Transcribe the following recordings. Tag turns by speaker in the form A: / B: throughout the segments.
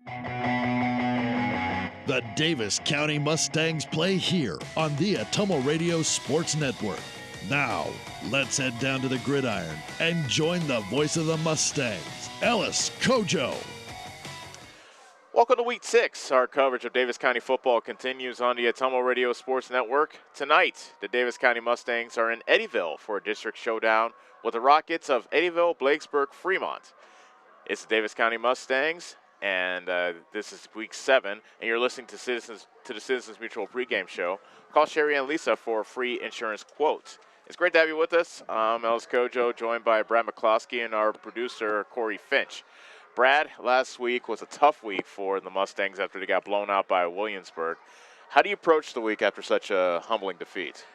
A: The Davis County Mustangs play here on the Atomo Radio Sports Network. Now, let's head down to the gridiron and join the voice of the Mustangs, Ellis Kojo.
B: Welcome to Week 6. Our coverage of Davis County football continues on the Atomo Radio Sports Network. Tonight, the Davis County Mustangs are in Eddyville for a district showdown with the Rockets of Eddyville, Blakesburg, Fremont. It's the Davis County Mustangs, and this is Week 7, and you're listening to the Citizens Mutual pregame show. Call Sherry and Lisa for a free insurance quote. It's great to have you with us. I'm Ellis Kojo, joined by Brad McCloskey and our producer, Corey Finch. Brad, last week was a tough week for the Mustangs after they got blown out by Williamsburg. How do you approach the week after such a humbling defeat?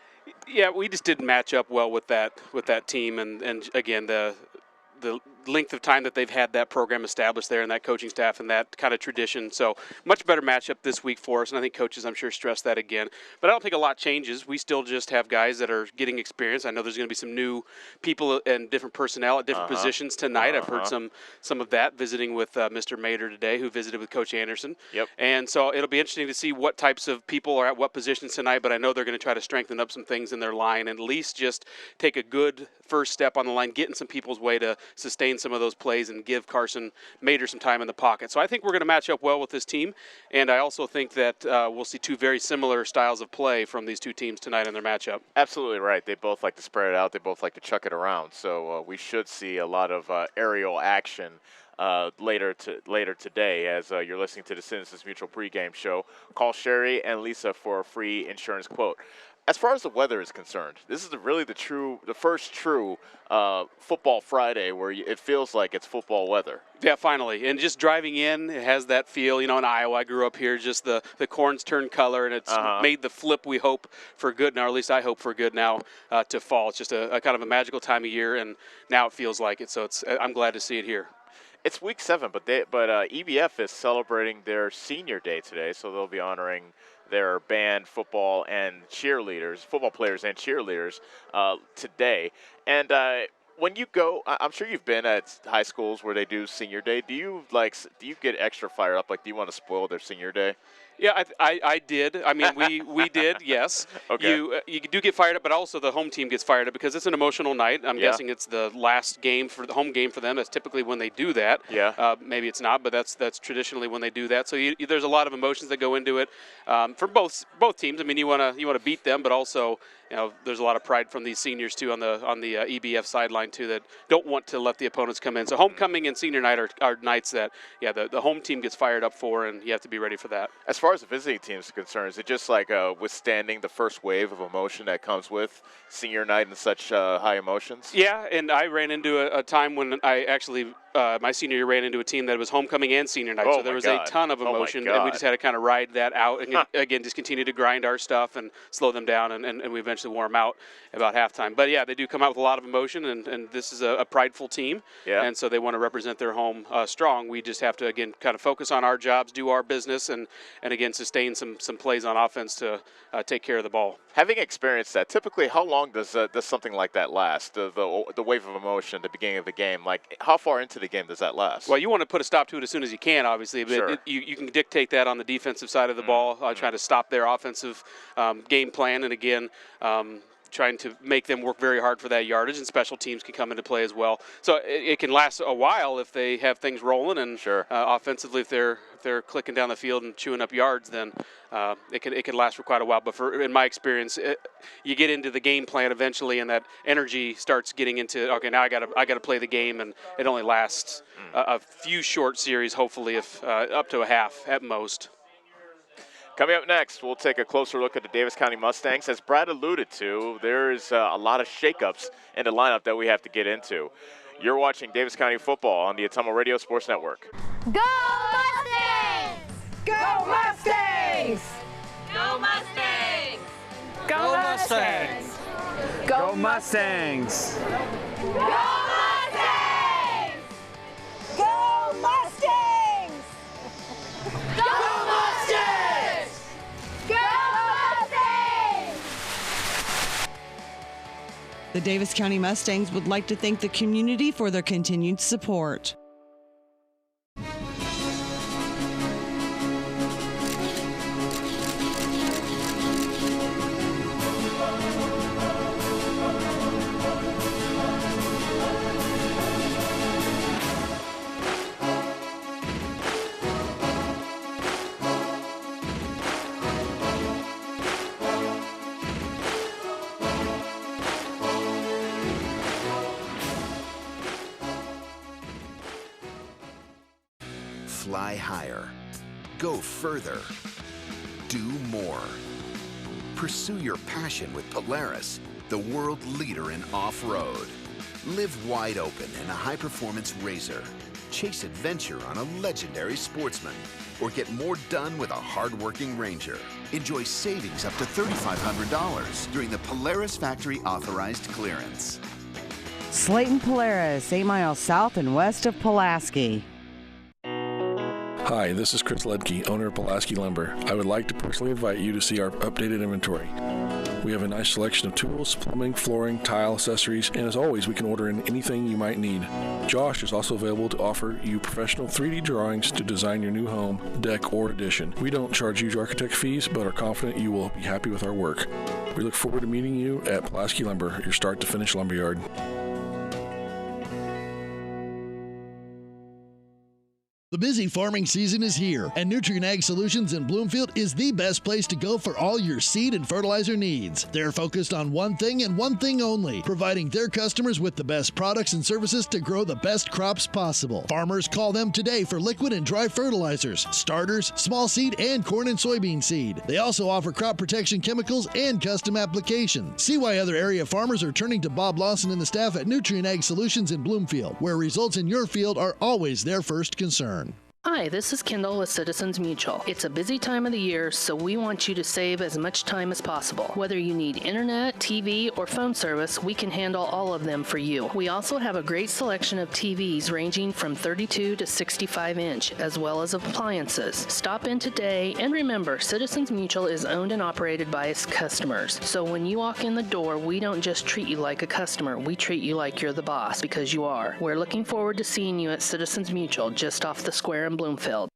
C: Yeah, we just didn't match up well with that team, and again, the length of time that they've had that program established there and that coaching staff and that kind of tradition. So much better matchup this week for us, and I think coaches, I'm sure, stress that again. But I don't think a lot changes. We still just have guys that are getting experience. I know there's going to be some new people and different personnel at different positions tonight. I've heard some of that visiting with Mr. Mader today, who visited with Coach Anderson.
B: Yep.
C: And so it'll be interesting to see what types of people are at what positions tonight, but I know they're going to try to strengthen up some things in their line and at least just take a good first step on the line, get in some people's way to sustain some of those plays and give Carson Mader some time in the pocket. So I think we're going to match up well with this team, and I also think that we'll see two very similar styles of play from these two teams tonight in their matchup.
B: Absolutely right. They both like to spread it out. They both like to chuck it around. So we should see a lot of aerial action later today as you're listening to the Citizens Mutual pregame show. Call Sherry and Lisa for a free insurance quote. As far as the weather is concerned, this is really the first true football Friday where it feels like it's football weather.
C: Yeah, finally. And just driving in, it has that feel. You know, in Iowa, I grew up here, just the corn's turned color, and it's made the flip, we hope, for good, or at least I hope for good now, to fall. It's just a kind of a magical time of year, and now it feels like it. So I'm glad to see it here.
B: It's Week 7, but EBF is celebrating their senior day today, so they'll be honoring their band, football players and cheerleaders today. And when you go, I'm sure you've been at high schools where they do senior day. Do you get extra fired up? Like, do you want to spoil their senior day?
C: Yeah, I did. I mean, we did, yes.
B: Okay.
C: You do get fired up, but also the home team gets fired up because it's an emotional night. I'm guessing it's the last game for the home game for them. That's typically when they do that.
B: Yeah.
C: Maybe it's not, but that's traditionally when they do that. So there's a lot of emotions that go into it for both teams. I mean, you want to beat them, but also there's a lot of pride from these seniors too on the EBF sideline too that don't want to let the opponents come in. So homecoming and senior night are nights that the home team gets fired up for, and you have to be ready for that.
B: As far as the visiting team is concerned, is it just like withstanding the first wave of emotion that comes with senior night and such high emotions?
C: Yeah, and I ran into a time when I actually my senior year ran into a team that was homecoming and senior night, so there was a ton of emotion, and we just had to kind of ride that out and again just continue to grind our stuff and slow them down, and we eventually wore them out about halftime. But yeah, they do come out with a lot of emotion, and this is a prideful team, and so they want to represent their home strong. We just have to again kind of focus on our jobs, do our business, and again sustain some plays on offense to take care of the ball.
B: Having experienced that, typically how long does something like that last? The wave of emotion at the beginning of the game, like how far into the game does that last?
C: Well, you want to put a stop to it as soon as you can, obviously, but
B: sure.
C: You can dictate that on the defensive side of the ball, trying to stop their offensive game plan, and again, trying to make them work very hard for that yardage, and special teams can come into play as well. So it can last a while if they have things rolling, and
B: sure.
C: Offensively, if they're clicking down the field and chewing up yards, then it can last for quite a while. But in my experience, you get into the game plan eventually, and that energy starts getting into now I got to play the game, and it only lasts a few short series, hopefully, if up to a half at most.
B: Coming up next, we'll take a closer look at the Davis County Mustangs. As Brad alluded to, there's a lot of shakeups in the lineup that we have to get into. You're watching Davis County football on the Atomo Radio Sports Network.
D: Go Mustangs!
E: Go Mustangs!
D: Go Mustangs!
E: Go Mustangs! Go Mustangs!
D: Go Mustangs!
E: Go Mustangs!
D: Go Mustangs! Go Mustangs!
F: The Davis County Mustangs would like to thank the community for their continued support.
G: Fly higher. Go further. Do more. Pursue your passion with Polaris, the world leader in off-road. Live wide open in a high-performance RZR. Chase adventure on a legendary Sportsman. Or get more done with a hard-working Ranger. Enjoy savings up to $3,500 during the Polaris Factory Authorized Clearance.
H: Slayton Polaris, 8 miles south and west of Pulaski.
I: Hi, this is Chris Ledke, owner of Pulaski Lumber. I would like to personally invite you to see our updated inventory. We have a nice selection of tools, plumbing, flooring, tile, accessories, and as always, we can order in anything you might need. Josh is also available to offer you professional 3D drawings to design your new home, deck, or addition. We don't charge huge architect fees, but are confident you will be happy with our work. We look forward to meeting you at Pulaski Lumber, your start-to-finish lumberyard.
A: The busy farming season is here, and Nutrient Ag Solutions in Bloomfield is the best place to go for all your seed and fertilizer needs. They're focused on one thing and one thing only, providing their customers with the best products and services to grow the best crops possible. Farmers call them today for liquid and dry fertilizers, starters, small seed, and corn and soybean seed. They also offer crop protection chemicals and custom applications. See why other area farmers are turning to Bob Lawson and the staff at Nutrient Ag Solutions in Bloomfield, where results in your field are always their first concern.
J: Hi, this is Kendall with Citizens Mutual. It's a busy time of the year, so we want you to save as much time as possible. Whether you need internet, TV, or phone service, we can handle all of them for you. We also have a great selection of TVs ranging from 32 to 65 inch, as well as appliances. Stop in today, and remember, Citizens Mutual is owned and operated by its customers. So when you walk in the door, we don't just treat you like a customer, we treat you like you're the boss, because you are. We're looking forward to seeing you at Citizens Mutual, just off the square in Bloomfield.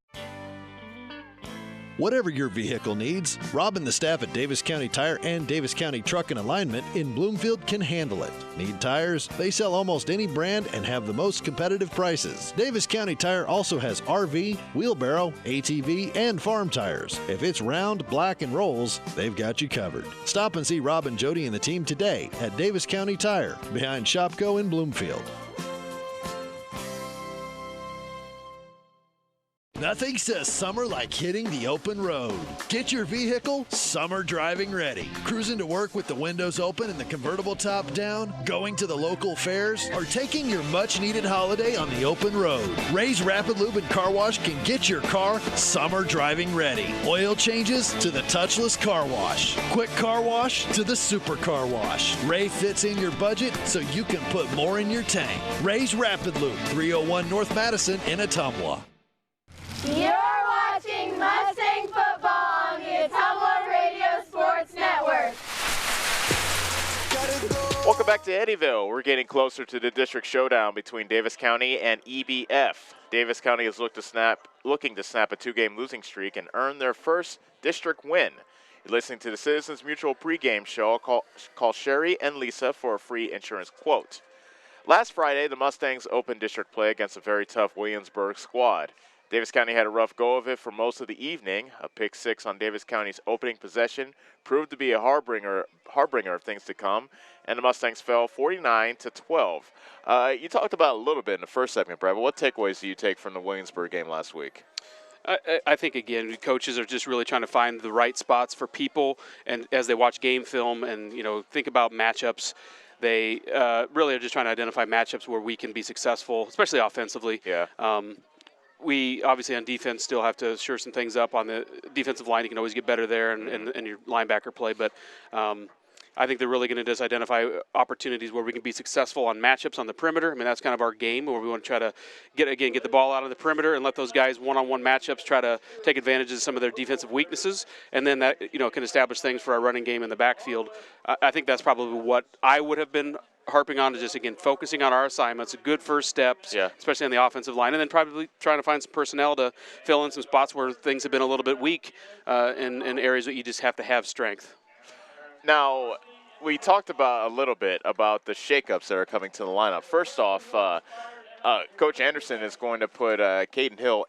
K: Whatever your vehicle needs, Rob and the staff at Davis County Tire and Davis County Truck and Alignment in Bloomfield can handle it. Need tires? They sell almost any brand and have the most competitive prices. Davis County Tire also has RV, wheelbarrow, ATV, and farm tires. If it's round, black, and rolls, they've got you covered. Stop and see Rob and Jody and the team today at Davis County Tire, behind Shopko in Bloomfield.
A: Nothing says summer like hitting the open road. Get your vehicle summer driving ready. Cruising to work with the windows open and the convertible top down, going to the local fairs, or taking your much-needed holiday on the open road. Ray's Rapid Lube and Car Wash can get your car summer driving ready. Oil changes to the touchless car wash. Quick car wash to the super car wash. Ray fits in your budget so you can put more in your tank. Ray's Rapid Lube, 301 North Madison in Ottumwa.
D: You're watching Mustang football on the Ottumwa Radio Sports Network.
B: Welcome back to Eddyville. We're getting closer to the district showdown between Davis County and EBF. Davis County is looking to snap a two-game losing streak and earn their first district win. You're listening to the Citizens Mutual pregame show. Call Sherry and Lisa for a free insurance quote. Last Friday, the Mustangs opened district play against a very tough Williamsburg squad. Davis County had a rough go of it for most of the evening. A pick six on Davis County's opening possession proved to be a harbinger of things to come, and the Mustangs fell 49-12. You talked about a little bit in the first segment, Brad, but what takeaways do you take from the Williamsburg game last week?
C: I think, again, coaches are just really trying to find the right spots for people, and as they watch game film and, think about matchups, they really are just trying to identify matchups where we can be successful, especially offensively.
B: Yeah.
C: We obviously on defense still have to shore some things up on the defensive line. You can always get better there and your linebacker play, but I think they're really going to just identify opportunities where we can be successful on matchups on the perimeter. I mean, that's kind of our game, where we want to try to get the ball out of the perimeter and let those guys one-on-one matchups try to take advantage of some of their defensive weaknesses, and then that can establish things for our running game in the backfield. I think that's probably what I would have been harping on, to just, again, focusing on our assignments, good first steps, especially on the offensive line, and then probably trying to find some personnel to fill in some spots where things have been a little bit weak in areas that you just have to have strength.
B: Now, we talked about a little bit about the shakeups that are coming to the lineup. First off, Coach Anderson is going to put Caden Hill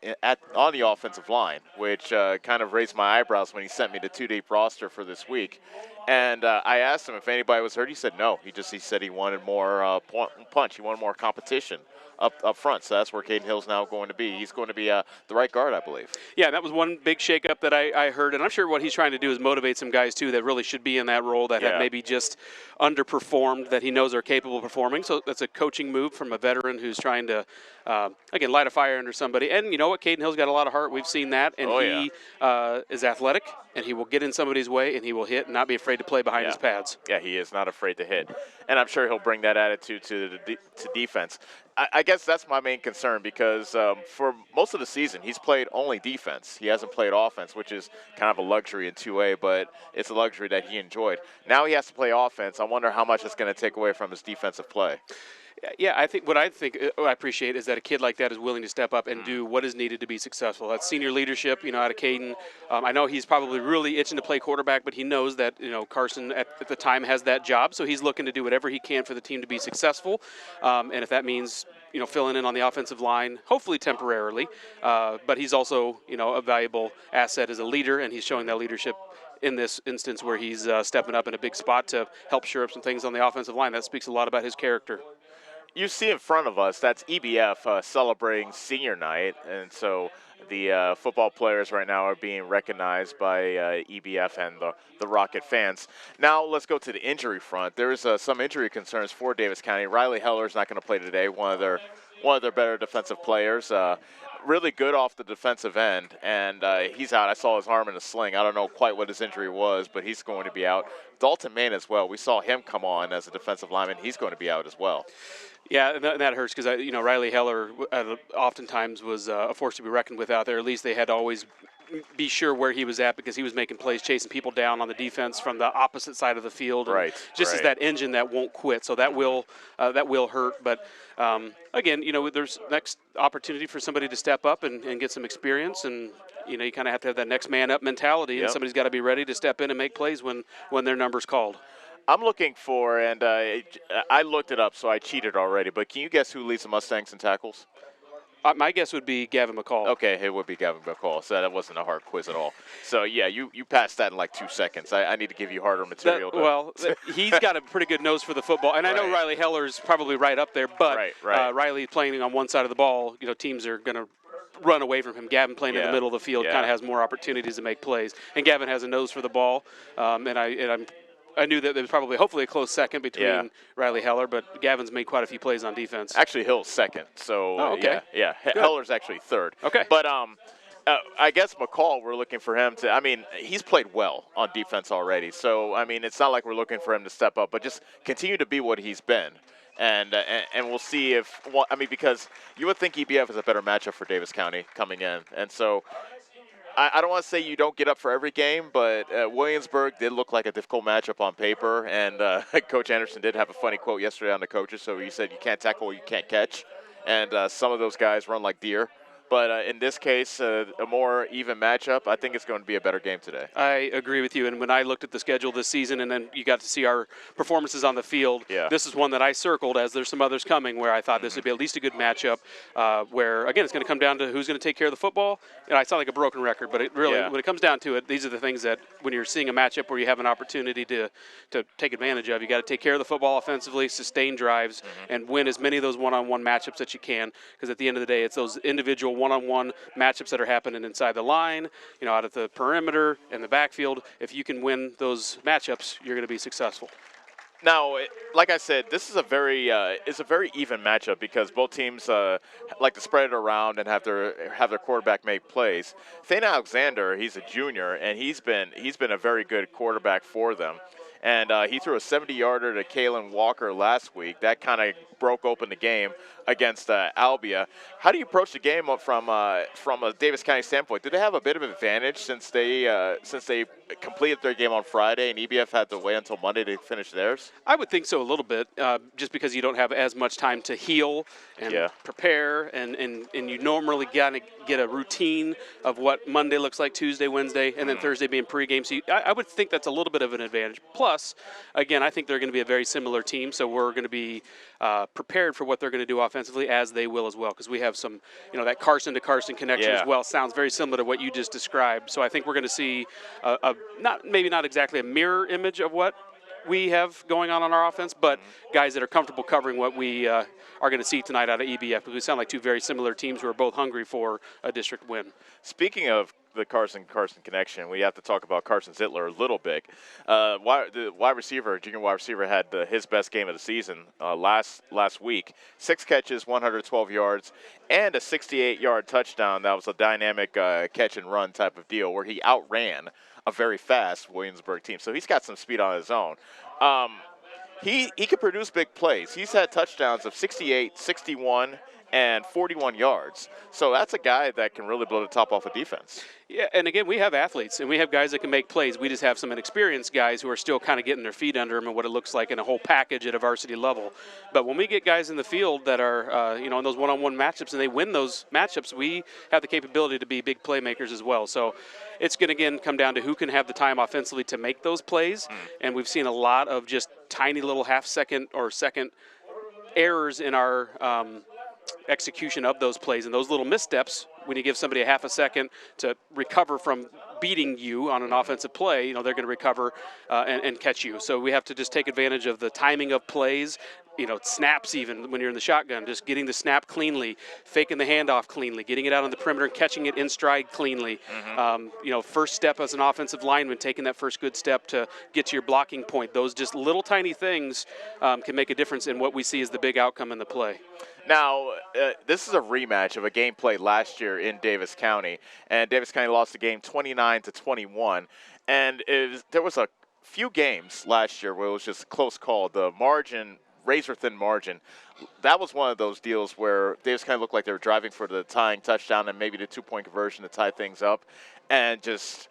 B: on the offensive line, which kind of raised my eyebrows when he sent me the two-deep roster for this week. And I asked him if anybody was hurt. He said no. He said he wanted more punch. He wanted more competition up front. So that's where Caden Hill's now going to be. He's going to be the right guard, I believe.
C: Yeah, that was one big shakeup that I heard, and I'm sure what he's trying to do is motivate some guys too that really should be in that role that have maybe just underperformed that he knows are capable of performing. So that's a coaching move from a veteran who's trying to again light a fire under somebody. And you know what, Caden Hill's got a lot of heart. We've seen that, and he is athletic, and he will get in somebody's way, and he will hit and not be afraid to play behind his pads.
B: Yeah, he is not afraid to hit, and I'm sure he'll bring that attitude to defense. I guess that's my main concern because for most of the season, he's played only defense. He hasn't played offense, which is kind of a luxury in 2A, but it's a luxury that he enjoyed. Now he has to play offense. I wonder how much it's going to take away from his defensive play.
C: Yeah, I think what I appreciate is that a kid like that is willing to step up and do what is needed to be successful. That's senior leadership, out of Caden. I know he's probably really itching to play quarterback, but he knows that, Carson at the time has that job, so he's looking to do whatever he can for the team to be successful. And if that means, filling in on the offensive line, hopefully temporarily, but he's also, a valuable asset as a leader, and he's showing that leadership in this instance where he's stepping up in a big spot to help shore up some things on the offensive line. That speaks a lot about his character.
B: You see in front of us, that's EBF celebrating senior night, and so the football players right now are being recognized by EBF and the Rocket fans. Now let's go to the injury front. There's some injury concerns for Davis County. Riley Heller's not going to play today, one of their better defensive players. Really good off the defensive end, and he's out. I saw his arm in a sling. I don't know quite what his injury was, but he's going to be out. Dalton Main as well. We saw him come on as a defensive lineman. He's going to be out as well.
C: Yeah, that hurts because, Riley Heller oftentimes was a force to be reckoned with out there. At least they had to always be sure where he was at because he was making plays, chasing people down on the defense from the opposite side of the field.
B: Right.
C: Just as that engine that won't quit. So that will hurt. But, again, there's next opportunity for somebody to step up and get some experience. And, you kind of have to have that next man up mentality. And somebody's got to be ready to step in and make plays when their number's called.
B: I'm looking for, and I looked it up, so I cheated already, but can you guess who leads the Mustangs in tackles?
C: My guess would be Gavin McCall.
B: Okay, it would be Gavin McCall, so that wasn't a hard quiz at all. So, yeah, you passed that in like 2 seconds. I need to give you harder material.
C: He's got a pretty good nose for the football, and I know Riley Heller's probably right up there, but Riley playing on one side of the ball, teams are going to run away from him. Gavin playing in the middle of the field kind of has more opportunities to make plays, and Gavin has a nose for the ball, I knew that there was probably, hopefully, a close second between Riley Heller, but Gavin's made quite a few plays on defense.
B: Actually, Hill's second. So, Heller's actually third.
C: Okay.
B: But I guess McCall, we're looking for him to, he's played well on defense already. So, it's not like we're looking for him to step up, but just continue to be what he's been. And we'll see because you would think EBF is a better matchup for Davis County coming in. And so I don't want to say you don't get up for every game, but Williamsburg did look like a difficult matchup on paper, and Coach Anderson did have a funny quote yesterday on the coaches, so he said you can't tackle what you can't catch, and some of those guys run like deer. But in this case, a more even matchup, I think it's going to be a better game today.
C: I agree with you. And when I looked at the schedule this season and then you got to see our performances on the field, this is one that I circled as there's some others coming where I thought this would be at least a good matchup where, again, it's going to come down to who's going to take care of the football. I sound like a broken record, but it really, when it comes down to it, these are the things that when you're seeing a matchup where you have an opportunity to take advantage of, you got to take care of the football offensively, sustain drives, and win as many of those one-on-one matchups that you can, because at the end of the day, it's those individual one-on-one matchups that are happening inside the line, out at the perimeter and the backfield. If you can win those matchups, you're going to be successful.
B: Now, like I said, this is a very even matchup because both teams like to spread it around and have their quarterback make plays. Thane Alexander, he's a junior, and he's been a very good quarterback for them. And he threw a 70-yarder to Kalen Walker last week. That kind of broke open the game against Albia. How do you approach the game from a Davis County standpoint? Do they have a bit of an advantage since they completed their game on Friday and EBF had to wait until Monday to finish theirs?
C: I would think so a little bit, just because you don't have as much time to heal and prepare, and you normally got to get a routine of what Monday looks like, Tuesday, Wednesday, and then Thursday being pregame. So I would think that's a little bit of an advantage. Plus, again, I think they're going to be a very similar team, so we're going to be prepared for what they're going to do offensively, as they will as well, because we have some, that Carson to Carson connection as well. Sounds very similar to what you just described. So I think we're going to see not exactly a mirror image of what we have going on our offense, but guys that are comfortable covering what we are going to see tonight out of EBF, because we sound like two very similar teams who are both hungry for a district win. Speaking of the Carson connection, we have to talk about Carson Zittler a little bit. The junior wide receiver, had his best game of the season last week. 6 catches, 112 yards, and a 68-yard touchdown. That was a dynamic catch and run type of deal where he outran a very fast Williamsburg team. So he's got some speed on his own. He can produce big plays. He's had touchdowns of 68, 61, and 41 yards. So that's a guy that can really blow the top off a defense. Yeah, and again, we have athletes, and we have guys that can make plays. We just have some inexperienced guys who are still kind of getting their feet under them and what it looks like in a whole package at a varsity level. But when we get guys in the field that are, in those one-on-one matchups, and they win those matchups, we have the capability to be big playmakers as well. So it's going to, again, come down to who can have the time offensively to make those plays. And we've seen a lot of just tiny little half-second or second errors in our execution of those plays, and those little missteps, when you give somebody a half a second to recover from beating you on an offensive play, they're going to recover and catch you. So we have to just take advantage of the timing of plays, snaps even when you're in the shotgun, just getting the snap cleanly, faking the handoff cleanly, getting it out on the perimeter and catching it in stride cleanly. First step as an offensive lineman, taking that first good step to get to your blocking point. Those just little tiny things can make a difference in what we see as the big outcome in the play. Now, this is a rematch of a game played last year in Davis County, and Davis County lost the game 29-21. And there was a few games last year where it was just a close call. The margin, razor-thin margin, that was one of those deals where Davis County looked like they were driving for the tying touchdown and maybe the 2-point conversion to tie things up, and just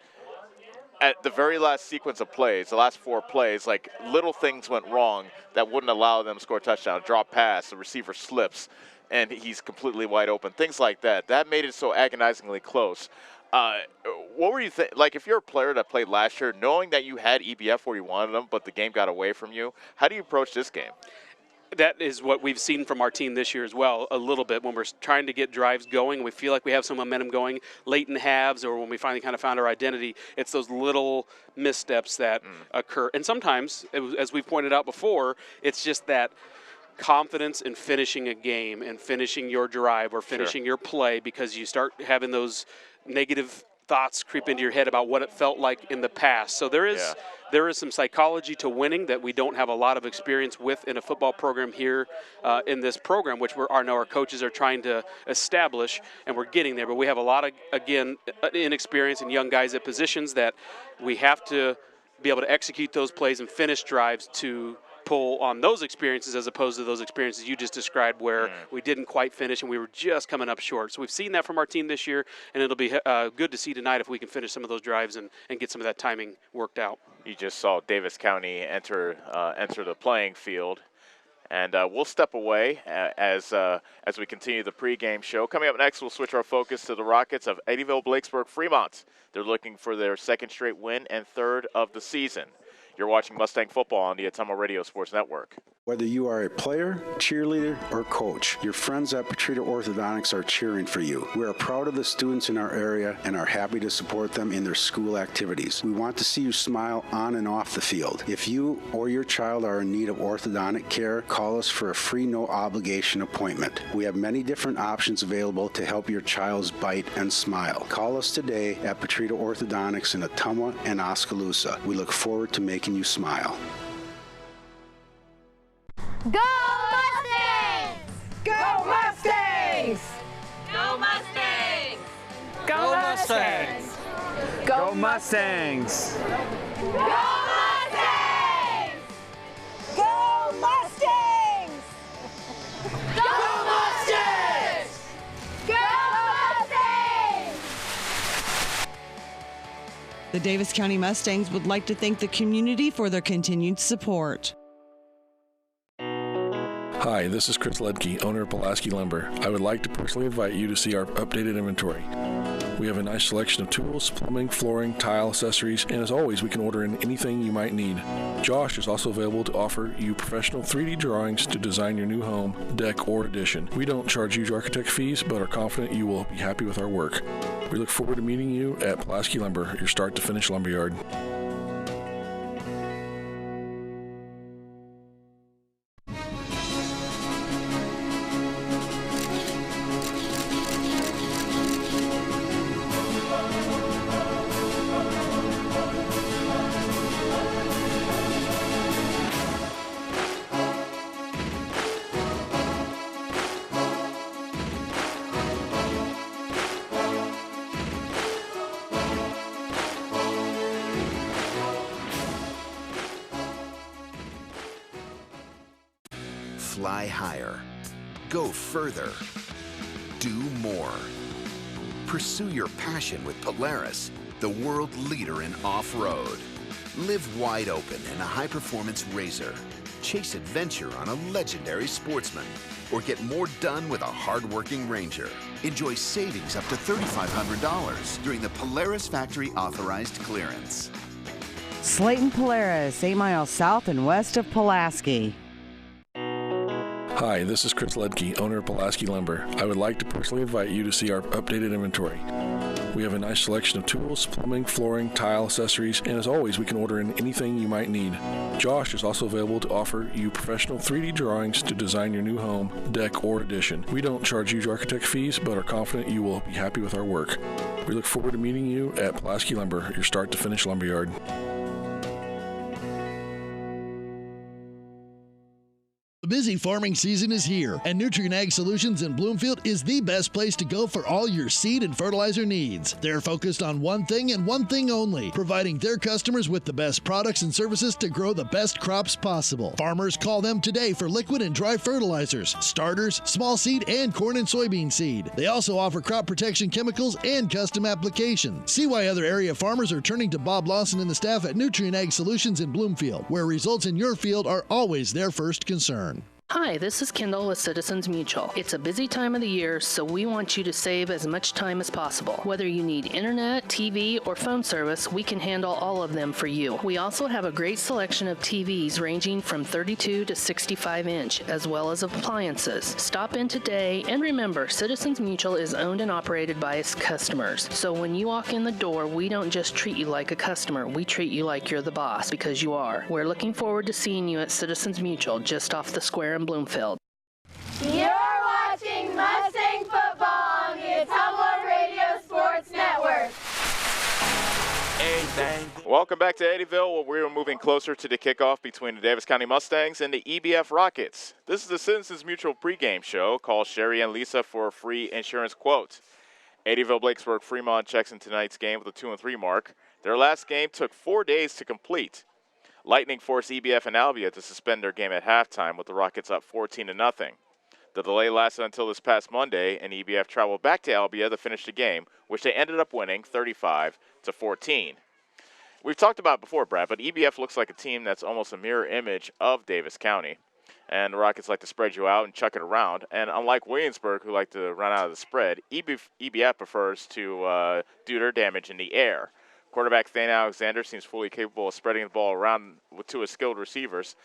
C: at the very last sequence of plays, the last 4 plays, like little things went wrong that wouldn't allow them to score a touchdown. A drop pass, the receiver slips, and he's completely wide open. Things like that. That made it so agonizingly close. What were you think? Like, if you're a player that played last year, knowing that you had EBF where you wanted them, but the game got away from you, how do you approach this game? That is what we've seen from our team this year as well, a little bit. When we're trying to get drives going, we feel like we have some momentum going late in halves, or when we finally kind of found our identity, it's those little missteps that occur. And sometimes, as we've pointed out before, it's just that confidence in finishing a game and finishing your drive or finishing your play, because you start having those negative thoughts creep into your head about what it felt like in the past. So there is some psychology to winning that we don't have a lot of experience with in a football program here in this program, which our coaches are trying to establish, and we're getting there. But we have a lot of, again, inexperience and young guys at positions that we have to be able to execute those plays and finish drives to pull on those experiences, as opposed to those experiences you just described where we didn't quite finish and we were just coming up short. So we've seen that from our team this year, and it'll be good to see tonight if we can finish some of those drives and get some of that timing worked out. You just saw Davis County enter the playing field. And we'll step away as we continue the pregame show. Coming up next, we'll switch our focus to the Rockets of Eddyville, Blakesburg, Fremont. They're looking for their 2nd straight win and 3rd of the season. You're watching Mustang Football on the Atomo Radio Sports Network.
L: Whether you are a player, cheerleader, or coach, your friends at Petrita Orthodontics are cheering for you. We are proud of the students in our area and are happy to support them in their school activities. We want to see you smile on and off the field. If you or your child are in need of orthodontic care, call us for a free, no-obligation appointment. We have many different options available to help your child's bite and smile. Call us today at Petrita Orthodontics in Ottumwa and Oskaloosa. We look forward to making you smile.
D: Go Mustangs!
E: Go Mustangs!
D: Go Mustangs!
E: Go Mustangs! Go Mustangs!
D: Go Mustangs!
E: Go Mustangs!
D: Go Mustangs! Go Mustangs!
F: The Davis County Mustangs would like to thank the community for their continued support.
I: Hi, this is Chris Ledke, owner of Pulaski Lumber. I would like to personally invite you to see our updated inventory. We have a nice selection of tools, plumbing, flooring, tile, accessories, and as always, we can order in anything you might need. Josh is also available to offer you professional 3D drawings to design your new home, deck, or addition. We don't charge huge architect fees, but are confident you will be happy with our work. We look forward to meeting you at Pulaski Lumber, your start-to-finish lumberyard.
G: fly higher. Go further. Do more. Pursue your passion with Polaris, the world leader in off-road. Live wide open in a high-performance RZR. Chase adventure on a legendary Sportsman. Or get more done with a hard-working Ranger. Enjoy savings up to $3,500 during the Polaris Factory Authorized Clearance.
H: Slayton Polaris, 8 miles south and west of Pulaski.
I: Hi, this is Chris Ledke, owner of Pulaski Lumber. I would like to personally invite you to see our updated inventory. We have a nice selection of tools, plumbing, flooring, tile, accessories, and as always, we can order in anything you might need. Josh is also available to offer you professional 3D drawings to design your new home, deck, or addition. We don't charge huge architect fees, but are confident you will be happy with our work. We look forward to meeting you at Pulaski Lumber, your start-to-finish lumberyard.
A: The busy farming season is here, and Nutrient Ag Solutions in Bloomfield is the best place to go for all your seed and fertilizer needs. They're focused on one thing and one thing only, providing their customers with the best products and services to grow the best crops possible. Farmers call them today for liquid and dry fertilizers, starters, small seed, and corn and soybean seed. They also offer crop protection chemicals and custom applications. See why other area farmers are turning to Bob Lawson and the staff at Nutrient Ag Solutions in Bloomfield, where results in your field are always their first concern.
J: Hi, this is Kendall with Citizens Mutual. It's a busy time of the year, so we want you to save as much time as possible. Whether you need internet, TV, or phone service, we can handle all of them for you. We also have a great selection of TVs ranging from 32 to 65 inch, as well as appliances. Stop in today, and remember, Citizens Mutual is owned and operated by its customers. So when you walk in the door, we don't just treat you like a customer, we treat you like you're the boss, because you are. We're looking forward to seeing you at Citizens Mutual, just off the square in Bloomfield.
D: You're watching Mustang football on the Tumblr Radio Sports Network.
B: Welcome back to Eddyville, where we are moving closer to the kickoff between the Davis County Mustangs and the EBF Rockets. This is the Citizens Mutual pregame show. Call Sherry and Lisa for a free insurance quote. Eddyville, Blacksburg, Fremont checks in tonight's game with a 2-3 mark. Their last game took 4 days to complete. Lightning forced EBF and Albia to suspend their game at halftime, with the Rockets up 14-0. The delay lasted until this past Monday, and EBF traveled back to Albia to finish the game, which they ended up winning 35-14. We've talked about it before, Brad, but EBF looks like a team that's almost a mirror image of Davis County. And the Rockets like to spread you out and chuck it around. And unlike Williamsburg, who like to run out of the spread, EBF prefers to do their damage in the air. Quarterback Thane Alexander seems fully capable of spreading the ball around to his skilled receivers.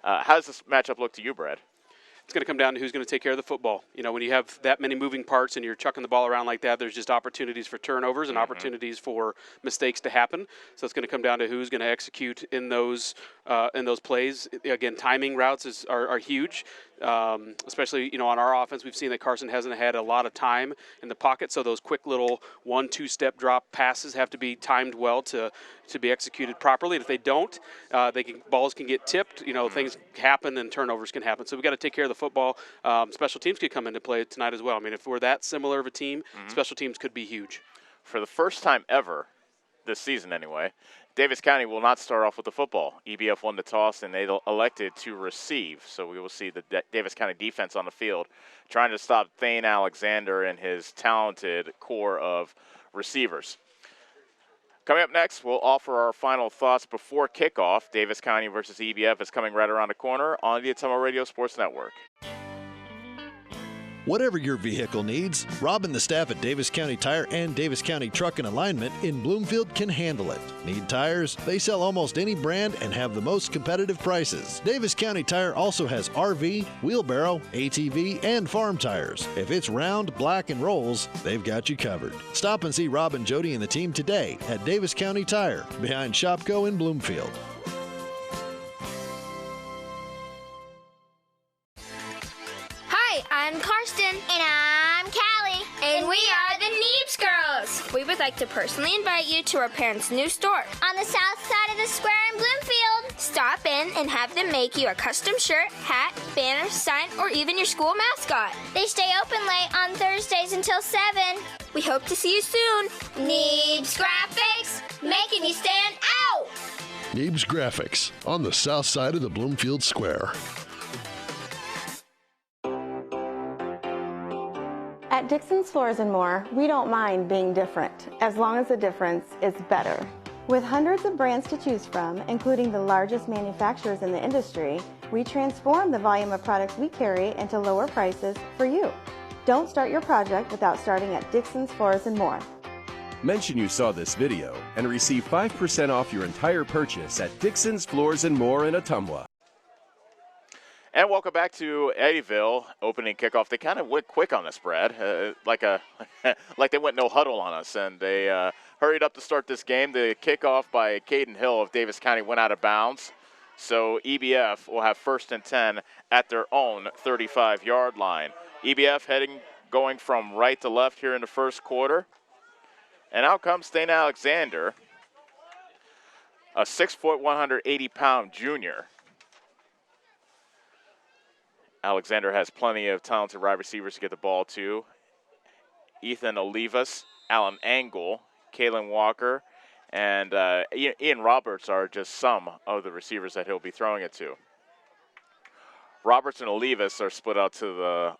B: How does this matchup look to you, Brad?
C: It's going to come down to who's going to take care of the football. You know, when you have that many moving parts and you're chucking the ball around like that, there's just opportunities for turnovers and opportunities for mistakes to happen. So it's going to come down to who's going to execute in those plays. Again, timing routes are huge. Especially, you know, on our offense, we've seen that Carson hasn't had a lot of time in the pocket, so those quick little 1-2 drop passes have to be timed well to be executed properly. And if they don't, balls can get tipped. You know, things happen and turnovers can happen. So we got to take care of the football. Special teams could come into play tonight as well. I mean, if we're that similar of a team, special teams could be huge.
B: For the first time ever, this season anyway, Davis County will not start off with the football. EBF won the toss, and they elected to receive. So we will see the Davis County defense on the field trying to stop Thane Alexander and his talented core of receivers. Coming up next, we'll offer our final thoughts before kickoff. Davis County versus EBF is coming right around the corner on the Atomo Radio Sports Network.
K: Whatever your vehicle needs, Rob and the staff at Davis County Tire and Davis County Truck and Alignment in Bloomfield can handle it. Need tires? They sell almost any brand and have the most competitive prices. Davis County Tire also has RV, wheelbarrow, ATV, and farm tires. If it's round, black, and rolls, they've got you covered. Stop and see Rob and Jody and the team today at Davis County Tire, behind Shopco in Bloomfield.
M: I'm Karsten. And I'm Callie. And we are the Neebs Girls. We would like to personally invite you to our parents' new store
N: on the south side of the square in Bloomfield.
M: Stop in and have them make you a custom shirt, hat, banner, sign, or even your school mascot.
N: They stay open late on Thursdays until 7.
M: We hope to see you soon.
N: Neebs Graphics, making you stand out.
A: Neebs Graphics on the south side of the Bloomfield Square.
O: At Dixon's Floors and More, we don't mind being different, as long as the difference is better. With hundreds of brands to choose from, including the largest manufacturers in the industry, we transform the volume of products we carry into lower prices for you. Don't start your project without starting at Dixon's Floors and More.
P: Mention you saw this video and receive 5% off your entire purchase at Dixon's Floors and More in Ottumwa.
B: And welcome back to Eddyville. Opening kickoff. They kind of went quick on us, Brad, like they went no huddle on us, and they hurried up to start this game. The kickoff by Caden Hill of Davis County went out of bounds, so EBF will have 1st and 10 at their own 35-yard line. EBF going from right to left here in the first quarter. And out comes Stain Alexander, a 6-foot, 180-pound junior. Alexander has plenty of talented wide receivers to get the ball to. Ethan Olivas, Alan Angle, Kalen Walker, and Ian Roberts are just some of the receivers that he'll be throwing it to. Roberts and Olivas are split out to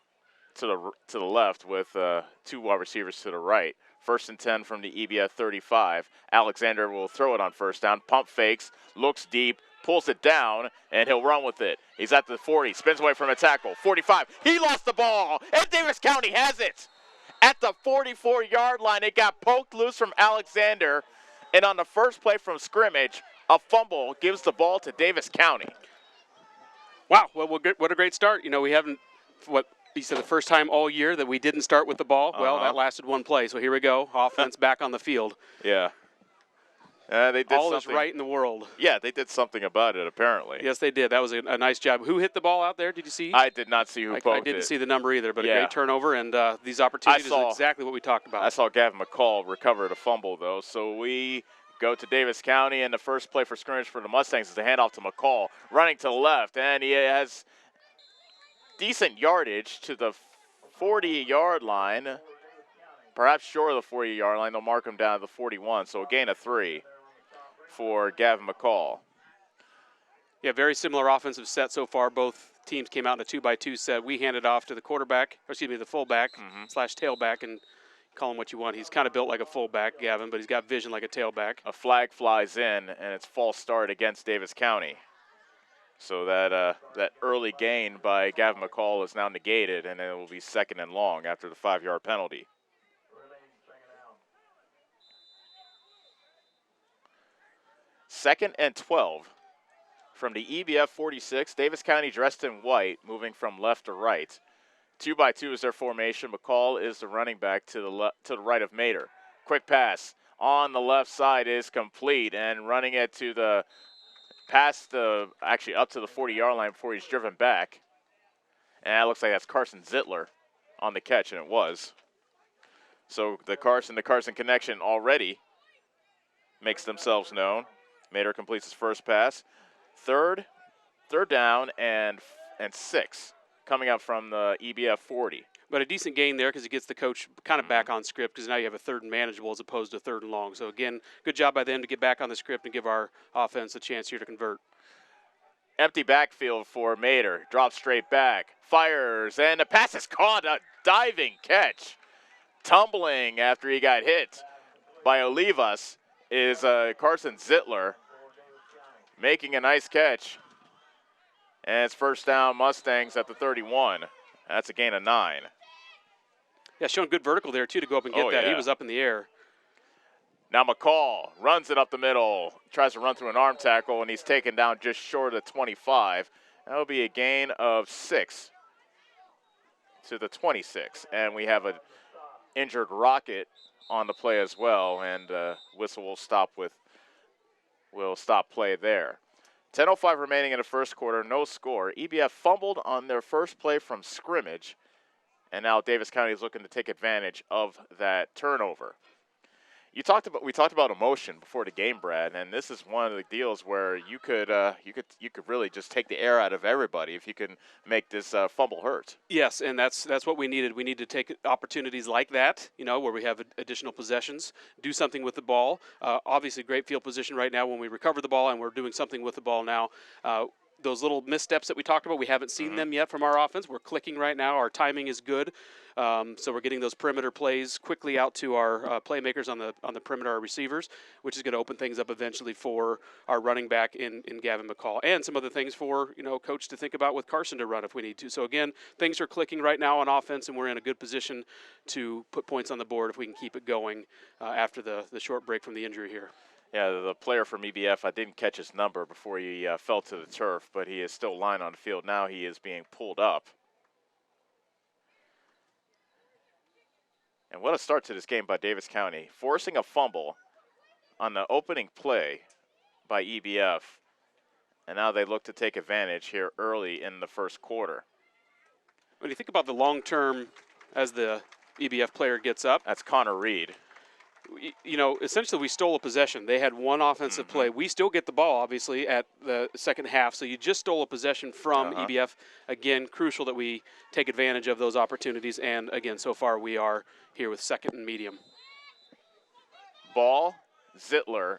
B: the left with 2 wide receivers to the right. 1st and 10 from the EBF 35. Alexander will throw it on 1st down. Pump fakes, looks deep, pulls it down, and he'll run with it. He's at the 40, spins away from a tackle. 45, he lost the ball, and Davis County has it. At the 44-yard line, it got poked loose from Alexander, and on the first play from scrimmage, a fumble gives the ball to Davis County.
C: Wow, well, what a great start. You know, we haven't, you said the first time all year that we didn't start with the ball. Well, that lasted 1 play, so here we go. Offense back on the field.
B: Yeah. They did
C: all
B: something.
C: is right in the world.
B: Yeah, they did something about it, apparently.
C: Yes, they did. That was a nice job. Who hit the ball out there? Did you see?
B: I did not see who poked it.
C: I didn't see the number either, but a great turnover, and these opportunities are exactly what we talked about.
B: I saw Gavin McCall recover the fumble, though, so we go to Davis County, and the first play for scrimmage for the Mustangs is a handoff to McCall, running to the left, and he has decent yardage to the 40-yard line, perhaps short of the 40-yard line. They'll mark him down to the 41, so a gain of 3 for Gavin McCall.
C: Yeah, very similar offensive set so far. Both teams came out in a 2-by-2 set. We handed off to the quarterback, or excuse me, the fullback slash tailback, and call him what you want. He's kind of built like a fullback, Gavin, but he's got vision like a tailback.
B: A flag flies in, and it's false start against Davis County. So that early gain by Gavin McCall is now negated, and it will be 2nd and long after the 5-yard penalty. Second and 12 from the EBF 46. Davis County dressed in white, moving from left to right. 2-by-2 is their formation. McCall is the running back to the right of Mater. Quick pass on the left side is complete, and running it to the actually up to the 40-yard line before he's driven back. And it looks like that's Carson Zittler on the catch, and it was. So the Carson connection already makes themselves known. Mater completes his first pass. Third down and 6 coming up from the EBF 40.
C: But a decent gain there because it gets the coach kind of back on script, because now you have a 3rd and manageable as opposed to 3rd and long. So, again, good job by them to get back on the script and give our offense a chance here to convert.
B: Empty backfield for Mater. Drops straight back. Fires, and the pass is caught. A diving catch. Tumbling after he got hit by Olivas is Carson Zittler, making a nice catch. And it's 1st down Mustangs at the 31. That's a gain of 9.
C: Yeah, showing good vertical there, too, to go up and get that. Yeah. He was up in the air.
B: Now McCall runs it up the middle, tries to run through an arm tackle, and he's taken down just short of 25. That'll be a gain of 6 to the 26. And we have an injured Rocket on the play as well, and whistle will stop play there. 10:05 remaining in the first quarter, no score. EBF fumbled on their first play from scrimmage, and now Davis County is looking to take advantage of that turnover. We talked about emotion before the game, Brad, and this is one of the deals where you could really just take the air out of everybody if you can make this fumble hurt.
C: Yes, and that's what we needed. We need to take opportunities like that, where we have additional possessions, do something with the ball. Obviously, great field position right now when we recover the ball, and we're doing something with the ball now. those little missteps that we talked about, we haven't seen them yet from our offense. We're clicking right now. Our timing is good. So we're getting those perimeter plays quickly out to our playmakers on the perimeter, our receivers, which is going to open things up eventually for our running back in Gavin McCall, and some other things for coach to think about with Carson to run if we need to. So again, things are clicking right now on offense, and we're in a good position to put points on the board if we can keep it going after the short break from the injury here.
B: Yeah, the player from EBF, I didn't catch his number before he fell to the turf, but he is still lying on the field. Now he is being pulled up. And what a start to this game by Davis County, forcing a fumble on the opening play by EBF. And now they look to take advantage here early in the first quarter.
C: When you think about the long term as the EBF player gets up.
B: That's Connor Reed.
C: Essentially we stole a possession. They had one offensive play. We still get the ball, obviously, at the second half. So you just stole a possession from EBF. Again, crucial that we take advantage of those opportunities. And, again, so far we are here with second and medium.
B: Ball, Zittler,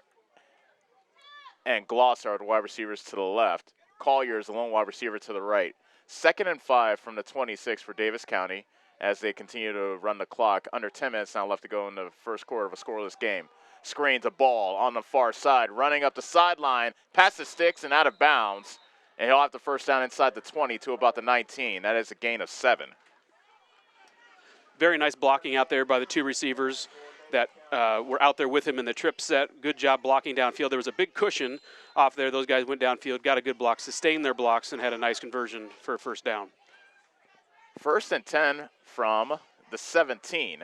B: and Gloss are the wide receivers to the left. Collier is the lone wide receiver to the right. 2nd and 5 from the 26 for Davis County, as they continue to run the clock. Under 10 minutes now left to go in the first quarter of a scoreless game. Screens a ball on the far side, running up the sideline, past the sticks and out of bounds. And he'll have the first down inside the 20 to about the 19. That is a gain of 7.
C: Very nice blocking out there by the two receivers that were out there with him in the trip set. Good job blocking downfield. There was a big cushion off there. Those guys went downfield, got a good block, sustained their blocks, and had a nice conversion for a first down.
B: 1st and 10 from the 17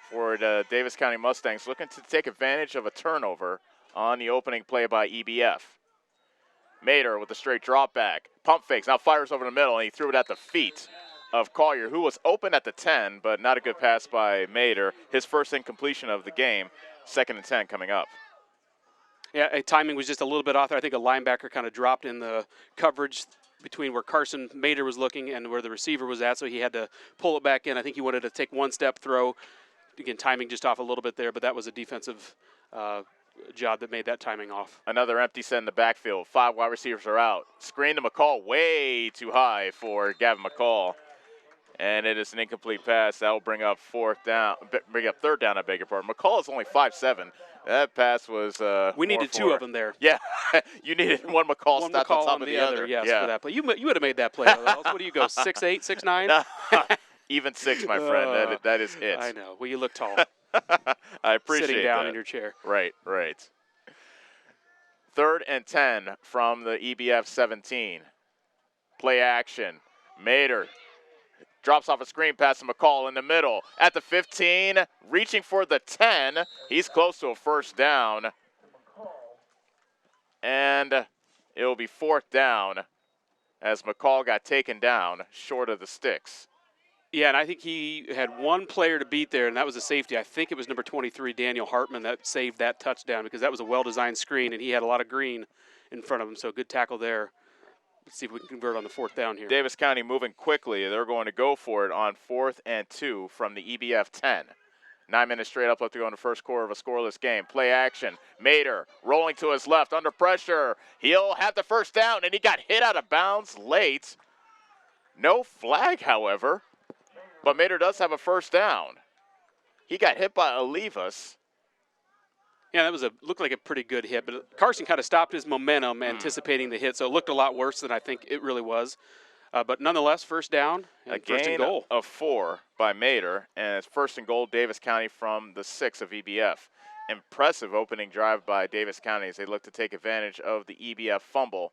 B: for the Davis County Mustangs, looking to take advantage of a turnover on the opening play by EBF. Mater with a straight drop back. Pump fakes, now fires over the middle, and he threw it at the feet of Collier, who was open at the 10, but not a good pass by Mater. His first incompletion of the game. 2nd and 10 coming up.
C: Yeah, timing was just a little bit off there. I think a linebacker kind of dropped in the coverage between where Carson Mater was looking and where the receiver was at, so he had to pull it back in. I think he wanted to take one-step throw. Again, timing just off a little bit there, but that was a defensive job that made that timing off.
B: Another empty set in the backfield. 5 wide receivers are out. Screen to McCall, way too high for Gavin McCall. And it is an incomplete pass. That will bring up 3rd down, I beg your pardon. McCall is only 5'7". That pass was
C: we needed 2 of them there.
B: Yeah, you needed one McCall stacked on top of the other.
C: Yes,
B: yeah.
C: For that play. You would have made that play. What do you go, 6'8", 6'9"?
B: Even 6, my friend. That is it.
C: I know. Well, you look tall.
B: I appreciate
C: sitting down
B: that.
C: In your chair.
B: Right. 3rd and 10 from the EBF 17. Play action. Mater drops off a screen pass to McCall in the middle. At the 15, reaching for the 10. He's close to a first down. And it will be 4th down as McCall got taken down short of the sticks.
C: Yeah, and I think he had one player to beat there, and that was a safety. I think it was number 23, Daniel Hartman, that saved that touchdown because that was a well-designed screen, and he had a lot of green in front of him, so good tackle there. Let's see if we can convert on the 4th down here.
B: Davis County moving quickly. They're going to go for it on 4th and 2 from the EBF 10. 9 minutes straight up left to go in the first quarter of a scoreless game. Play action. Mater rolling to his left under pressure. He'll have the first down, and he got hit out of bounds late. No flag, however, but Mater does have a first down. He got hit by Olivas.
C: Yeah, that looked like a pretty good hit, but Carson kind of stopped his momentum anticipating the hit, so it looked a lot worse than I think it really was. But nonetheless, first down and first and goal.
B: A gain of 4 by Mater, and it's 1st and goal Davis County from the 6 of EBF. Impressive opening drive by Davis County as they look to take advantage of the EBF fumble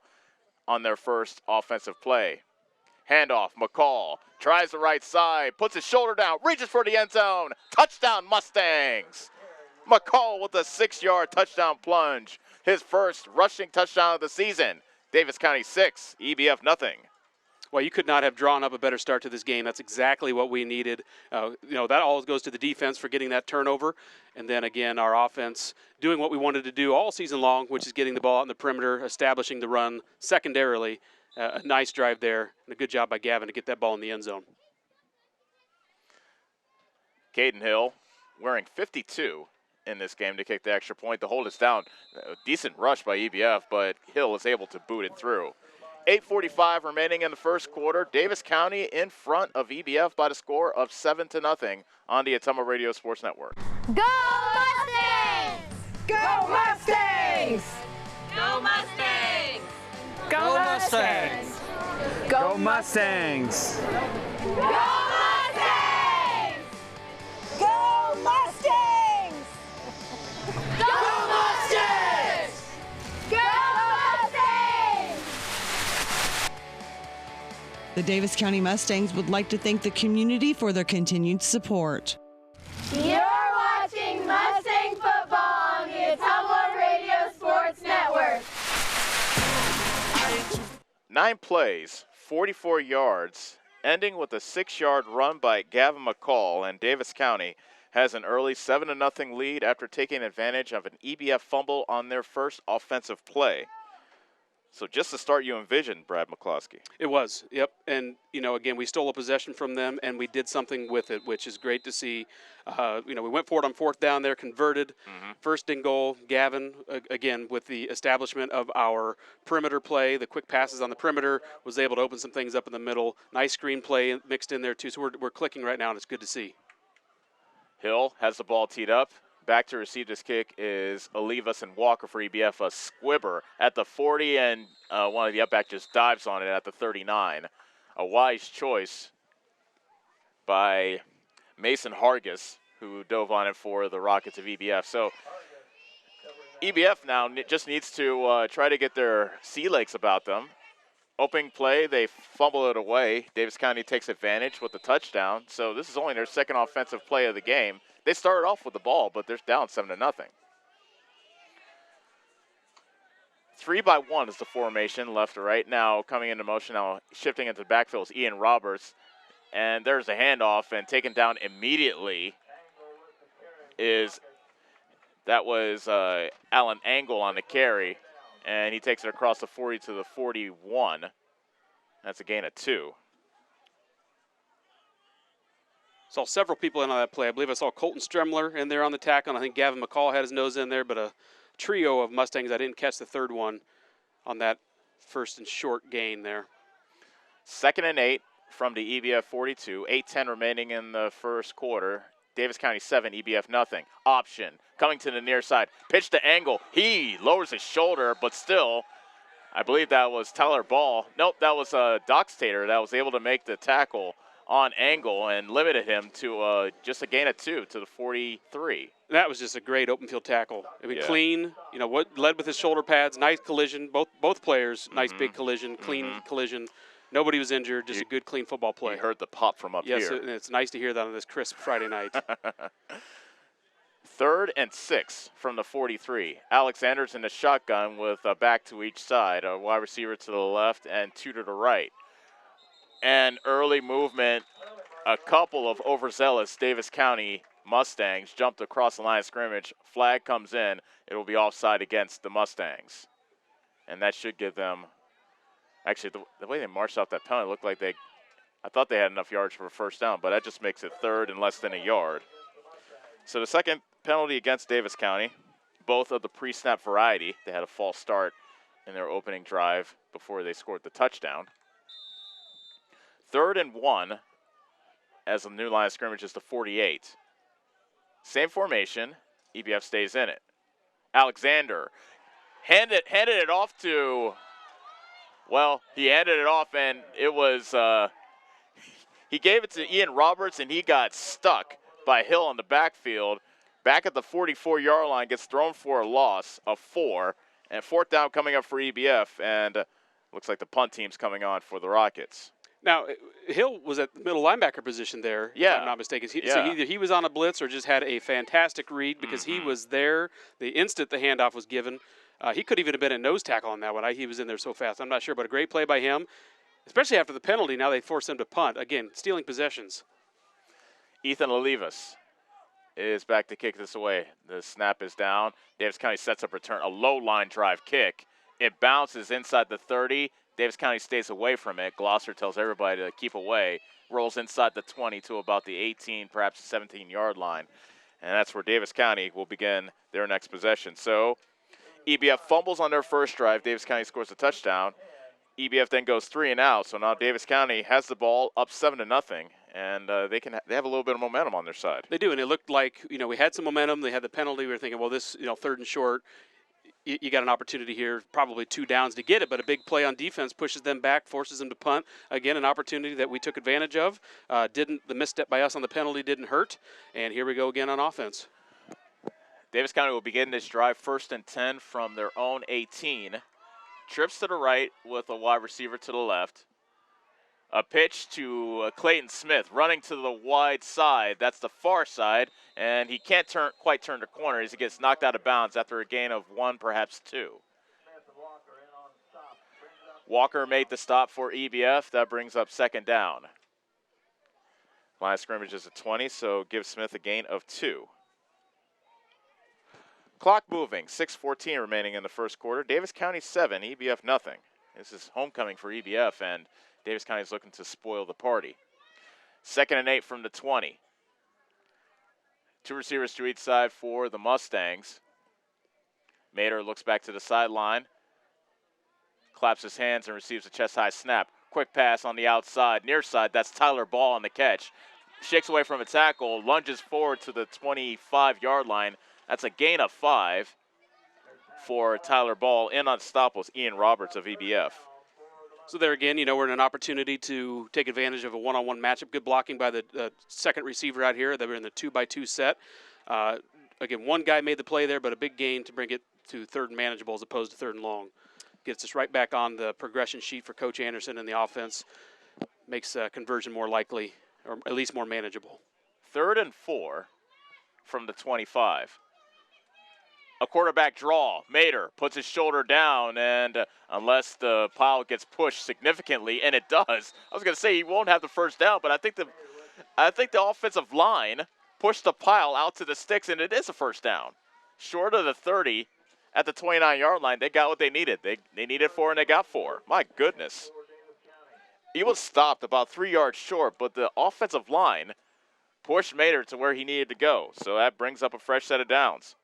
B: on their first offensive play. Handoff, McCall tries the right side, puts his shoulder down, reaches for the end zone. Touchdown, Mustangs! McCall with a 6-yard touchdown plunge. His first rushing touchdown of the season. Davis County 6, EBF nothing.
C: Well, you could not have drawn up a better start to this game. That's exactly what we needed. That always goes to the defense for getting that turnover. And then, again, our offense doing what we wanted to do all season long, which is getting the ball out in the perimeter, establishing the run secondarily. A nice drive there, and a good job by Gavin to get that ball in the end zone.
B: Caden Hill wearing 52 in this game to kick the extra point. The hold is down. A decent rush by EBF, but Hill is able to boot it through. 8:45 remaining in the first quarter. Davis County in front of EBF by the score of 7-0 on the Ottumwa Radio Sports Network.
D: Go Mustangs!
E: Go Mustangs!
D: Go Mustangs!
E: Go Mustangs! Go Mustangs!
D: Go Mustangs!
E: Go Mustangs!
D: Go Mustangs! Go Mustangs!
F: The Davis County Mustangs would like to thank the community for their continued support.
D: You're watching Mustang football on the Ottumwa Radio Sports Network.
B: 9 plays, 44 yards, ending with a 6-yard run by Gavin McCall, and Davis County has an early 7-0 lead after taking advantage of an EBF fumble on their first offensive play. So just the start you envisioned, Brad McCloskey.
C: It was, yep. And, again, we stole a possession from them, and we did something with it, which is great to see. We went for it on 4th down there, converted. First and goal, Gavin, again, with the establishment of our perimeter play, the quick passes on the perimeter, was able to open some things up in the middle. Nice screen play mixed in there, too. So we're clicking right now, and it's good to see.
B: Hill has the ball teed up. Back to receive this kick is Olivas and Walker for EBF. A squibber at the 40, and one of the up-back just dives on it at the 39. A wise choice by Mason Hargis, who dove on it for the Rockets of EBF. So EBF now just needs to try to get their sea legs about them. Opening play, they fumble it away. Davis County takes advantage with the touchdown. So this is only their second offensive play of the game. They started off with the ball, but they're down 7-0. 3-by-1 is the formation, left to right. Now coming into motion, now shifting into the backfield is Ian Roberts. And there's a handoff, and taken down immediately was Alan Angle on the carry. And he takes it across the 40 to the 41. That's a gain of 2.
C: Saw several people in on that play. I believe I saw Colton Stremler in there on the tackle, and I think Gavin McCall had his nose in there, but a trio of Mustangs. I didn't catch the third one on that first and short gain there.
B: 2nd and 8 from the EBF 42. 8:10 remaining in the first quarter. Davis County 7, EBF nothing. Option coming to the near side. Pitch to Angle. He lowers his shoulder, but still, I believe that was Tyler Ball. Nope, that was Dox Tater that was able to make the tackle on Angle and limited him to just a gain of 2 to the 43.
C: That was just a great open field tackle. I mean, clean. What led with his shoulder pads. Nice collision. Both players. Nice big collision. Clean collision. Nobody was injured. Just a good, clean football play.
B: You heard the pop from up here.
C: Yes, it's nice to hear that on this crisp Friday night.
B: 3rd and 6 from the 43. Alexander's in the shotgun with a back to each side. A wide receiver to the left and 2 to the right. And early movement, a couple of overzealous Davis County Mustangs jumped across the line of scrimmage. Flag comes in. It will be offside against the Mustangs. And that should give them, actually, the way they marched off that penalty looked like I thought they had enough yards for a first down, but that just makes it 3rd and less than a yard. So the second penalty against Davis County, both of the pre-snap variety. They had a false start in their opening drive before they scored the touchdown. 3rd and 1 as the new line of scrimmage is the 48. Same formation. EBF stays in it. Alexander handed it off to, well, he handed it off, and it was, he gave it to Ian Roberts, and he got stuck by Hill on the backfield. Back at the 44-yard line, gets thrown for a loss of 4. And 4th down coming up for EBF, and looks like the punt team's coming on for the Rockets.
C: Now, Hill was at the middle linebacker position there, if I'm not mistaken. So either he was on a blitz or just had a fantastic read because he was there the instant the handoff was given. He could even have been a nose tackle on that one. He was in there so fast. I'm not sure, but a great play by him, especially after the penalty. Now they force him to punt. Again, stealing possessions.
B: Ethan Olivas is back to kick this away. The snap is down. Davis County sets up return, a low line drive kick. It bounces inside the 30. Davis County stays away from it. Glosser tells everybody to keep away. Rolls inside the 20 to about the 18, perhaps 17-yard line. and that's where Davis County will begin their next possession. So EBF fumbles on their first drive. Davis County scores a touchdown. EBF then goes 3 and out. So now Davis County has the ball up 7-0, and they have a little bit of momentum on their side.
C: They do, and it looked like we had some momentum. They had the penalty. We were thinking, well, this 3rd and short. You got an opportunity here, probably 2 downs to get it, but a big play on defense pushes them back, forces them to punt. Again, an opportunity that we took advantage of. The misstep by us on the penalty didn't hurt, and here we go again on offense.
B: Davis County will begin this drive 1st and 10 from their own 18. Trips to the right with a wide receiver to the left. A pitch to Clayton Smith running to the wide side. That's the far side, and he can't quite turn the corner as he gets knocked out of bounds after a gain of 1, perhaps 2. Walker made the stop for EBF. That brings up 2nd down. Line of scrimmage is at 20, so give Smith a gain of 2. Clock moving, 6:14 remaining in the first quarter. Davis County 7, EBF nothing. This is homecoming for EBF, and Davis County is looking to spoil the party. 2nd and 8 from the 20. 2 receivers to each side for the Mustangs. Mater looks back to the sideline, claps his hands and receives a chest-high snap. Quick pass on the outside, near side. That's Tyler Ball on the catch. Shakes away from a tackle, lunges forward to the 25-yard line. That's a gain of 5 for Tyler Ball. In on stop was Ian Roberts of EBF.
C: So there again, we're in an opportunity to take advantage of a one-on-one matchup. Good blocking by the second receiver out here. They were in the 2-by-2 set. Again, one guy made the play there, but a big gain to bring it to 3rd and manageable as opposed to 3rd and long. Gets us right back on the progression sheet for Coach Anderson and the offense. Makes conversion more likely, or at least more manageable.
B: 3rd and 4 from the 25. A quarterback draw. Mater puts his shoulder down, and unless the pile gets pushed significantly, and it does, I was going to say he won't have the 1st down, but I think the offensive line pushed the pile out to the sticks, and it is a 1st down. Short of the 30 at the 29-yard line, they got what they needed. They needed 4, and they got 4. My goodness. He was stopped about 3 yards short, but the offensive line pushed Mater to where he needed to go, so that brings up a fresh set of downs.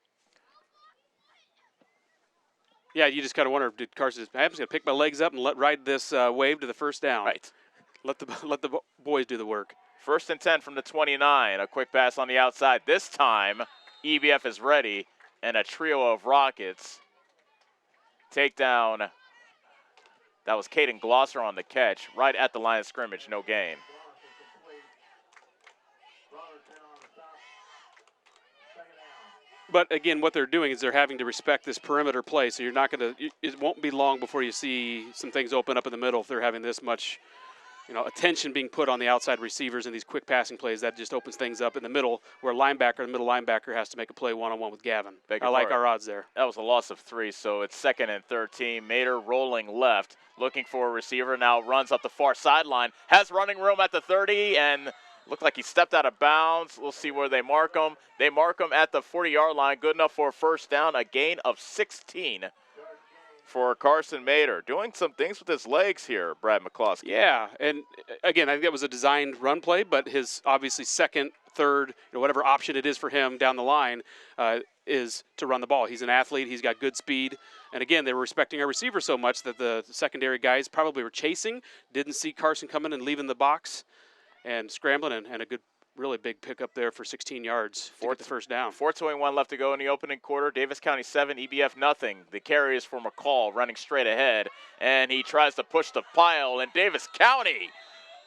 C: Yeah, you just kind of wonder, did Carson I'm just going to pick my legs up and ride this wave to the 1st down.
B: Right.
C: Let the boys do the work.
B: 1st and 10 from the 29. A quick pass on the outside. This time, EBF is ready, and a trio of rockets take down. That was Caden Glosser on the catch, right at the line of scrimmage, no gain.
C: But again, what they're doing is they're having to respect this perimeter play. So you're not going to. It won't be long before you see some things open up in the middle if they're having this much, attention being put on the outside receivers and these quick passing plays. That just opens things up in the middle, where the middle linebacker has to make a play one-on-one with Gavin. I like our odds there.
B: That was a loss of 3, so it's 2nd and 13. Mater rolling left, looking for a receiver. Now runs up the far sideline, has running room at the 30, and looked like he stepped out of bounds. We'll see where they mark him. They mark him at the 40-yard line. Good enough for a 1st down. A gain of 16 for Carson Mater. Doing some things with his legs here, Brad McCloskey.
C: Yeah, and again, I think that was a designed run play, but his obviously 2nd, 3rd, whatever option it is for him down the line is to run the ball. He's an athlete. He's got good speed. And again, they were respecting our receiver so much that the secondary guys probably were chasing, didn't see Carson coming and leaving the box, and scrambling, and a good, really big pickup there for 16 yards to get the 1st down.
B: 4:21 left to go in the opening quarter. Davis County 7, EBF nothing. The carry is for McCall, running straight ahead, and he tries to push the pile, and Davis County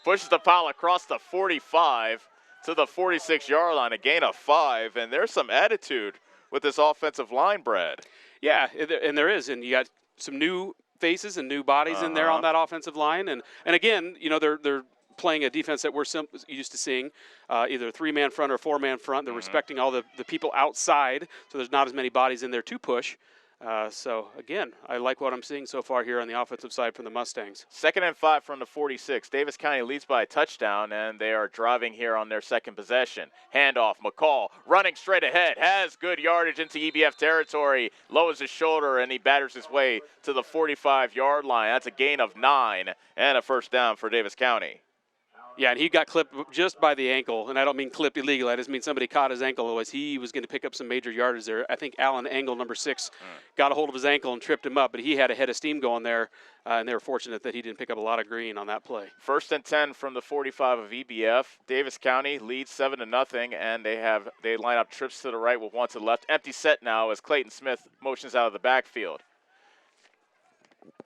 B: pushes the pile across the 45 to the 46-yard line, a gain of 5, and there's some attitude with this offensive line, Brad.
C: Yeah, and there is, and you got some new faces and new bodies in there on that offensive line, and again, they're playing a defense that we're used to seeing, either a 3-man front or a 4-man front. They're respecting all the people outside, so there's not as many bodies in there to push. So, again, I like what I'm seeing so far here on the offensive side from the Mustangs.
B: 2nd and 5 from the 46. Davis County leads by a touchdown, and they are driving here on their 2nd possession. Handoff, McCall running straight ahead, has good yardage into EBF territory, lowers his shoulder, and he batters his way to the 45-yard line. That's a gain of 9 and a 1st down for Davis County.
C: Yeah, and he got clipped just by the ankle, and I don't mean clipped illegal. I just mean somebody caught his ankle. Otherwise, he was going to pick up some major yardage there. I think Alan Engel, number 6, got a hold of his ankle and tripped him up, but he had a head of steam going there, and they were fortunate that he didn't pick up a lot of green on that play.
B: 1st and 10 from the 45 of EBF. Davis County leads 7-0, and they line up trips to the right with 1 to the left. Empty set now as Clayton Smith motions out of the backfield.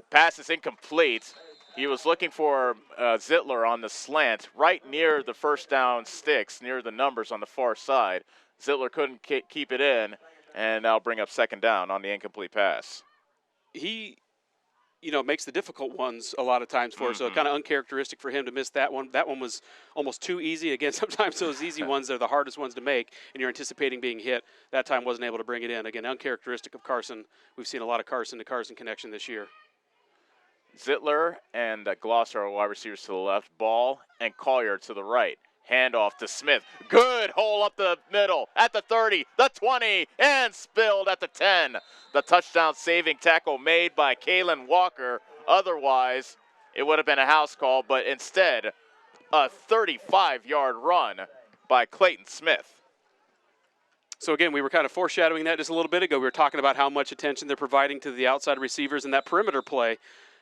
B: Pass is incomplete. He was looking for Zittler on the slant right near the first down sticks, near the numbers on the far side. Zittler couldn't keep it in, and now bring up 2nd down on the incomplete pass.
C: He, makes the difficult ones a lot of times for us, so kind of uncharacteristic for him to miss that one. That one was almost too easy. Again, sometimes those easy ones are the hardest ones to make, and you're anticipating being hit. That time wasn't able to bring it in. Again, uncharacteristic of Carson. We've seen a lot of Carson to Carson connection this year.
B: Zittler and Glosser are wide receivers to the left. Ball and Collier to the right. Handoff to Smith. Good hole up the middle at the 30, the 20, and spilled at the 10. The touchdown saving tackle made by Kalen Walker. Otherwise, it would have been a house call, but instead, a 35-yard run by Clayton Smith.
C: So, again, we were kind of foreshadowing that just a little bit ago. We were talking about how much attention they're providing to the outside receivers in that perimeter play.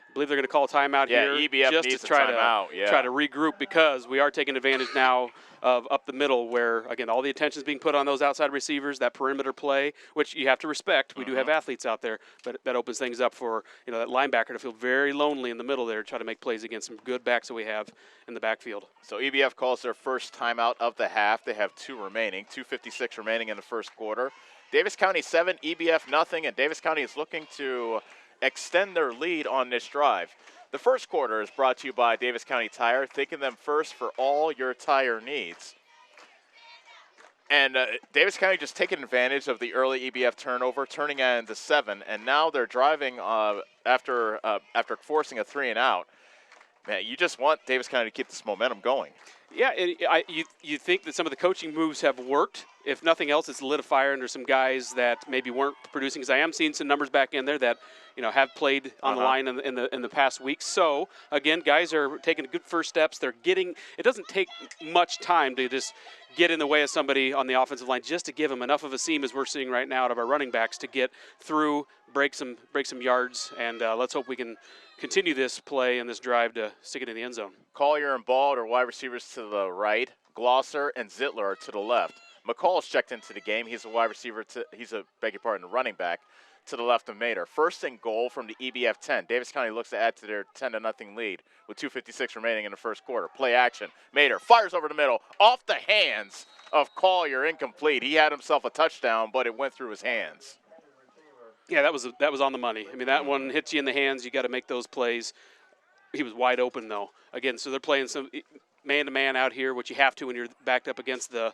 C: I believe they're going to call a timeout here
B: EBF
C: just
B: needs
C: to try
B: to
C: regroup, because we are taking advantage now of up the middle where, again, all the attention is being put on those outside receivers, that perimeter play, which you have to respect. We do have athletes out there, but that opens things up for that linebacker to feel very lonely in the middle there, try to make plays against some good backs that we have in the backfield.
B: So EBF calls their first timeout of the half. They have 2 remaining, 2:56 remaining in the first quarter. Davis County 7, EBF nothing, and Davis County is looking to extend their lead on this drive. The first quarter is brought to you by Davis County Tire, thinking them first for all your tire needs. And Davis County just taking advantage of the early EBF turnover, turning it into 7, and now they're driving after forcing a 3 and out. Man, you just want Davis County to keep this momentum going.
C: Yeah, you think that some of the coaching moves have worked. If nothing else, it's lit a fire under some guys that maybe weren't producing. Because I am seeing some numbers back in there that have played on the line in the past weeks. So again, guys are taking good first steps. They're getting. It doesn't take much time to just get in the way of somebody on the offensive line, just to give them enough of a seam as we're seeing right now out of our running backs to get through, break some yards, and let's hope we can continue this play and this drive to stick it in the end zone.
B: Collier and Ball are wide receivers to the right. Glosser and Zittler are to the left. McCall's checked into the game. He's a wide receiver. Running back to the left of Mater. 1st and goal from the EBF 10. Davis County looks to add to their 10-0 lead with 2:56 remaining in the first quarter. Play action. Mater fires over the middle, off the hands of Collier, incomplete. He had himself a touchdown, but it went through his hands.
C: Yeah, that was on the money. I mean, that one hits you in the hands. You got to make those plays. He was wide open, though. Again, so they're playing some man-to-man out here, which you have to when you're backed up against the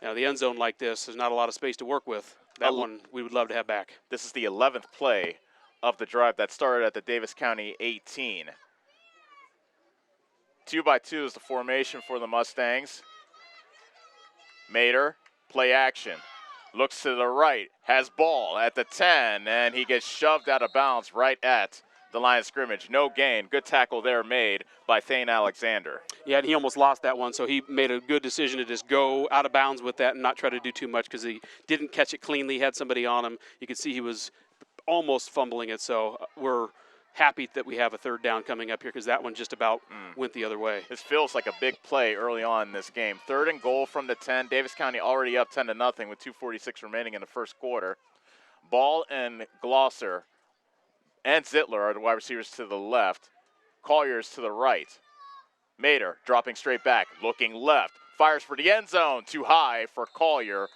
C: end zone like this. There's not a lot of space to work with. That one we would love to have back.
B: This is the 11th play of the drive that started at the Davis County 18. 2-by-2 is the formation for the Mustangs. Mater, play action. Looks to the right, has ball at the 10, and he gets shoved out of bounds right at the line of scrimmage. No gain. Good tackle there made by Thane Alexander.
C: Yeah, and he almost lost that one, so he made a good decision to just go out of bounds with that and not try to do too much because he didn't catch it cleanly. He had somebody on him. You could see he was almost fumbling it, so we're happy that we have a 3rd down coming up here because that one just about went the other way.
B: This feels like a big play early on in this game. 3rd and goal from the 10. Davis County already up 10-0 with 2:46 remaining in the first quarter. Ball and Glosser and Zittler are the wide receivers to the left. Collier's to the right. Mater dropping straight back, looking left. Fires for the end zone, too high for Collier.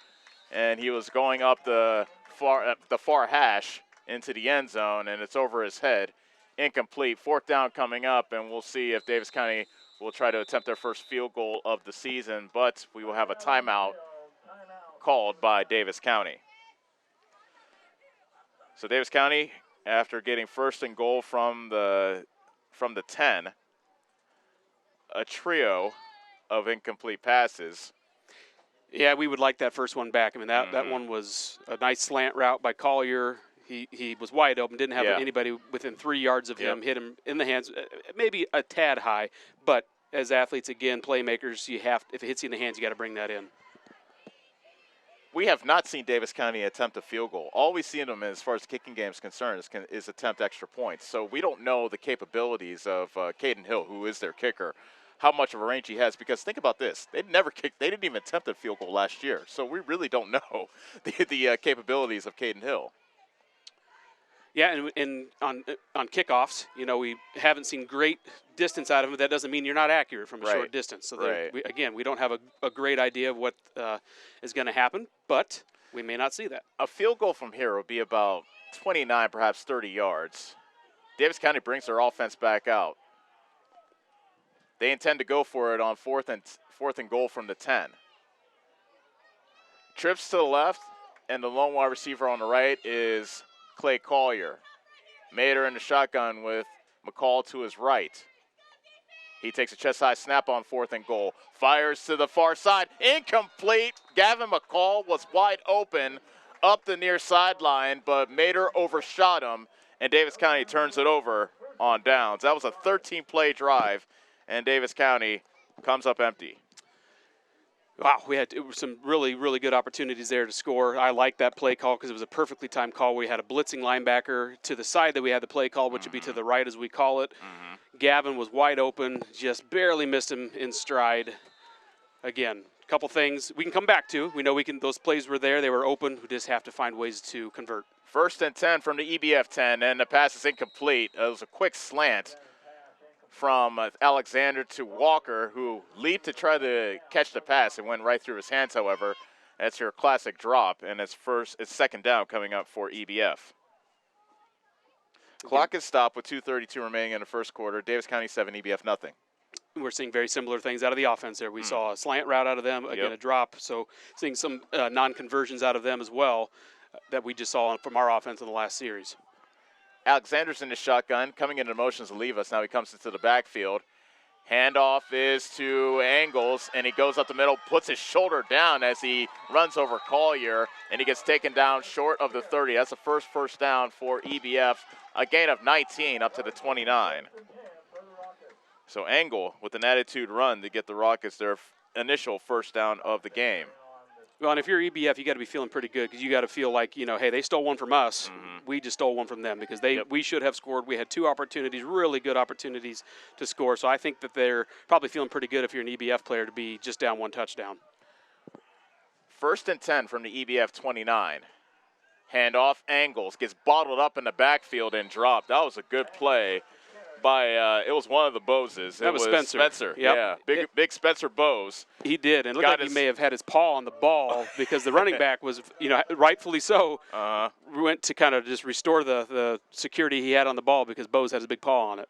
B: And he was going up the far hash into the end zone, and it's over his head. Incomplete. 4th down coming up, and we'll see if Davis County will try to attempt their first field goal of the season, but we will have a timeout called by Davis County. So Davis County, after getting 1st and goal from the 10, a trio of incomplete passes.
C: Yeah, we would like that first one back. I mean, that one was a nice slant route by Collier. He was wide open, didn't have anybody within 3 yards of him, hit him in the hands, maybe a tad high, but as athletes, again, playmakers, if it hits you in the hands, you got to bring that in.
B: We have not seen Davis County attempt a field goal. All we've seen them, as far as the kicking game is concerned, is attempt extra points. So we don't know the capabilities of Caden Hill, who is their kicker, how much of a range he has. Because think about this: they didn't even attempt a field goal last year. So we really don't know the capabilities of Caden Hill.
C: Yeah, and on kickoffs, we haven't seen great distance out of him, but that doesn't mean you're not accurate from a short distance. So we don't have a great idea of what is going to happen, but we may not see that.
B: A field goal from here will be about 29, perhaps 30 yards. Davis County brings their offense back out. They intend to go for it on fourth and goal from the 10. Trips to the left, and the lone wide receiver on the right is Clay Collier. Mater in the shotgun with McCall to his right. He takes a chest-high snap on 4th and goal. Fires to the far side. Incomplete. Gavin McCall was wide open up the near sideline, but Mater overshot him, and Davis County turns it over on downs. That was a 13-play drive, and Davis County comes up empty.
C: Wow, we had some really, really good opportunities there to score. I like that play call because it was a perfectly timed call. We had a blitzing linebacker to the side that we had the play call, which would be to the right as we call it. Gavin was wide open, just barely missed him in stride. Again, a couple things we can come back to. We know those plays were there. They were open. We just have to find ways to convert. 1st and 10 from the EBF 10, and the pass is incomplete. It was a quick slant from Alexander to Walker, who leaped to try to catch the pass. It went right through his hands, however. That's your classic drop, and it's 2nd down coming up for EBF. Clock is stopped with 2:32 remaining in the first quarter. Davis County 7, EBF nothing. We're seeing very similar things out of the offense there. We saw a slant route out of them, again a drop, so seeing some non-conversions out of them as well that we just saw from our offense in the last series.
B: Alexander's in the shotgun, coming into motions to leave us. Now he comes into the backfield. Handoff is to Angles, and he goes up the middle, puts his shoulder down as he runs over Collier, and he gets taken down short of the 30. That's the first down for EBF, a gain of 19 up to the 29. So Angle with an attitude run to get the Rockets their initial first down of the game.
C: Well, and if you're EBF, you got to be feeling pretty good because you got to feel like, hey, they stole one from us. We just stole one from them because we should have scored. We had 2 opportunities, really good opportunities to score. So I think that they're probably feeling pretty good if you're an EBF player to be just down 1 touchdown.
B: 1st and 10 from the EBF 29. Handoff, Angles, gets bottled up in the backfield and dropped. That was a good play by, it was one of the Boses.
C: That was Spencer.
B: Yep. Yeah, big Spencer Bose.
C: He did, and it looked like he may have had his paw on the ball because the running back was, rightfully so, went to kind of just restore the security he had on the ball because Bose had his big paw on it.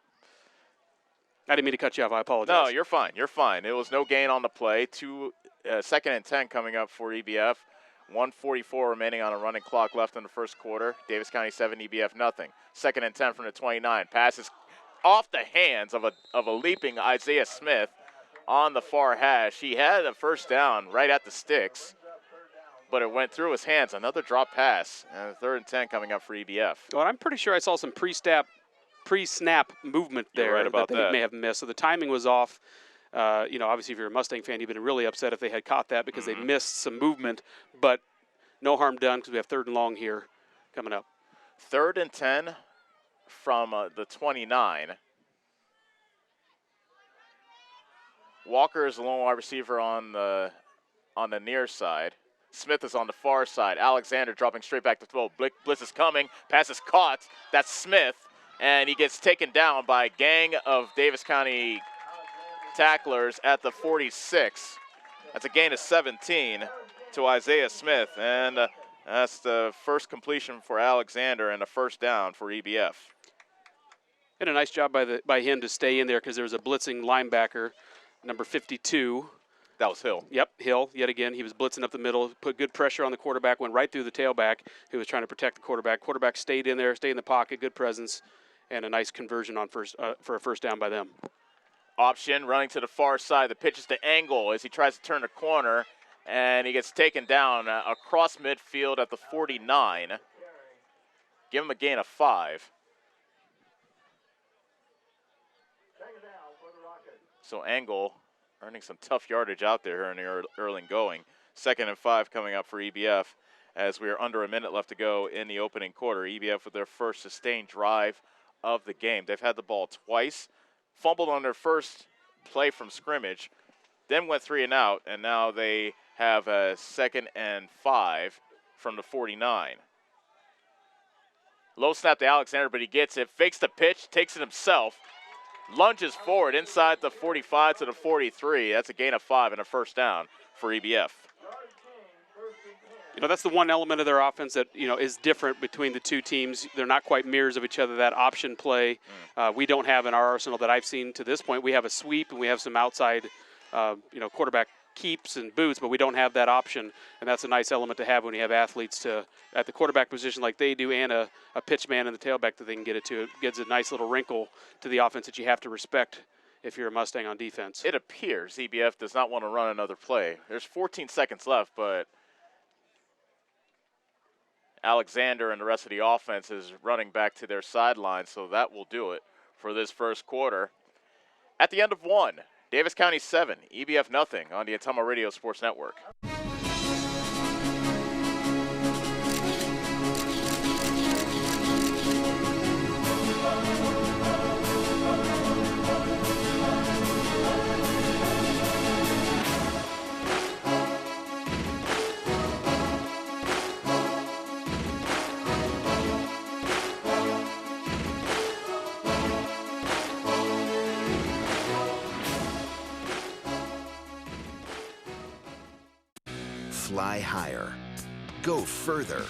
C: I didn't mean to cut you off. I apologize.
B: No, you're fine. You're fine. It was no gain on the play. 2nd and 10 coming up for EBF. 1:44 remaining on a running clock left in the first quarter. Davis County 7, EBF nothing. 2nd and 10 from the 29. Passes off the hands of a leaping Isaiah Smith on the far hash. He had a first down right at the sticks, but it went through his hands. Another drop pass, and 3rd and 10 coming up for EBF.
C: Well, I'm pretty sure I saw some pre-snap movement there.
B: You're right about
C: that they may have missed. So the timing was off. Obviously, if you're a Mustang fan, you've been really upset if they had caught that because they missed some movement, but no harm done because we have 3rd and long here coming up.
B: 3rd and 10 from the 29. Walker is the lone wide receiver on the near side. Smith is on the far side. Alexander dropping straight back to throw. Blitz is coming. Pass is caught. That's Smith, and he gets taken down by a gang of Davis County tacklers at the 46. That's a gain of 17 to Isaiah Smith, and that's the first completion for Alexander and a first down for EBF.
C: And a nice job by him to stay in there because there was a blitzing linebacker, number 52.
B: That was Hill.
C: Yep, Hill, yet again. He was blitzing up the middle, put good pressure on the quarterback, went right through the tailback who was trying to protect the quarterback. Quarterback stayed in there, stayed in the pocket, good presence, and a nice conversion on for a first down by them.
B: Option running to the far side. The pitch is to Angle as he tries to turn the corner, and he gets taken down across midfield at the 49. Give him a gain of 5. So Angle earning some tough yardage out there in the early going. 2nd and 5 coming up for EBF as we are under a minute left to go in the opening quarter. EBF with their first sustained drive of the game. They've had the ball twice, fumbled on their first play from scrimmage, then went 3 and out, and now they have a 2nd and 5 from the 49. Low snap to Alexander, but he gets it, fakes the pitch, takes it himself, lunges forward inside the 45 to the 43. That's a gain of 5 and a first down for EBF.
C: You know, that's the one element of their offense that, you know, is different between the two teams. They're not quite mirrors of each other, that option play. We don't have in our arsenal that I've seen to this point. We have a sweep and we have some outside, you know, quarterback keeps and boots, but we don't have that option, and that's a nice element to have when you have athletes at the quarterback position like they do and a pitch man and the tailback that they can get it to. It gives a nice little wrinkle to the offense that you have to respect if you're a Mustang on defense.
B: It appears EBF does not want to run another play. There's 14 seconds left, but Alexander and the rest of the offense is running back to their sideline, so that will do it for this first quarter. At the end of 1, Davis County 7, EBF nothing on the Ottumwa Radio Sports Network.
G: Fly higher. Go further.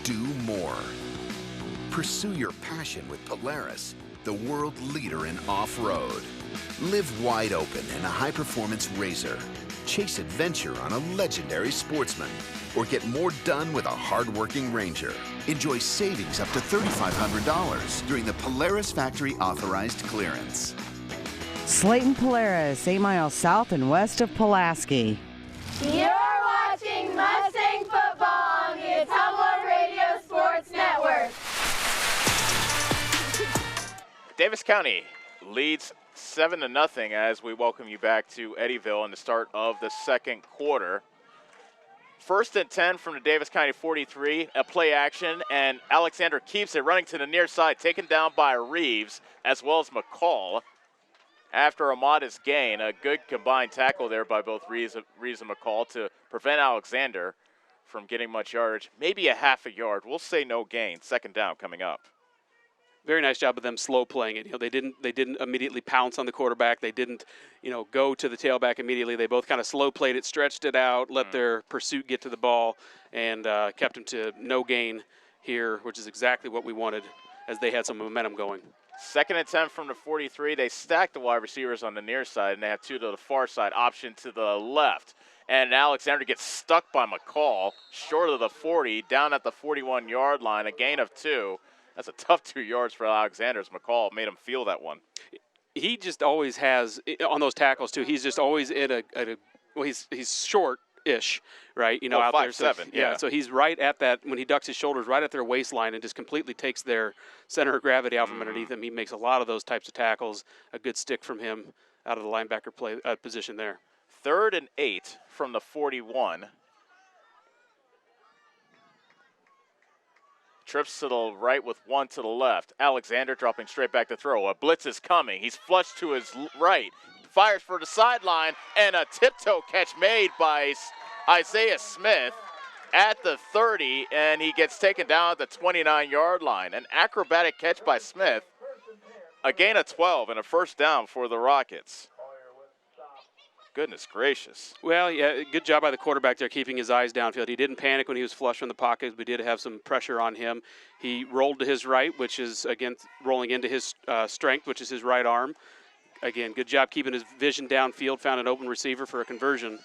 G: Do more. Pursue your passion with Polaris, the world leader in off-road. Live wide open in a high-performance RZR. Chase adventure on a legendary Sportsman. Or get more done with a hard-working Ranger. Enjoy savings up to $3,500 during the Polaris Factory Authorized Clearance.
H: Slayton Polaris, 8 miles south and west of Pulaski.
D: You're watching Mustang football on the Ottumwa Radio Sports Network.
B: Davis County leads 7-0 as we welcome you back to Eddyville in the start of the second quarter. 1st and 10 from the Davis County 43, a play action, and Alexander keeps it running to the near side, taken down by Reeves as well as McCall. After a modest gain, a good combined tackle there by both Reeves and McCall to prevent Alexander from getting much yardage. Maybe a half a yard. We'll say no gain. 2nd down coming up.
C: Very nice job of them slow playing it. You know, they didn't immediately pounce on the quarterback. They didn't, you know, go to the tailback immediately. They both kind of slow played it, stretched it out, let their pursuit get to the ball, and kept them to no gain here, which is exactly what we wanted as they had some momentum going.
B: 2nd and 10 from the 43. They stack the wide receivers on the near side, and they have 2 to the far side, option to the left. And Alexander gets stuck by McCall, short of the 40, down at the 41-yard line, a gain of 2. That's a tough 2 yards for Alexander as McCall made him feel that one.
C: He just always has, on those tackles, too, he's just always well, he's short-ish, right? You know, out
B: 5'7",
C: there. So, yeah, so he's right at that, when he ducks his shoulders, right at their waistline and just completely takes their center of gravity out from underneath him. He makes a lot of those types of tackles. A good stick from him out of the linebacker position there.
B: 3rd and 8 from the 41. Trips to the right with 1 to the left. Alexander dropping straight back to throw. A blitz is coming. He's flushed to his right. Fires for the sideline, and a tiptoe catch made by Isaiah Smith at the 30, and he gets taken down at the 29-yard line. An acrobatic catch by Smith. A gain of 12 and a first down for the Rockets. Goodness gracious.
C: Well, yeah, good job by the quarterback there keeping his eyes downfield. He didn't panic when he was flush from the pocket. We did have some pressure on him. He rolled to his right, which is, again, rolling into his strength, which is his right arm. Again, good job keeping his vision downfield, found an open receiver for a conversion.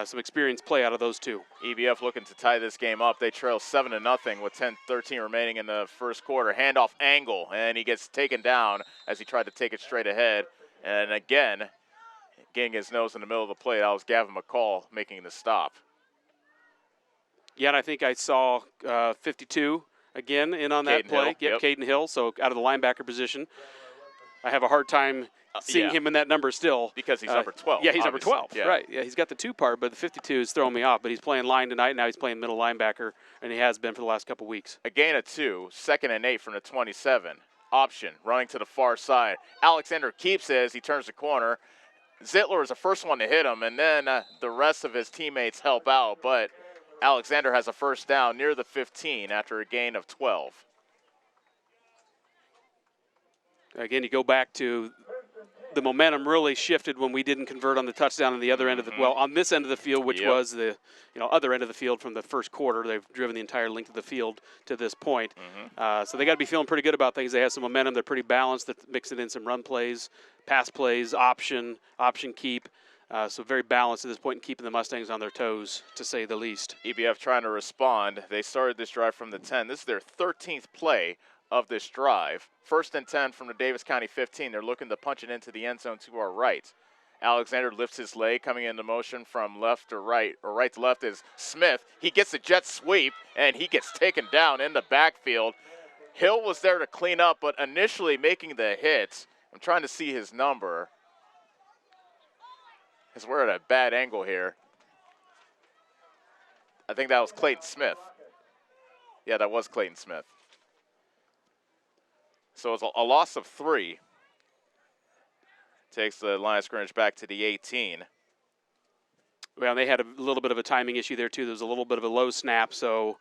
C: Some experienced play out of those two.
B: EBF looking to tie this game up. They trail 7-0 with 10:13 remaining in the first quarter. Handoff Angle, and he gets taken down as he tried to take it straight ahead. And again, getting his nose in the middle of the play, that was Gavin McCall making the stop.
C: Yeah, and I think I saw 52 again in on that play.
B: Yep,
C: Caden Hill, so out of the linebacker position. I have a hard time seeing him in that number still.
B: Because he's number 12.
C: Yeah, he's number
B: obviously.
C: 12. Right. Yeah, he's got the 2 part, but the 52 is throwing me off. But he's playing line tonight. Now he's playing middle linebacker, and he has been for the last couple weeks.
B: A gain of 2, 2nd and 8 from the 27. Option, running to the far side. Alexander keeps it as he turns the corner. Zittler is the first one to hit him, and then the rest of his teammates help out. But Alexander has a first down near the 15 after a gain of 12.
C: Again, you go back to the momentum really shifted when we didn't convert on the touchdown on the other end of the on this end of the field, which was the other end of the field from the first quarter. They've driven the entire length of the field to this point. So they got to be feeling pretty good about things. They have some momentum. They're pretty balanced. They're mixing in some run plays, pass plays, option keep. So very balanced at this point and keeping the Mustangs on their toes, to say the least.
B: EBF trying to respond. They started this drive from the 10. This is their 13th play of this drive. 1st and 10 from the Davis County 15. They're looking to punch it into the end zone to our right. Alexander lifts his leg, coming into motion from left to right, or right to left is Smith. He gets a jet sweep, and he gets taken down in the backfield. Hill was there to clean up, but initially making the hit. I'm trying to see his number, because we're at a bad angle here. I think that was Clayton Smith. Yeah, that was Clayton Smith. So it's a loss of 3. Takes the line of scrimmage back to the 18.
C: Well, they had a little bit of a timing issue there, too. There was a little bit of a low snap, so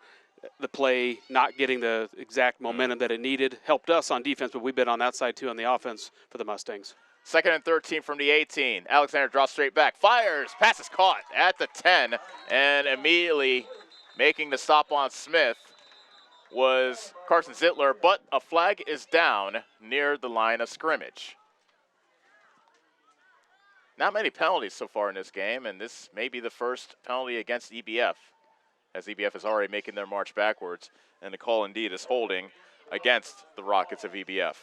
C: the play not getting the exact momentum that it needed helped us on defense, but we've been on that side, too, on the offense for the Mustangs.
B: 2nd and 13 from the 18. Alexander draws straight back, fires, pass is caught at the 10, and immediately making the stop on Smith was Carson Zittler, but a flag is down near the line of scrimmage. Not many penalties so far in this game, and this may be the first penalty against EBF, as EBF is already making their march backwards, and the call indeed is holding against the Rockets of EBF.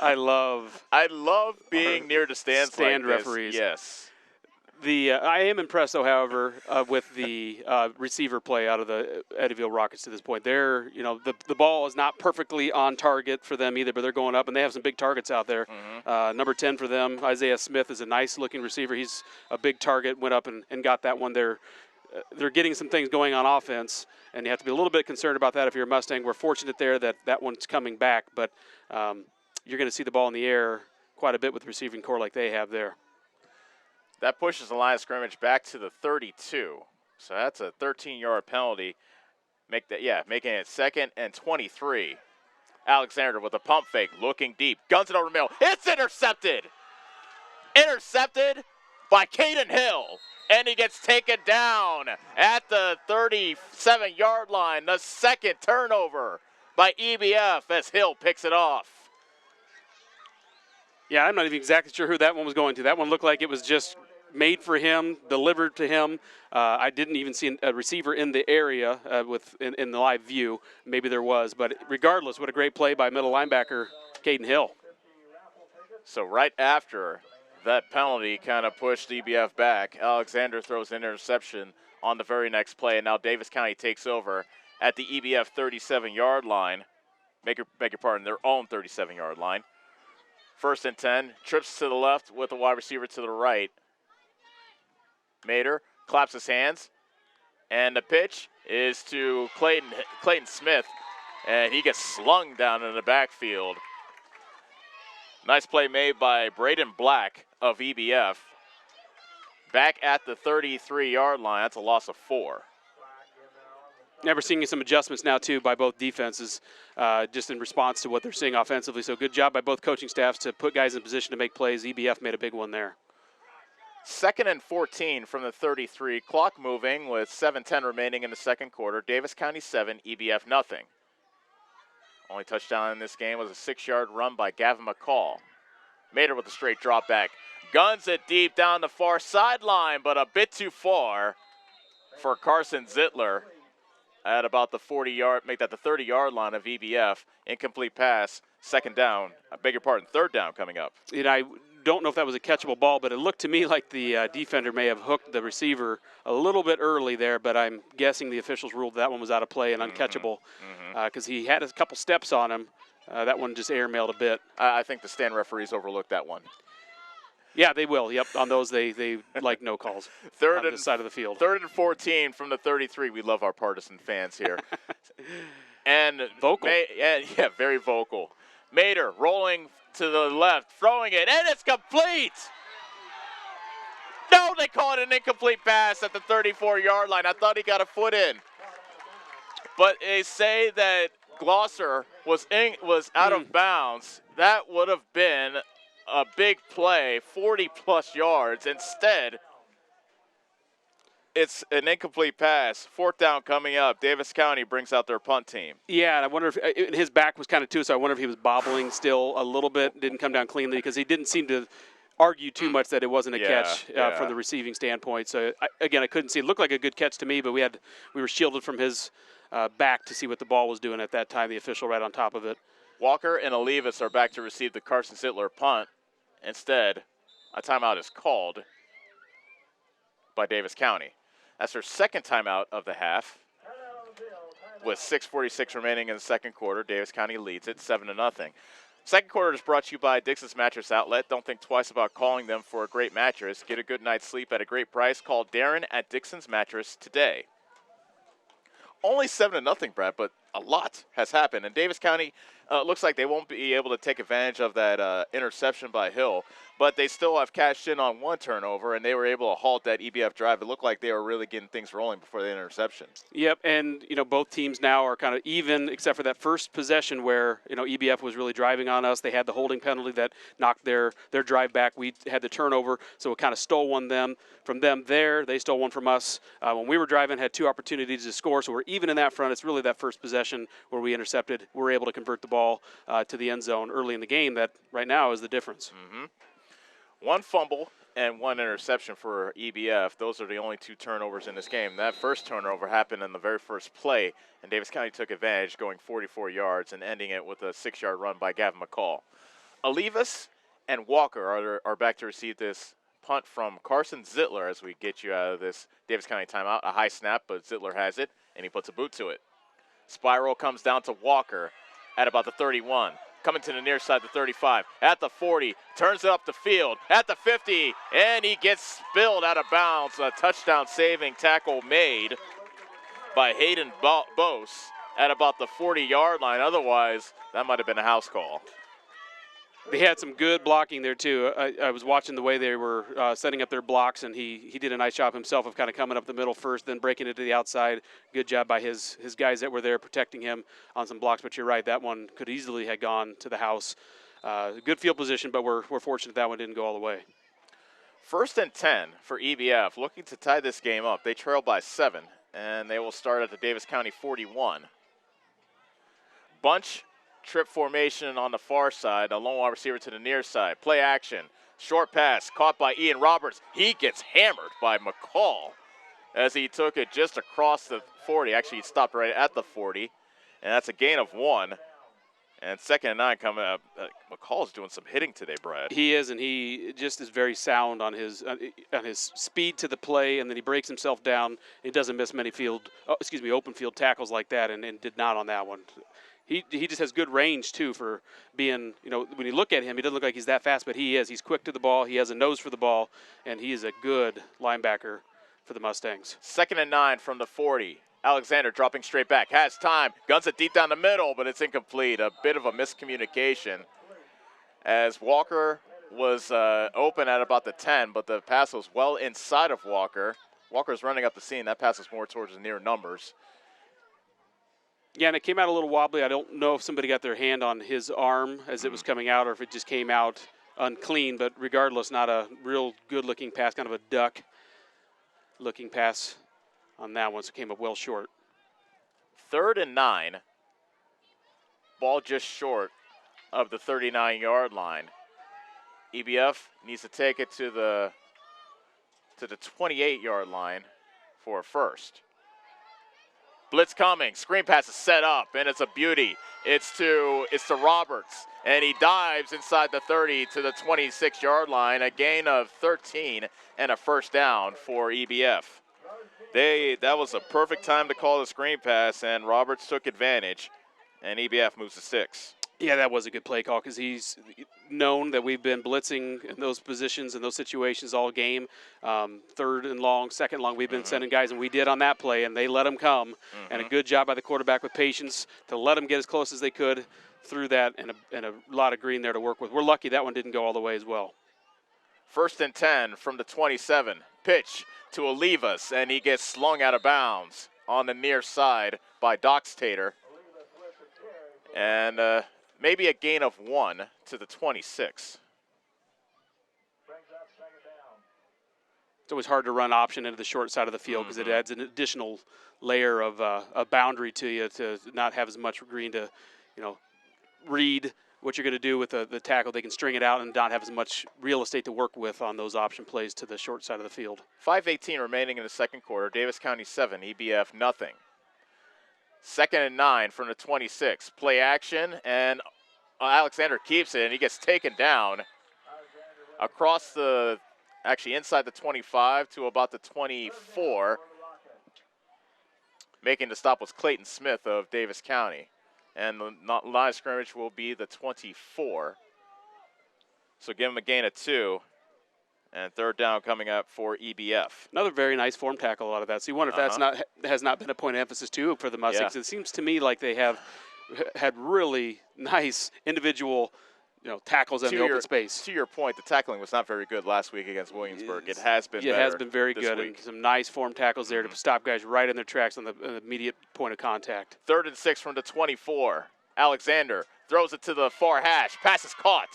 C: I love
B: being near the stands like this.
C: Referees.
B: Yes.
C: I am impressed, though, however, with the receiver play out of the Eddyville Rockets to this point. They're, the ball is not perfectly on target for them either, but they're going up, and they have some big targets out there. Number 10 for them, Isaiah Smith, is a nice-looking receiver. He's a big target, went up and got that one. They're getting some things going on offense, and you have to be a little bit concerned about that if you're a Mustang. We're fortunate there that one's coming back, but you're going to see the ball in the air quite a bit with the receiving core like they have there.
B: That pushes the line of scrimmage back to the 32. So that's a 13-yard penalty. Making it 2nd and 23. Alexander with a pump fake, looking deep. Guns it over the middle. It's intercepted! Intercepted by Caden Hill. And he gets taken down at the 37-yard line. The second turnover by EBF as Hill picks it off.
C: Yeah, I'm not even exactly sure who that one was going to. That one looked like it was just made for him, delivered to him. I didn't even see a receiver in the area in the live view. Maybe there was, but regardless, what a great play by middle linebacker Caden Hill.
B: So right after that penalty kind of pushed EBF back, Alexander throws an interception on the very next play, and now Davis County takes over at the EBF 37-yard line. Beg your pardon, their own 37-yard line. 1st and 10, trips to the left with a wide receiver to the right. Mater claps his hands, and the pitch is to Clayton Smith, and he gets slung down in the backfield. Nice play made by Braden Black of EBF. Back at the 33-yard line, that's a loss of 4.
C: We're seeing some adjustments now, too, by both defenses, just in response to what they're seeing offensively. So good job by both coaching staffs to put guys in position to make plays. EBF made a big one there.
B: 2nd and 14 from the 33. Clock moving with 7:10 remaining in the second quarter. Davis County 7, EBF nothing. Only touchdown in this game was a 6-yard run by Gavin McCall. Mater with a straight drop back. Guns it deep down the far sideline, but a bit too far for Carson Zittler. At about the 40-yard, make that the 30-yard line of EBF. Incomplete pass, 2nd down. I beg your pardon, 3rd down coming up.
C: don't know if that was a catchable ball, but it looked to me like the defender may have hooked the receiver a little bit early there, but I'm guessing the officials ruled that one was out of play and uncatchable because he had a couple steps on him. That one just airmailed a bit.
B: I think the stand referees overlooked that one.
C: Yeah, they will. Yep, on those they like no calls on this side of the field.
B: 3rd and 14 from the 33. We love our partisan fans here. And
C: vocal.
B: Yeah, very vocal. Mater rolling to the left, throwing it, and it's complete. No, they call it an incomplete pass at the 34-yard line. I thought he got a foot in. But they say that Glosser was out of bounds. That would have been a big play, 40-plus yards. Instead, it's an incomplete pass. 4th down coming up. Davis County brings out their punt team.
C: Yeah, and I wonder if his back was kind of too, so I wonder if he was bobbling still a little bit. Didn't come down cleanly because he didn't seem to argue too much that it wasn't a catch from the receiving standpoint. So, I couldn't see. It looked like a good catch to me, but we were shielded from his back to see what the ball was doing at that time, the official right on top of it.
B: Walker and Olivas are back to receive the Carson Zittler punt. Instead, a timeout is called by Davis County. That's their second timeout of the half. With 6:46 remaining in the second quarter, Davis County leads it 7-0. Second quarter is brought to you by Dixon's Mattress Outlet. Don't think twice about calling them for a great mattress. Get a good night's sleep at a great price. Call Darren at Dixon's Mattress today. Only 7-0, Brad, but a lot has happened. And Davis County looks like they won't be able to take advantage of that interception by Hill, but they still have cashed in on one turnover, and they were able to halt that EBF drive. It looked like they were really getting things rolling before the interception.
C: Yep, and both teams now are kind of even, except for that first possession where EBF was really driving on us. They had the holding penalty that knocked their drive back. We had the turnover, so it kind of stole one from them there. They stole one from us. When we were driving, had 2 opportunities to score, so we're even in that front. It's really that first possession where we intercepted. We're able to convert the ball to the end zone early in the game. That right now is the difference.
B: Mm-hmm. 1 fumble and 1 interception for EBF. Those are the only 2 turnovers in this game. That first turnover happened in the very first play, and Davis County took advantage, going 44 yards and ending it with a 6-yard run by Gavin McCall. Olivas and Walker are back to receive this punt from Carson Zittler as we get you out of this Davis County timeout. A high snap, but Zittler has it, and he puts a boot to it. Spiral comes down to Walker at about the 31. Coming to the near side, the 35, at the 40, turns it up the field, at the 50, and he gets spilled out of bounds. A touchdown-saving tackle made by Hayden Bose at about the 40-yard line. Otherwise, that might have been a house call.
C: They had some good blocking there, too. I was watching the way they were setting up their blocks, and he did a nice job himself of kind of coming up the middle first, then breaking it to the outside. Good job by his guys that were there protecting him on some blocks. But you're right, that one could easily have gone to the house. Good field position, but we're fortunate that one didn't go all the way.
B: 1st and 10 for EBF, looking to tie this game up. They trail by 7, and they will start at the Davis County 41. Bunch trip formation on the far side, a lone wide receiver to the near side. Play action, short pass, caught by Ian Roberts. He gets hammered by McCall as he took it just across the 40. Actually, he stopped right at the 40, and that's a gain of 1. And 2nd and 9 coming up. McCall's doing some hitting today, Brad.
C: He is, and he just is very sound on his speed to the play, and then he breaks himself down. He doesn't miss many open field tackles like that, and did not on that one. He just has good range, too, for being, when you look at him, he doesn't look like he's that fast, but he is. He's quick to the ball. He has a nose for the ball, and he is a good linebacker for the Mustangs.
B: 2nd and 9 from the 40. Alexander dropping straight back. Has time. Guns it deep down the middle, but it's incomplete. A bit of a miscommunication as Walker was open at about the 10, but the pass was well inside of Walker. Walker's running up the seam. That pass was more towards the near numbers.
C: Yeah, and it came out a little wobbly. I don't know if somebody got their hand on his arm as it was coming out or if it just came out unclean, but regardless, not a real good-looking pass, kind of a duck-looking pass on that one, so it came up well short.
B: 3rd and 9. Ball just short of the 39-yard line. EBF needs to take it to the 28-yard line for a first. Blitz coming. Screen pass is set up, and it's a beauty. It's to Roberts, and he dives inside the 30 to the 26-yard line. A gain of 13 and a first down for EBF. That was a perfect time to call the screen pass, and Roberts took advantage, and EBF moves to 6.
C: Yeah, that was a good play call because he's known that we've been blitzing in those positions and those situations all game. Third and long, second long, we've been sending guys, and we did on that play, and they let him come. And a good job by the quarterback with patience to let him get as close as they could through that, and a lot of green there to work with. We're lucky that one didn't go all the way as well.
B: 1st and 10 from the 27. Pitch to Olivas, and he gets slung out of bounds on the near side by Doxtator. And maybe a gain of 1 to the 26.
C: It's always hard to run option into the short side of the field because it adds an additional layer of a boundary to you to not have as much green to, read what you're going to do with the tackle. They can string it out and not have as much real estate to work with on those option plays to the short side of the field.
B: 5:18 remaining in the second quarter. Davis County 7, EBF nothing. 2nd and 9 from the 26. Play action, and Alexander keeps it, and he gets taken down across actually inside the 25 to about the 24. Making the stop was Clayton Smith of Davis County. And the line of scrimmage will be the 24. So give him a gain of 2. And 3rd down coming up for EBF.
C: Another very nice form tackle out of that. So you wonder if that's has not been a point of emphasis too for the Mustangs.
B: Yeah.
C: It seems to me like they have had really nice individual, tackles in the open space.
B: To your point, the tackling was not very good last week against Williamsburg. It has been better.
C: It has been very good.
B: Week.
C: And some nice form tackles there to stop guys right in their tracks on the immediate point of contact.
B: 3rd and 6 from the 24. Alexander throws it to the far hash. Pass is caught.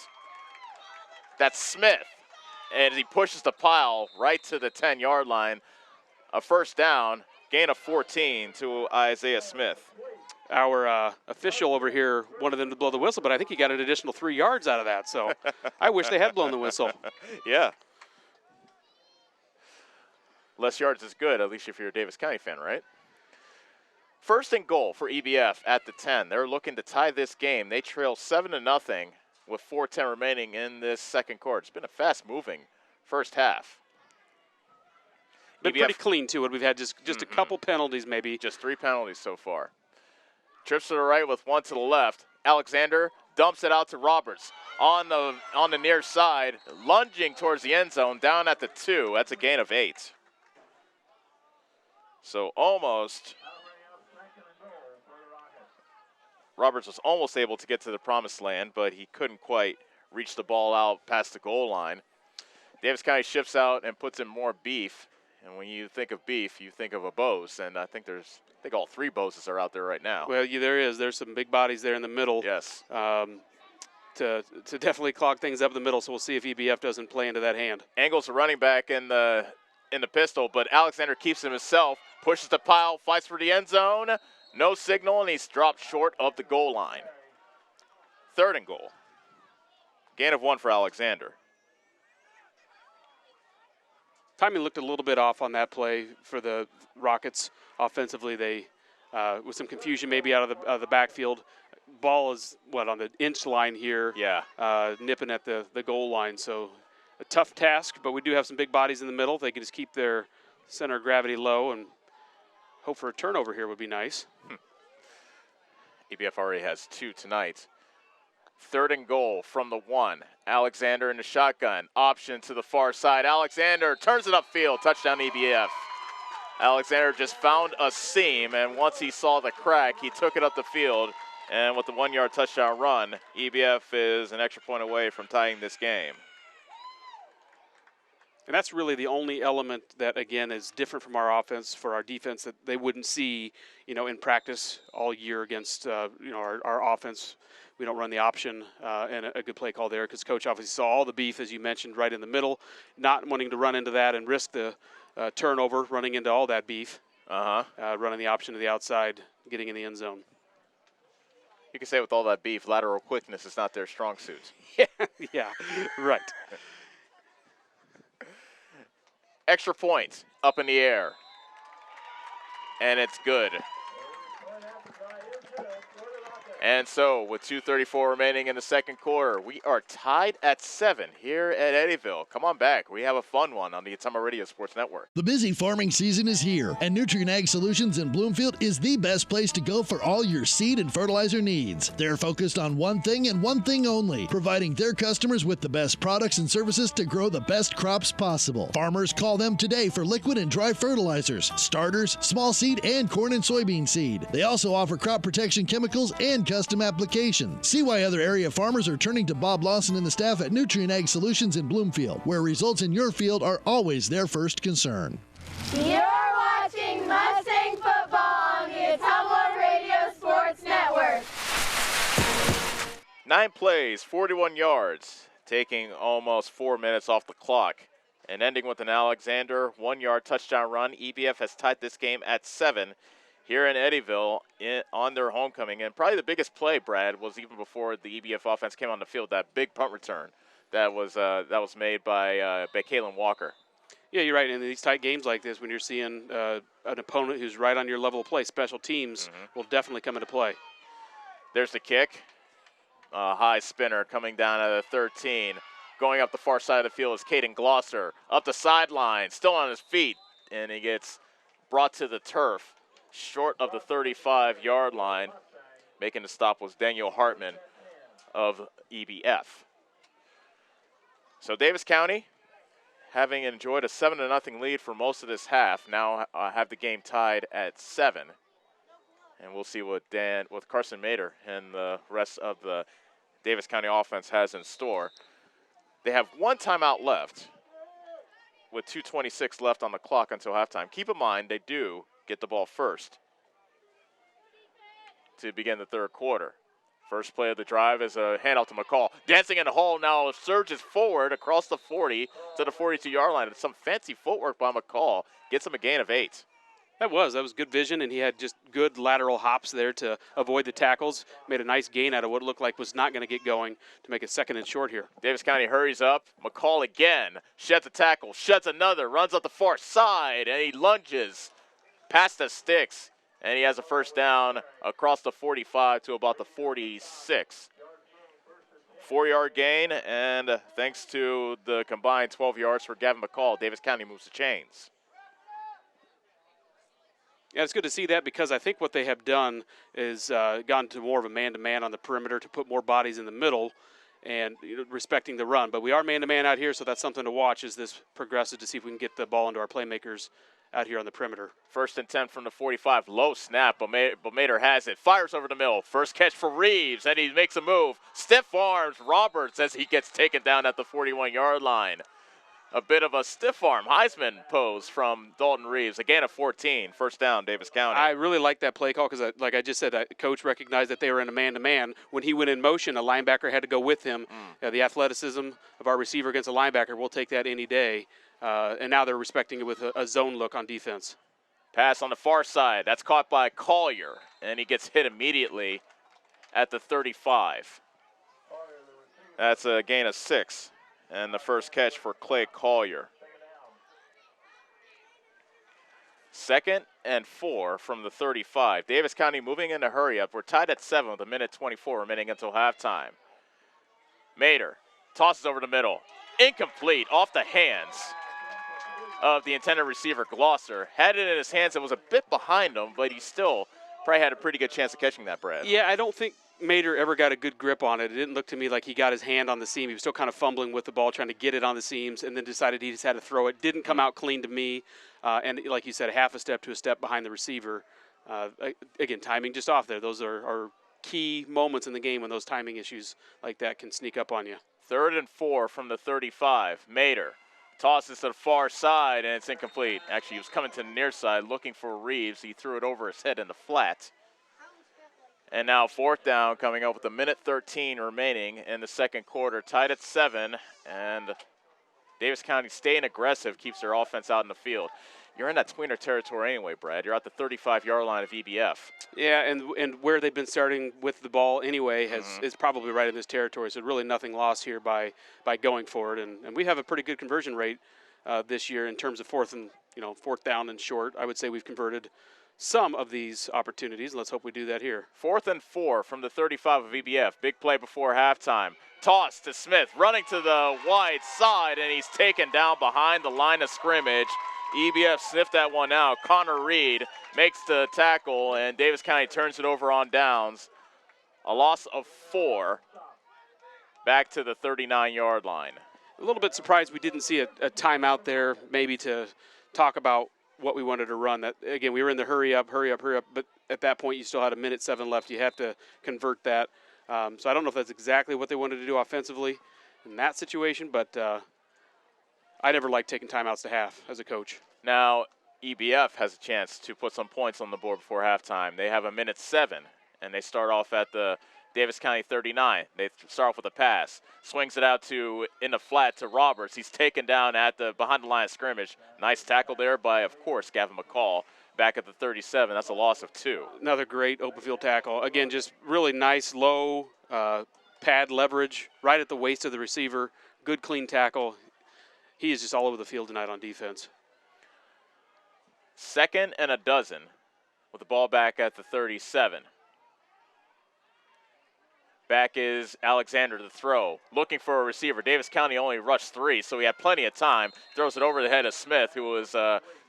B: That's Smith. And he pushes the pile right to the 10-yard line. A first down, gain of 14 to Isaiah Smith.
C: Our official over here wanted them to blow the whistle, but I think he got an additional 3 yards out of that. So I wish they had blown the whistle.
B: Yeah. Less yards is good, at least if you're a Davis County fan, right? 1st and goal for EBF at the 10. They're looking to tie this game. They trail 7-0 with 4:10 remaining in this second quarter. It's been a fast-moving first half.
C: Been pretty clean to it. We've had just a couple penalties maybe.
B: Just 3 penalties so far. Trips to the right with 1 to the left. Alexander dumps it out to Roberts on the near side, lunging towards the end zone, down at the 2. That's a gain of 8. So Roberts was almost able to get to the promised land, but he couldn't quite reach the ball out past the goal line. Davis County shifts out and puts in more beef. And when you think of beef, you think of a Bose, and I think all 3 Boses are out there right now.
C: Well, yeah, there is. There's some big bodies there in the middle.
B: Yes.
C: To definitely clog things up in the middle, so we'll see if EBF doesn't play into that hand.
B: Angles a running back in the pistol, but Alexander keeps him himself, pushes the pile, fights for the end zone. No signal, and he's dropped short of the goal line. 3rd and goal. Gain of 1 for Alexander.
C: Timing looked a little bit off on that play for the Rockets. Offensively, they with some confusion maybe out of the backfield. Ball is on the inch line here.
B: Yeah.
C: Nipping at the goal line. So a tough task, but we do have some big bodies in the middle. If they can just keep their center of gravity low and hope for a turnover here would be nice.
B: EBF already has 2 tonight. 3rd and goal from the 1. Alexander in the shotgun. Option to the far side. Alexander turns it upfield. Touchdown EBF. Alexander just found a seam, and once he saw the crack, he took it up the field. And with the 1-yard touchdown run, EBF is an extra point away from tying this game.
C: And that's really the only element that, again, is different from our offense for our defense that they wouldn't see, in practice all year against, our offense. We don't run the option, and a good play call there because Coach obviously saw all the beef, as you mentioned, right in the middle, not wanting to run into that and risk the turnover, running into all that beef, running the option to the outside, getting in the end zone.
B: You can say with all that beef, lateral quickness is not their strong suit.
C: Yeah, right.
B: Extra point up in the air. And it's good. And so, with 2:34 remaining in the second quarter, we are tied at 7 here at Eddyville. Come on back. We have a fun one on the Ottumwa Radio Sports Network.
A: The busy farming season is here, and Nutrient Ag Solutions in Bloomfield is the best place to go for all your seed and fertilizer needs. They're focused on one thing and one thing only, providing their customers with the best products and services to grow the best crops possible. Farmers call them today for liquid and dry fertilizers, starters, small seed, and corn and soybean seed. They also offer crop protection chemicals and custom application. See why other area farmers are turning to Bob Lawson and the staff at Nutrient Ag Solutions in Bloomfield, where results in your field are always their first concern.
D: You're watching Mustang football on the Ottumwa Radio Sports Network.
B: 9 plays, 41 yards, taking almost 4 minutes off the clock, and ending with an Alexander 1-yard touchdown run. EBF has tied this game at 7. Here in Eddyville on their homecoming. And probably the biggest play, Brad, was even before the EBF offense came on the field, that big punt return that was made by Kalen Walker.
C: Yeah, you're right. In these tight games like this, when you're seeing an opponent who's right on your level of play, special teams will definitely come into play.
B: There's the kick. High spinner coming down at the 13. Going up the far side of the field is Caden Glosser. Up the sideline, still on his feet, and he gets brought to the turf. Short of the 35-yard line. Making the stop was Daniel Hartman of EBF. So Davis County, having enjoyed a 7-0 lead for most of this half, now have the game tied at 7. And we'll see what Carson Mader and the rest of the Davis County offense has in store. They have one timeout left with 2:26 left on the clock until halftime. Keep in mind, they do get the ball first to begin the third quarter. First play of the drive is a handout to McCall. Dancing in the hole now, surges forward across the 40 to the 42-yard line. Some fancy footwork by McCall. Gets him a gain of 8.
C: That was good vision, and he had just good lateral hops there to avoid the tackles. Made a nice gain out of what looked like was not going to get going to make it 2nd and short here.
B: Davis County hurries up. McCall again. Sheds a tackle. Sheds another. Runs up the far side, and he lunges past the sticks, and he has a first down across the 45 to about the 46. 4-yard gain, and thanks to the combined 12 yards for Gavin McCall, Davis County moves the chains.
C: Yeah, it's good to see that because I think what they have done is gone to more of a man-to-man on the perimeter to put more bodies in the middle and respecting the run. But we are man-to-man out here, so that's something to watch as this progresses to see if we can get the ball into our playmakers out here on the perimeter. 1st and 10 from the 45. Low snap, but Mader has it. Fires over the middle. First catch for Reeves, and he makes a move. Stiff arms Roberts as he gets taken down at the 41-yard line. A bit of a stiff arm Heisman pose from Dalton Reeves. A gain of 14. First down, Davis County. I really like that play call because, like I just said, coach recognized that they were in a man-to-man. When he went in motion, a linebacker had to go with him. The athleticism of our receiver against a linebacker, we'll take that any day. And now they're respecting it with a zone look on defense.
B: Pass on the far side. That's caught by Collier, and he gets hit immediately at the 35. That's a gain of 6. And the first catch for Clay Collier. 2nd and 4 from the 35. Davis County moving in a hurry up. We're tied at 7 with 1:24 remaining until halftime. Mader tosses over the middle. Incomplete off the hands of the intended receiver, Glosser. Had it in his hands. It was a bit behind him, but he still probably had a pretty good chance of catching that, Brad.
C: Yeah, I don't think Mader ever got a good grip on it. It didn't look to me like he got his hand on the seam. He was still kind of fumbling with the ball, trying to get it on the seams, and then decided he just had to throw it. Didn't come out clean to me. And like you said, half a step to a step behind the receiver. Again, timing just off there. Those are key moments in the game when those timing issues like that can sneak up on you.
B: 3rd and 4 from the 35. Mader tosses to the far side, and it's incomplete. Actually, he was coming to the near side looking for Reeves. He threw it over his head in the flat. And now 4th down coming up with 1:13 remaining in the second quarter. Tied at 7, and Davis County staying aggressive keeps their offense out in the field. You're in that tweener territory anyway, Brad. You're at the 35-yard line of EBF.
C: Yeah, and where they've been starting with the ball anyway is probably right in this territory. So really nothing lost here by going forward. And we have a pretty good conversion rate this year in terms of fourth down and short. I would say we've converted some of these opportunities. Let's hope we do that here.
B: 4th and 4 from the 35 of EBF. Big play before halftime. Toss to Smith, running to the wide side, and he's taken down behind the line of scrimmage. EBF sniffed that one out. Connor Reed makes the tackle, and Davis County turns it over on downs. A loss of 4 back to the 39-yard line.
C: A little bit surprised we didn't see a timeout there, maybe to talk about what we wanted to run. That, again, we were in the hurry up, but at that point you still had 1:07 left. You have to convert that. So I don't know if that's exactly what they wanted to do offensively in that situation, but I never liked taking timeouts to half as a coach.
B: Now, EBF has a chance to put some points on the board before halftime. They have 1:07, and they start off at the Davis County 39. They start off with a pass. Swings it out in the flat to Roberts. He's taken down behind the line of scrimmage. Nice tackle there by, of course, Gavin McCall. Back at the 37, that's a loss of 2.
C: Another great open field tackle. Again, just really nice, low pad leverage right at the waist of the receiver. Good, clean tackle. He is just all over the field tonight on defense.
B: 2nd and 12 with the ball back at the 37. Back is Alexander to throw, looking for a receiver. Davis County only rushed 3, so he had plenty of time. Throws it over the head of Smith, who was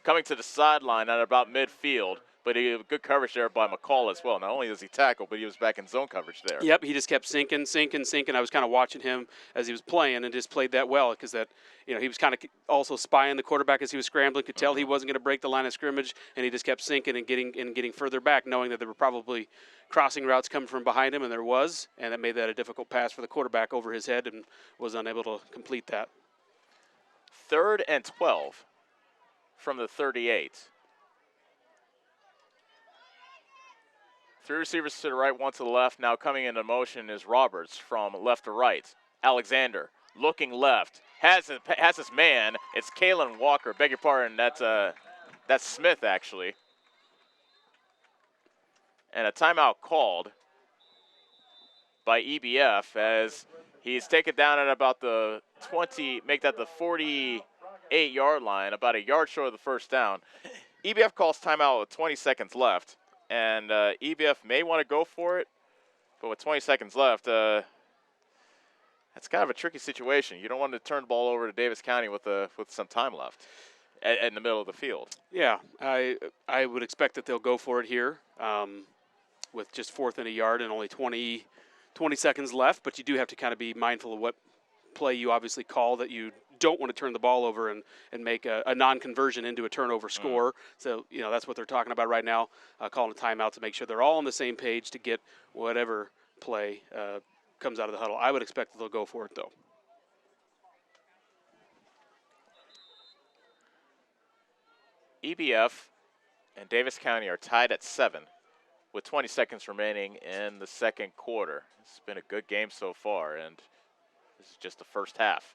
B: coming to the sideline at about midfield. But he had good coverage there by McCall as well. Not only does he tackle, but he was back in zone coverage there.
C: Yep, he just kept sinking. I was kind of watching him as he was playing and just played that well because he was kind of also spying the quarterback as he was scrambling. Could tell he wasn't going to break the line of scrimmage, and he just kept sinking and getting further back, knowing that there were probably crossing routes coming from behind him, and there was, and that made that a difficult pass for the quarterback over his head and was unable to complete that.
B: 3rd and 12 from the 38. 3 receivers to the right, 1 to the left. Now coming into motion is Roberts from left to right. Alexander looking left, has his man. It's Kalen Walker. Beg your pardon, that's Smith actually. And a timeout called by EBF as he's taken down at about the 20, make that the 48-yard line, about a yard short of the first down. EBF calls timeout with 20 seconds left. And EBF may want to go for it, but with 20 seconds left, that's kind of a tricky situation. You don't want to turn the ball over to Davis County with some time left in the middle of the field.
C: Yeah, I would expect that they'll go for it here with just 4th and a yard and only 20 seconds left. But you do have to kind of be mindful of what play you obviously call, that you don't want to turn the ball over and make a non-conversion into a turnover score. So, that's what they're talking about right now, calling a timeout to make sure they're all on the same page to get whatever play comes out of the huddle. I would expect that they'll go for it, though.
B: EBF and Davis County are tied at 7 with 20 seconds remaining in the second quarter. It's been a good game so far, and this is just the first half.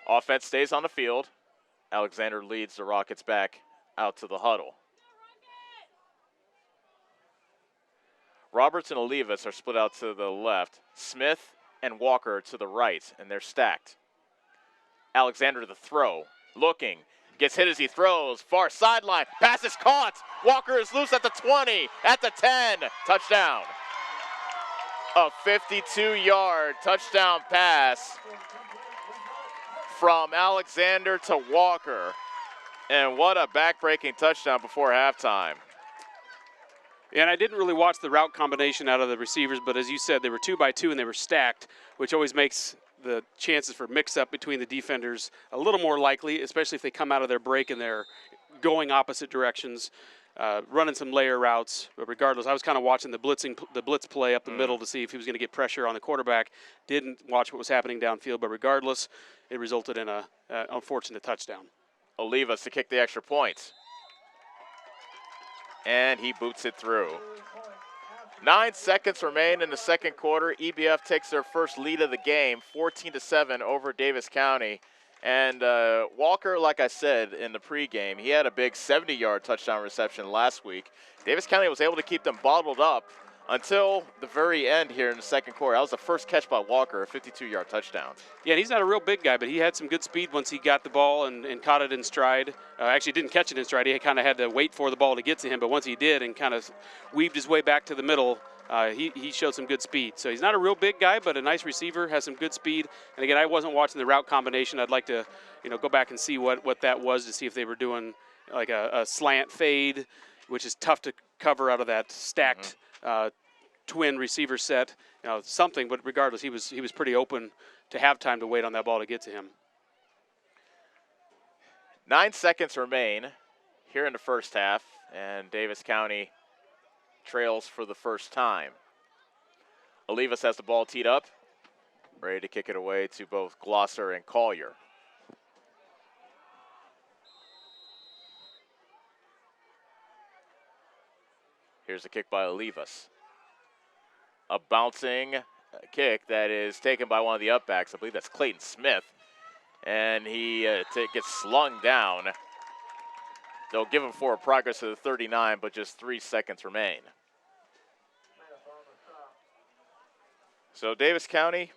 B: Offense stays on the field. Alexander leads the Rockets back out to the huddle. Roberts and Olivas are split out to the left. Smith and Walker to the right, and they're stacked. Alexander to throw, looking, gets hit as he throws, far sideline, pass is caught. Walker is loose at the 20, at the 10, touchdown. A 52-yard touchdown pass from Alexander to Walker. And what a back-breaking touchdown before halftime.
C: And I didn't really watch the route combination out of the receivers, but as you said, they were 2-by-2 and they were stacked, which always makes the chances for mix-up between the defenders a little more likely, especially if they come out of their break and they're going opposite directions, running some layer routes. But regardless, I was kind of watching the blitz play up the middle to see if he was going to get pressure on the quarterback. Didn't watch what was happening downfield, but regardless, it resulted in an unfortunate touchdown.
B: Olivas to kick the extra point. And he boots it through. 9 seconds remain in the second quarter. EBF takes their first lead of the game, 14-7 over Davis County. And Walker, like I said in the pregame, he had a big 70-yard touchdown reception last week. Davis County was able to keep them bottled up until the very end here in the second quarter. That was the first catch by Walker, a 52-yard touchdown.
C: Yeah, he's not a real big guy, but he had some good speed once he got the ball and caught it in stride. Actually didn't catch it in stride. He kind of had to wait for the ball to get to him, but once he did and kind of weaved his way back to the middle, he showed some good speed. So he's not a real big guy, but a nice receiver, has some good speed. And again, I wasn't watching the route combination. I'd like to, go back and see what that was to see if they were doing like a slant fade, which is tough to cover out of that stacked twin receiver set, something. But regardless, he was pretty open to have time to wait on that ball to get to him.
B: 9 seconds remain here in the first half, and Davis County trails for the first time. Olivas has the ball teed up, ready to kick it away to both Glosser and Collier. Here's the kick by Olivas. A bouncing kick that is taken by one of the upbacks. I believe that's Clayton Smith. And he gets slung down. They'll give him forward progress to the 39, but just 3 seconds remain. So Davis County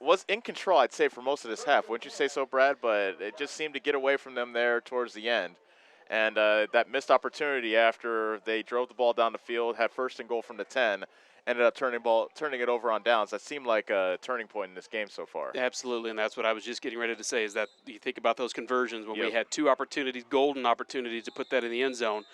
B: was in control, I'd say, for most of this half. Wouldn't you say so, Brad? But it just seemed to get away from them there towards the end. And that missed opportunity after they drove the ball down the field, had first and goal from the 10, ended up turning it over on downs. That seemed like a turning point in this game so far.
C: Absolutely, and that's what I was just getting ready to say, is that you think about those conversions when we had 2 opportunities, golden opportunities to put that in the end zone,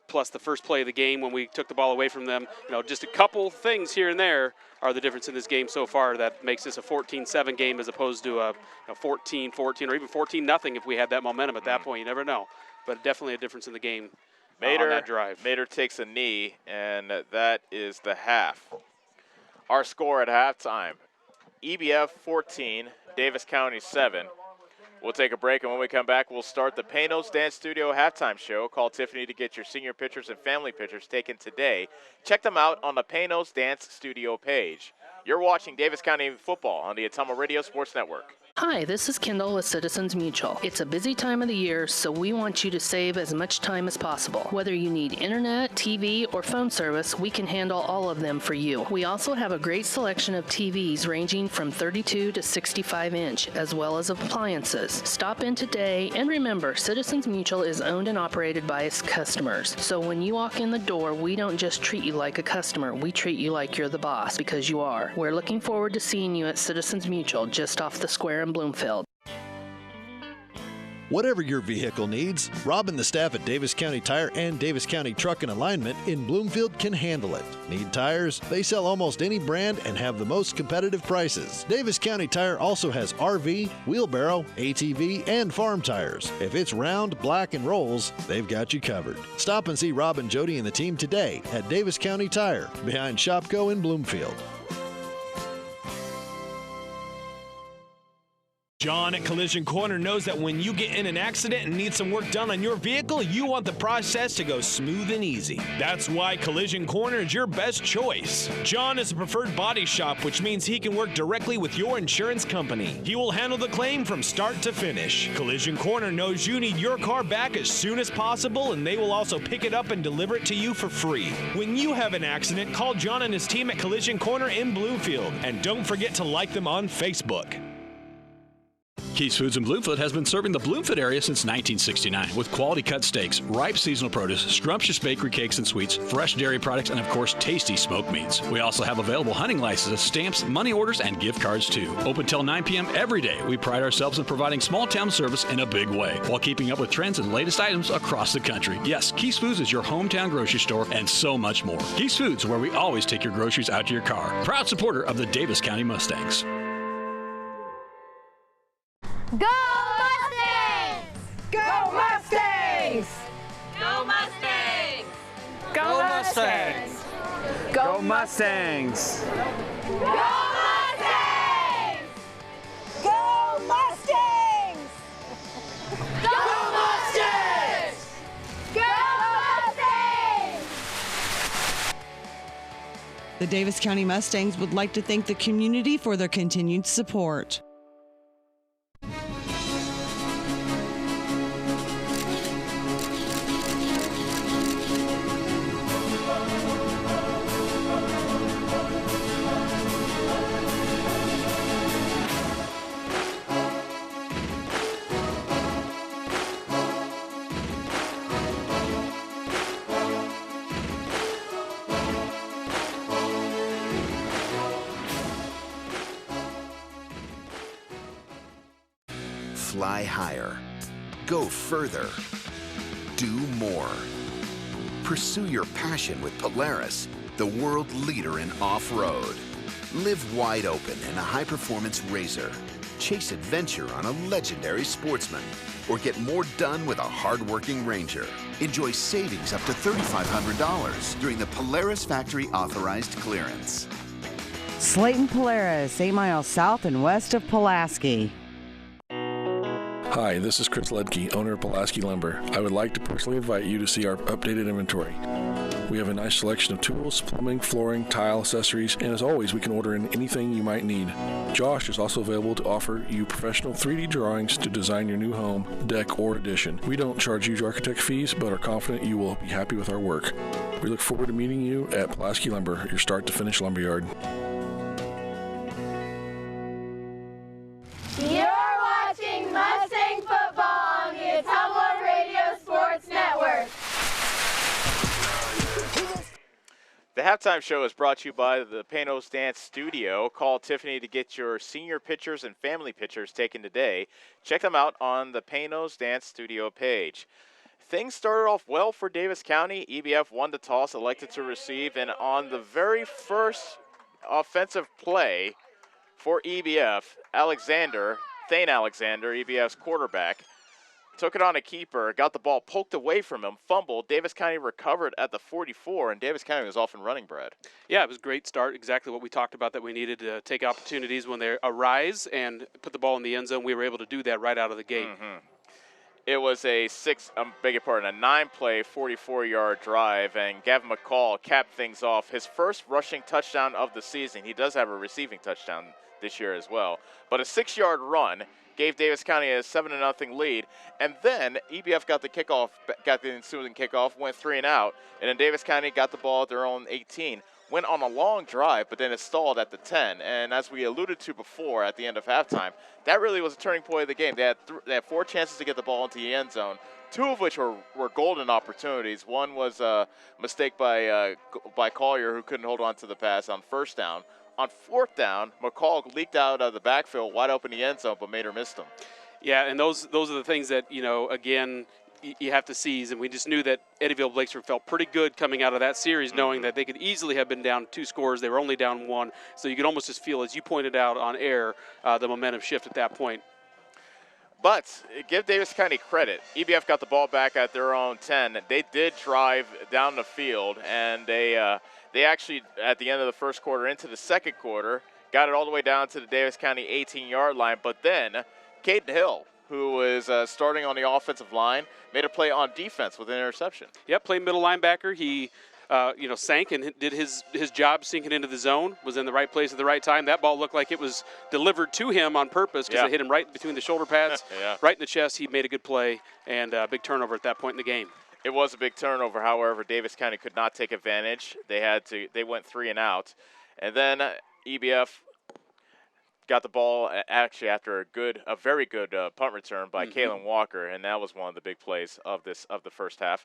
C: plus the first play of the game when we took the ball away from them. Just a couple things here and there are the difference in this game so far that makes this a 14-7 game as opposed to a 14-14 or even 14-0 if we had that momentum at that point. You never know, but definitely a difference in the game on that drive.
B: Mater takes a knee, and that is the half. Our score at halftime, EBF 14, Davis County 7. We'll take a break, and when we come back, we'll start the Panos Dance Studio halftime show. Call Tiffany to get your senior pictures and family pictures taken today. Check them out on the Panos Dance Studio page. You're watching Davis County football on the Ottumwa Radio Sports Network.
J: Hi, this is Kendall with Citizens Mutual. It's a busy time of the year, so we want you to save as much time as possible. Whether you need internet, TV, or phone service, we can handle all of them for you. We also have a great selection of TVs ranging from 32 to 65 inch, as well as appliances. Stop in today, and remember, Citizens Mutual is owned and operated by its customers. So when you walk in the door, we don't just treat you like a customer, we treat you like you're the boss, because you are. We're looking forward to seeing you at Citizens Mutual, just off the square in Bloomfield.
K: Whatever your vehicle needs, Rob and the staff at Davis County Tire and Davis County Truck and Alignment in Bloomfield can handle it. Need tires? They sell almost any brand and have the most competitive prices. Davis County Tire also has RV, wheelbarrow, ATV, and farm tires. If it's round, black, and rolls, they've got you covered. Stop and see Rob and Jody and the team today at Davis County Tire, behind Shopco in Bloomfield.
Q: John at Collision Corner knows that when you get in an accident and need some work done on your vehicle, you want the process to go smooth and easy. That's why Collision Corner is your best choice. John is a preferred body shop, which means he can work directly with your insurance company. He will handle the claim from start to finish. Collision Corner knows you need your car back as soon as possible, and they will also pick it up and deliver it to you for free. When you have an accident, call John and his team at Collision Corner in Bloomfield, and don't forget to like them on Facebook.
R: Keys Foods in Bloomfield has been serving the Bloomfield area since 1969 with quality cut steaks, ripe seasonal produce, scrumptious bakery cakes and sweets, fresh dairy products, and of course tasty smoked meats. We also have available hunting licenses, stamps, money orders, and gift cards too. Open till 9 p.m. every day. We pride ourselves in providing small town service in a big way while keeping up with trends and latest items across the country. Yes, Keys Foods is your hometown grocery store and so much more. Keys Foods, where we always take your groceries out to your car. Proud supporter of the Davis County Mustangs.
D: Go Mustangs!
E: Go Mustangs!
D: Go Mustangs!
E: Go Mustangs! Go Mustangs!
D: Go Mustangs!
E: Go Mustangs!
D: Go Mustangs! Go Mustangs!
F: The Davis County Mustangs would like to thank the community for their continued support.
G: fly higher, go further, do more. Pursue your passion with Polaris, the world leader in off-road. Live wide open in a high-performance RZR. Chase adventure on a legendary Sportsman. Or get more done with a hard-working Ranger. Enjoy savings up to $3,500 during the Polaris Factory Authorized Clearance.
H: Slayton Polaris, 8 miles south and west of Pulaski.
I: Hi, this is Chris Ledke, owner of Pulaski Lumber. I would like to personally invite you to see our updated inventory. We have a nice selection of tools, plumbing, flooring, tile, accessories, and as always, we can order in anything you might need. Josh is also available to offer you professional 3D drawings to design your new home, deck, or addition. We don't charge huge architect fees, but are confident you will be happy with our work. We look forward to meeting you at Pulaski Lumber, your start-to-finish lumberyard.
D: You're watching Mustang football on the Tumblr Radio Sports Network.
B: The halftime show is brought to you by the Panos Dance Studio. Call Tiffany to get your senior pictures and family pictures taken today. Check them out on the Panos Dance Studio page. Things started off well for Davis County. EBF won the toss, elected to receive, and on the very first offensive play for EBF, Thane Alexander, EBF's quarterback, took it on a keeper, got the ball poked away from him, fumbled. Davis County recovered at the 44, and Davis County was off and running, Brad.
C: Yeah, it was a great start. Exactly what we talked about, that we needed to take opportunities when they arise and put the ball in the end zone. We were able to do that right out of the gate.
B: Mm-hmm. It was a 9-play, 44-yard drive, and Gavin McCall capped things off. His first rushing touchdown of the season. He does have a receiving touchdown this year as well. But a 6-yard run gave Davis County a 7-0 lead, and then EBF got the ensuing kickoff, went 3 and out, and then Davis County got the ball at their own 18, went on a long drive, but then it stalled at the 10, and as we alluded to before at the end of halftime, that really was a turning point of the game. They had 4 chances to get the ball into the end zone, 2 of which were golden opportunities. One was a mistake by Collier, who couldn't hold on to the pass on first down. On 4th down, McCall leaked out of the backfield, wide open in the end zone, but Mater missed him.
C: Yeah, and those are the things that, again, you have to seize. And we just knew that Eddyville-Blakesford felt pretty good coming out of that series, knowing that they could easily have been down 2 scores. They were only down 1. So you could almost just feel, as you pointed out on air, the momentum shift at that point.
B: But give Davis County credit. EBF got the ball back at their own 10. They did drive down the field, and they actually, at the end of the first quarter into the second quarter, got it all the way down to the Davis County 18-yard line. But then Caden Hill, who was starting on the offensive line, made a play on defense with an interception.
C: Yep, played middle linebacker. He sank and did his job sinking into the zone, was in the right place at the right time. That ball looked like it was delivered to him on purpose because it hit him right between the shoulder pads, right in the chest. He made a good play, and a big turnover at that point in the game.
B: It was a big turnover. However, Davis County could not take advantage. They went 3 and out. And then EBF got the ball actually after a very good punt return by Kalen Walker, and that was one of the big plays of the first half.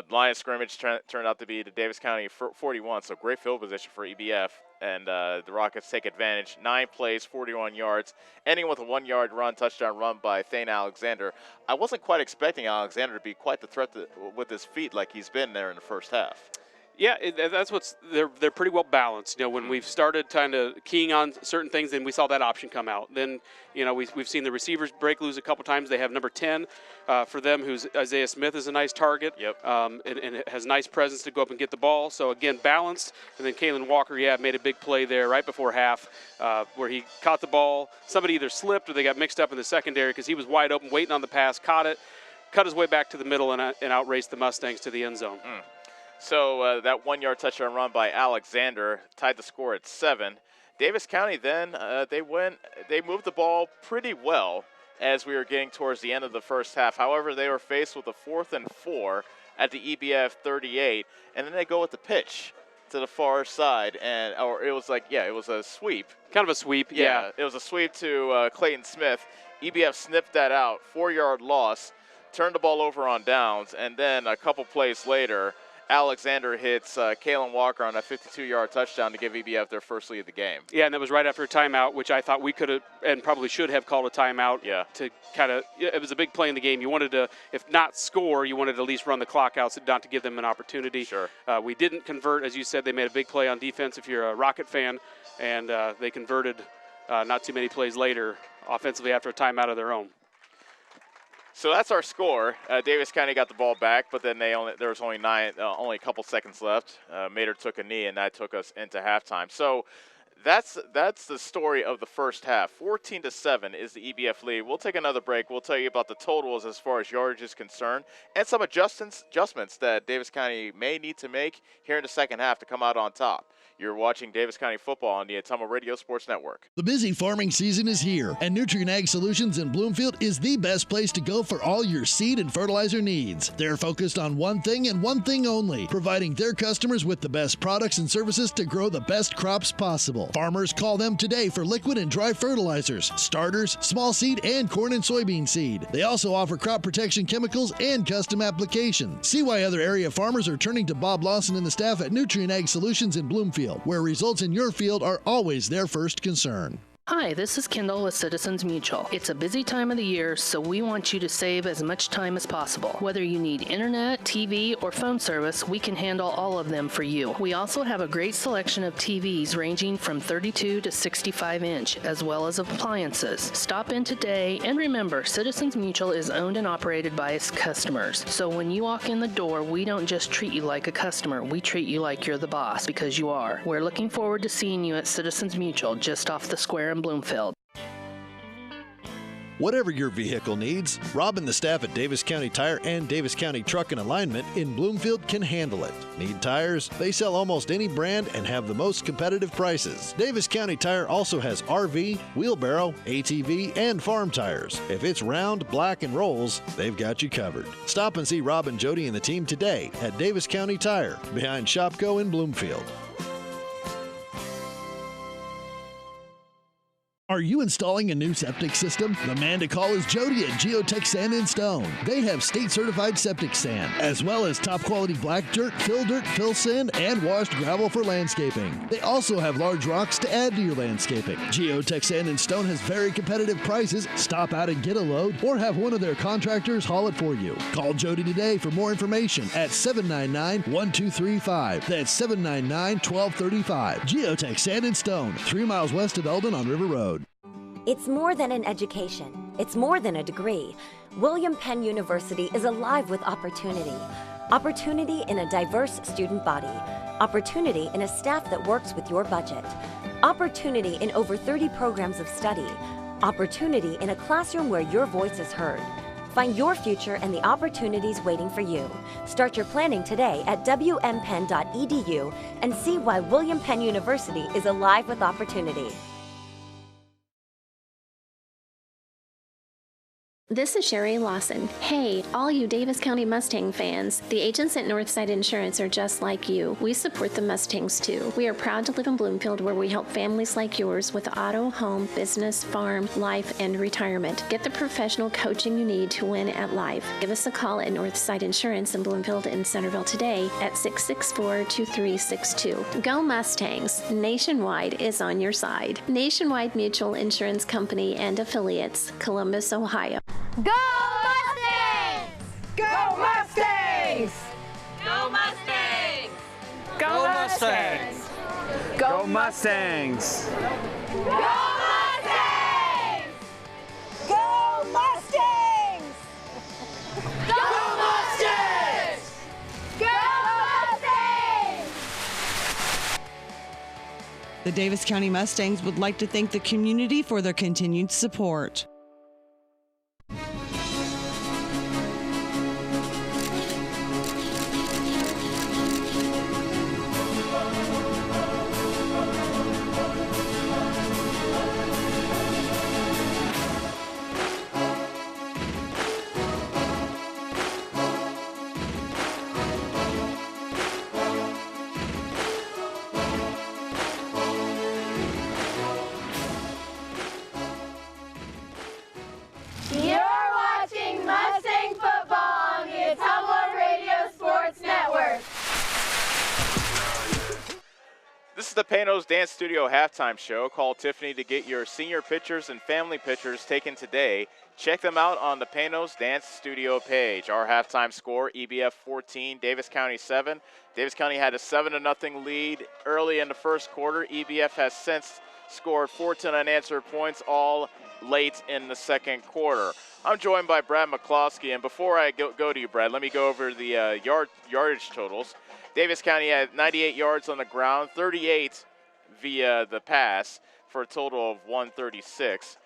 B: Line scrimmage turned out to be the Davis County 41, so great field position for EBF, and the Rockets take advantage. 9 plays, 41 yards, ending with a 1-yard touchdown run by Thane Alexander. I wasn't quite expecting Alexander to be quite the threat with his feet like he's been there in the first half.
C: Yeah, that's they're pretty well balanced. When we've started kind of keying on certain things, then we saw that option come out. Then, we've seen the receivers break loose a couple times. They have number 10 for them, who's Isaiah Smith, is a nice target.
B: Yep.
C: And has nice presence to go up and get the ball. So again, balanced. And then Kalen Walker, made a big play there right before half, where he caught the ball. Somebody either slipped or they got mixed up in the secondary because he was wide open, waiting on the pass, caught it, cut his way back to the middle, and outraced the Mustangs to the end zone.
B: So that 1-yard touchdown run by Alexander tied the score at 7. Davis County then, they moved the ball pretty well as we were getting towards the end of the first half. However, they were faced with a 4th and 4 at the EBF 38, and then they go with the pitch to the far side, it was a sweep.
C: Kind of a sweep, yeah.
B: It was a sweep to Clayton Smith. EBF snipped that out, 4-yard loss, turned the ball over on downs, and then a couple plays later, Alexander hits Kalen Walker on a 52-yard touchdown to give EBF their first lead of the game.
C: Yeah, and that was right after a timeout, which I thought we could have and probably should have called a timeout.
B: Yeah.
C: To kind of, it was a big play in the game. You wanted to, if not score, you wanted to at least run the clock out, so not to give them an opportunity.
B: Sure.
C: We didn't convert, as you said. They made a big play on defense. If you're a Rocket fan, and they converted not too many plays later offensively after a timeout of their own.
B: So that's our score. Davis County got the ball back, but then there was only a couple seconds left. Mater took a knee, and that took us into halftime. So that's the story of the first half. 14-7 is the EBF lead. We'll take another break. We'll tell you about the totals as far as yardage is concerned, and some adjustments that Davis County may need to make here in the second half to come out on top. You're watching Davis County football on the Ottumwa Radio Sports Network.
A: The busy farming season is here, and Nutrient Ag Solutions in Bloomfield is the best place to go for all your seed and fertilizer needs. They're focused on one thing and one thing only, providing their customers with the best products and services to grow the best crops possible. Farmers call them today for liquid and dry fertilizers, starters, small seed, and corn and soybean seed. They also offer crop protection chemicals and custom applications. See why other area farmers are turning to Bob Lawson and the staff at Nutrient Ag Solutions in Bloomfield, where results in your field are always their first concern.
J: Hi, this is Kendall with Citizens Mutual. It's a busy time of the year, so we want you to save as much time as possible. Whether you need internet, TV, or phone service, we can handle all of them for you. We also have a great selection of TVs ranging from 32 to 65 inch, as well as appliances. Stop in today, and remember, Citizens Mutual is owned and operated by its customers. So when you walk in the door, we don't just treat you like a customer, we treat you like you're the boss, because you are. We're looking forward to seeing you at Citizens Mutual, just off the square in Bloomfield.
K: Whatever your vehicle needs, Rob and the staff at Davis County Tire and Davis County Truck and Alignment in Bloomfield can handle it. Need tires? They sell almost any brand and have the most competitive prices. Davis County Tire also has RV, wheelbarrow, ATV, and farm tires. If it's round, black, and rolls, they've got you covered. Stop and see Rob and Jody and the team today at Davis County Tire, behind Shopco in Bloomfield.
A: Are you installing a new septic system? The man to call is Jody at Geotech Sand and Stone. They have state-certified septic sand, as well as top-quality black dirt, fill sand, and washed gravel for landscaping. They also have large rocks to add to your landscaping. Geotech Sand and Stone has very competitive prices. Stop out and get a load, or have one of their contractors haul it for you. Call Jody today for more information at 799-1235. That's 799-1235. Geotech Sand and Stone, 3 miles west of Eldon on River Road.
S: It's more than an education. It's more than a degree. William Penn University is alive with opportunity. Opportunity in a diverse student body. Opportunity in a staff that works with your budget. Opportunity in over 30 programs of study. Opportunity in a classroom where your voice is heard. Find your future and the opportunities waiting for you. Start your planning today at wmpenn.edu and see why William Penn University is alive with opportunity.
T: This is Sherry Lawson. Hey, all you Davis County Mustang fans, the agents at Northside Insurance are just like you. We support the Mustangs too. We are proud to live in Bloomfield, where we help families like yours with auto, home, business, farm, life, and retirement. Get the professional coaching you need to win at life. Give us a call at Northside Insurance in Bloomfield and Centerville today at 664-2362. Go Mustangs! Nationwide is on your side. Nationwide Mutual Insurance Company and Affiliates, Columbus, Ohio.
D: Go Mustangs!
E: Go Mustangs!
D: Go Mustangs!
E: Go Mustangs! Go Mustangs!
D: Go Mustangs!
E: Go Mustangs!
D: Go Mustangs! Go Mustangs!
F: The Davis County Mustangs would like to thank the community for their continued support.
B: is the Panos Dance Studio halftime show. Call Tiffany to get your senior pictures and family pictures taken today. Check them out on the Panos Dance Studio page. Our halftime score, EBF 14, Davis County 7. Davis County had a 7-0 lead early in the first quarter. EBF has since scored 14 unanswered points, all late in the second quarter. I'm joined by Brad McCloskey, and before I go to you, Brad, let me go over the yardage totals. Davis County had 98 yards on the ground, 38 via the pass, for a total of 136.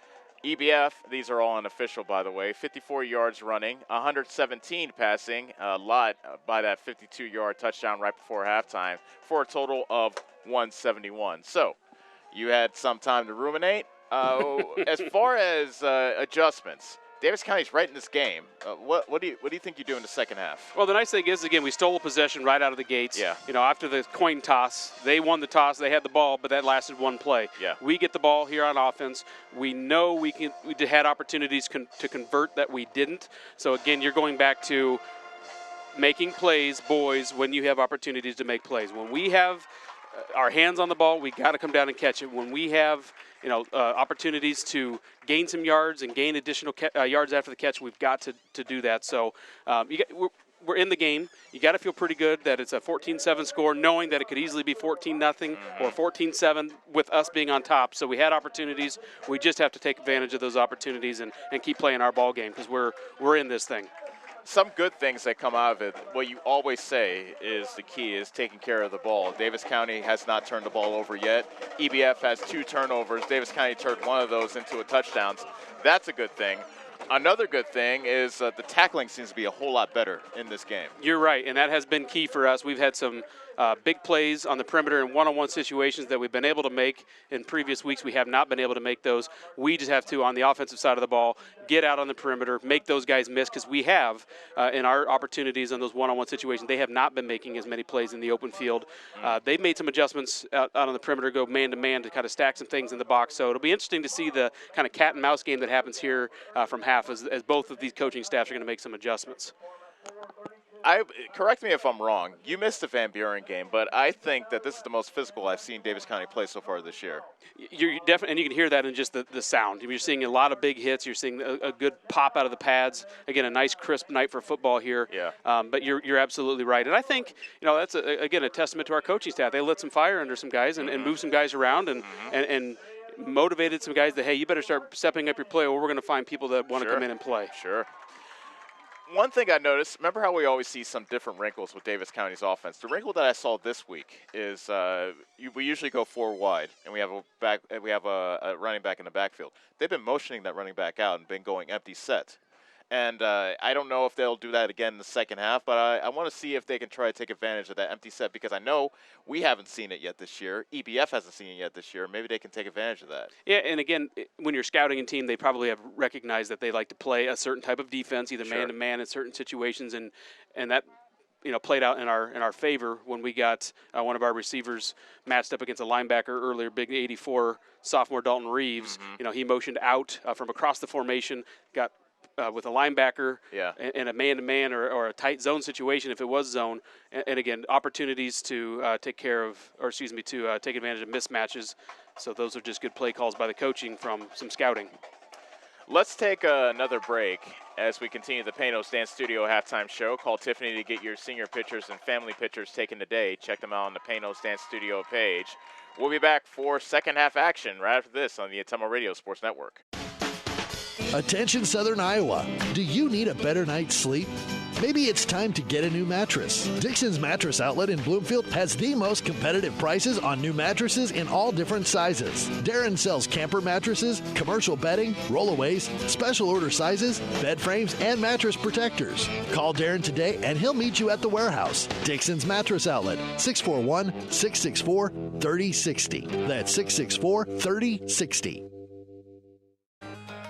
B: EBF, these are all unofficial, by the way, 54 yards running, 117 passing, a lot by that 52-yard touchdown right before halftime, for a total of 171. So you had some time to ruminate. As far as adjustments, Davis County's right in this game. What do you think you do in the second half?
C: Well, the nice thing is, again, we stole a possession right out of the gates.
B: Yeah.
C: You know, after the coin toss, they won the toss. They had the ball, but that lasted one play.
B: Yeah.
C: We get the ball here on offense. We know we had opportunities to convert that we didn't. So, again, you're going back to making plays, boys, when you have opportunities to make plays. When we have our hands on the ball, we got to come down and catch it. When we have opportunities to gain some yards and gain additional yards after the catch, we've got to do that. So we're in the game. You got to feel pretty good that it's a 14-7 score, knowing that it could easily be 14-0 or 14-7 with us being on top. So we had opportunities. We just have to take advantage of those opportunities and keep playing our ball game, because we're in this thing.
B: Some good things that come out of it, what you always say is the key is taking care of the ball. Davis County has not turned the ball over yet. EBF has 2 turnovers. Davis County turned one of those into a touchdown. That's a good thing. Another good thing is the tackling seems to be a whole lot better in this game.
C: You're right, and that has been key for us. We've had some big plays on the perimeter in one-on-one situations that we've been able to make. In previous weeks, we have not been able to make those. We just have to, on the offensive side of the ball, get out on the perimeter, make those guys miss, because we have, in our opportunities on those one-on-one situations, they have not been making as many plays in the open field. They've made some adjustments out on the perimeter, go man-to-man to kind of stack some things in the box. So it'll be interesting to see the kind of cat-and-mouse game that happens here from half, as both of these coaching staffs are going to make some adjustments.
B: Correct me if I'm wrong. You missed the Van Buren game, but I think that this is the most physical I've seen Davis County play so far this year.
C: You're definitely, and you can hear that in just the sound. You're seeing a lot of big hits. You're seeing a good pop out of the pads. Again, a nice crisp night for football here.
B: Yeah.
C: But you're absolutely right, and I think that's again a testament to our coaching staff. They lit some fire under some guys and moved some guys around and motivated some guys that, hey, you better start stepping up your play, or we're going to find people that want to come in and play.
B: Sure. One thing I noticed, remember how we always see some different wrinkles with Davis County's offense? The wrinkle that I saw this week is we usually go 4 wide, and we have a running back in the backfield. They've been motioning that running back out and been going empty set. And I don't know if they'll do that again in the second half, but I want to see if they can try to take advantage of that empty set, because I know we haven't seen it yet this year. EBF hasn't seen it yet this year. Maybe they can take advantage of that.
C: Yeah, and again, when you're scouting a team, they probably have recognized that they like to play a certain type of defense, either man-to-man in certain situations, and that played out in our favor when we got one of our receivers matched up against a linebacker earlier, big 84 sophomore Dalton Reeves. He motioned out from across the formation, got with a linebacker in a man-to-man or a tight zone situation if it was zone. And again, opportunities to take advantage of mismatches. So those are just good play calls by the coaching from some scouting.
B: Let's take another break as we continue the Panos Dance Studio halftime show. Call Tiffany to get your senior pictures and family pictures taken today. Check them out on the Panos Dance Studio page. We'll be back for second half action right after this on the Atomo Radio Sports Network.
A: Attention Southern Iowa, do you need a better night's sleep? Maybe it's time to get a new mattress. Dixon's Mattress Outlet in Bloomfield has the most competitive prices on new mattresses in all different sizes. Darren sells camper mattresses, commercial bedding, rollaways, special order sizes, bed frames, and mattress protectors. Call Darren today and he'll meet you at the warehouse. Dixon's Mattress Outlet, 641-664-3060. That's 664-3060.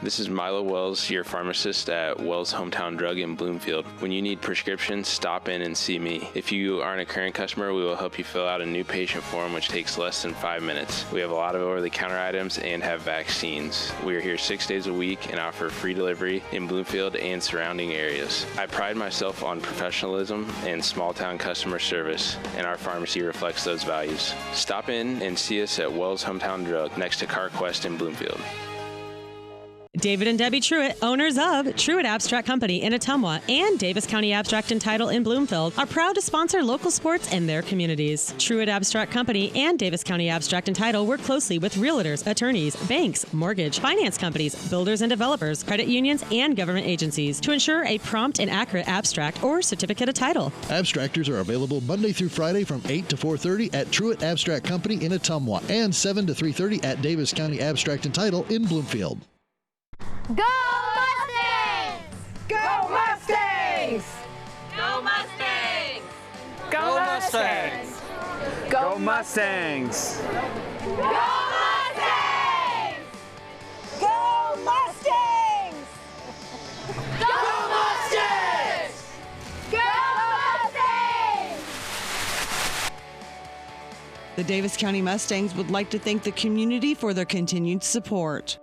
U: This is Milo Wells, your pharmacist at Wells Hometown Drug in Bloomfield. When you need prescriptions, stop in and see me. If you aren't a current customer, we will help you fill out a new patient form, which takes less than 5 minutes. We have a lot of over-the-counter items and have vaccines. We are here 6 days a week and offer free delivery in Bloomfield and surrounding areas. I pride myself on professionalism and small-town customer service, and our pharmacy reflects those values. Stop in and see us at Wells Hometown Drug next to CarQuest in Bloomfield.
V: David and Debbie Truitt, owners of Truitt Abstract Company in Ottumwa and Davis County Abstract and Title in Bloomfield, are proud to sponsor local sports in their communities. Truitt Abstract Company and Davis County Abstract and Title work closely with realtors, attorneys, banks, mortgage, finance companies, builders and developers, credit unions, and government agencies to ensure a prompt and accurate abstract or certificate of title.
K: Abstractors are available Monday through Friday from 8 to 4:30 at Truitt Abstract Company in Ottumwa and 7 to 3:30 at Davis County Abstract and Title in Bloomfield.
D: Go Mustangs!
E: Go Mustangs!
D: Go Mustangs!
E: Go Mustangs! Go Mustangs!
D: Go Mustangs!
E: Go Mustangs!
D: Go Mustangs! Go Mustangs!
F: The Davis County Mustangs would like to thank the community for their continued support.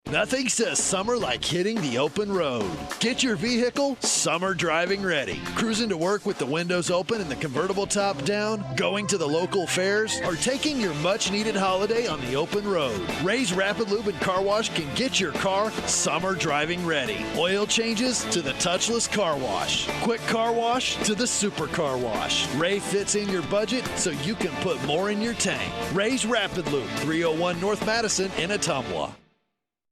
A: Nothing says summer like hitting the open road. Get your vehicle summer driving ready. Cruising to work with the windows open and the convertible top down, going to the local fairs, or taking your much-needed holiday on the open road. Ray's Rapid Lube and Car Wash can get your car summer driving ready. Oil changes to the touchless car wash. Quick car wash to the super car wash. Ray fits in your budget so you can put more in your tank. Ray's Rapid Lube, 301 North Madison in Ottumwa.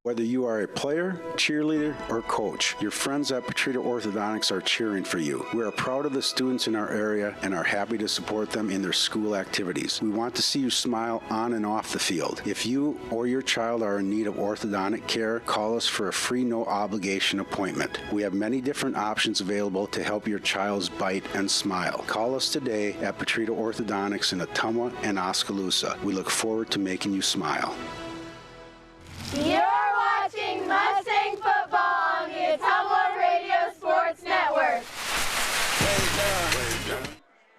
L: Whether you are a player, cheerleader, or coach, your friends at Petrita Orthodontics are cheering for you. We are proud of the students in our area and are happy to support them in their school activities. We want to see you smile on and off the field. If you or your child are in need of orthodontic care, call us for a free no-obligation appointment. We have many different options available to help your child's bite and smile. Call us today at Petrita Orthodontics in Ottumwa and Oskaloosa. We look forward to making you smile.
D: You're watching Mustang football on the Ottumwa Radio Sports Network.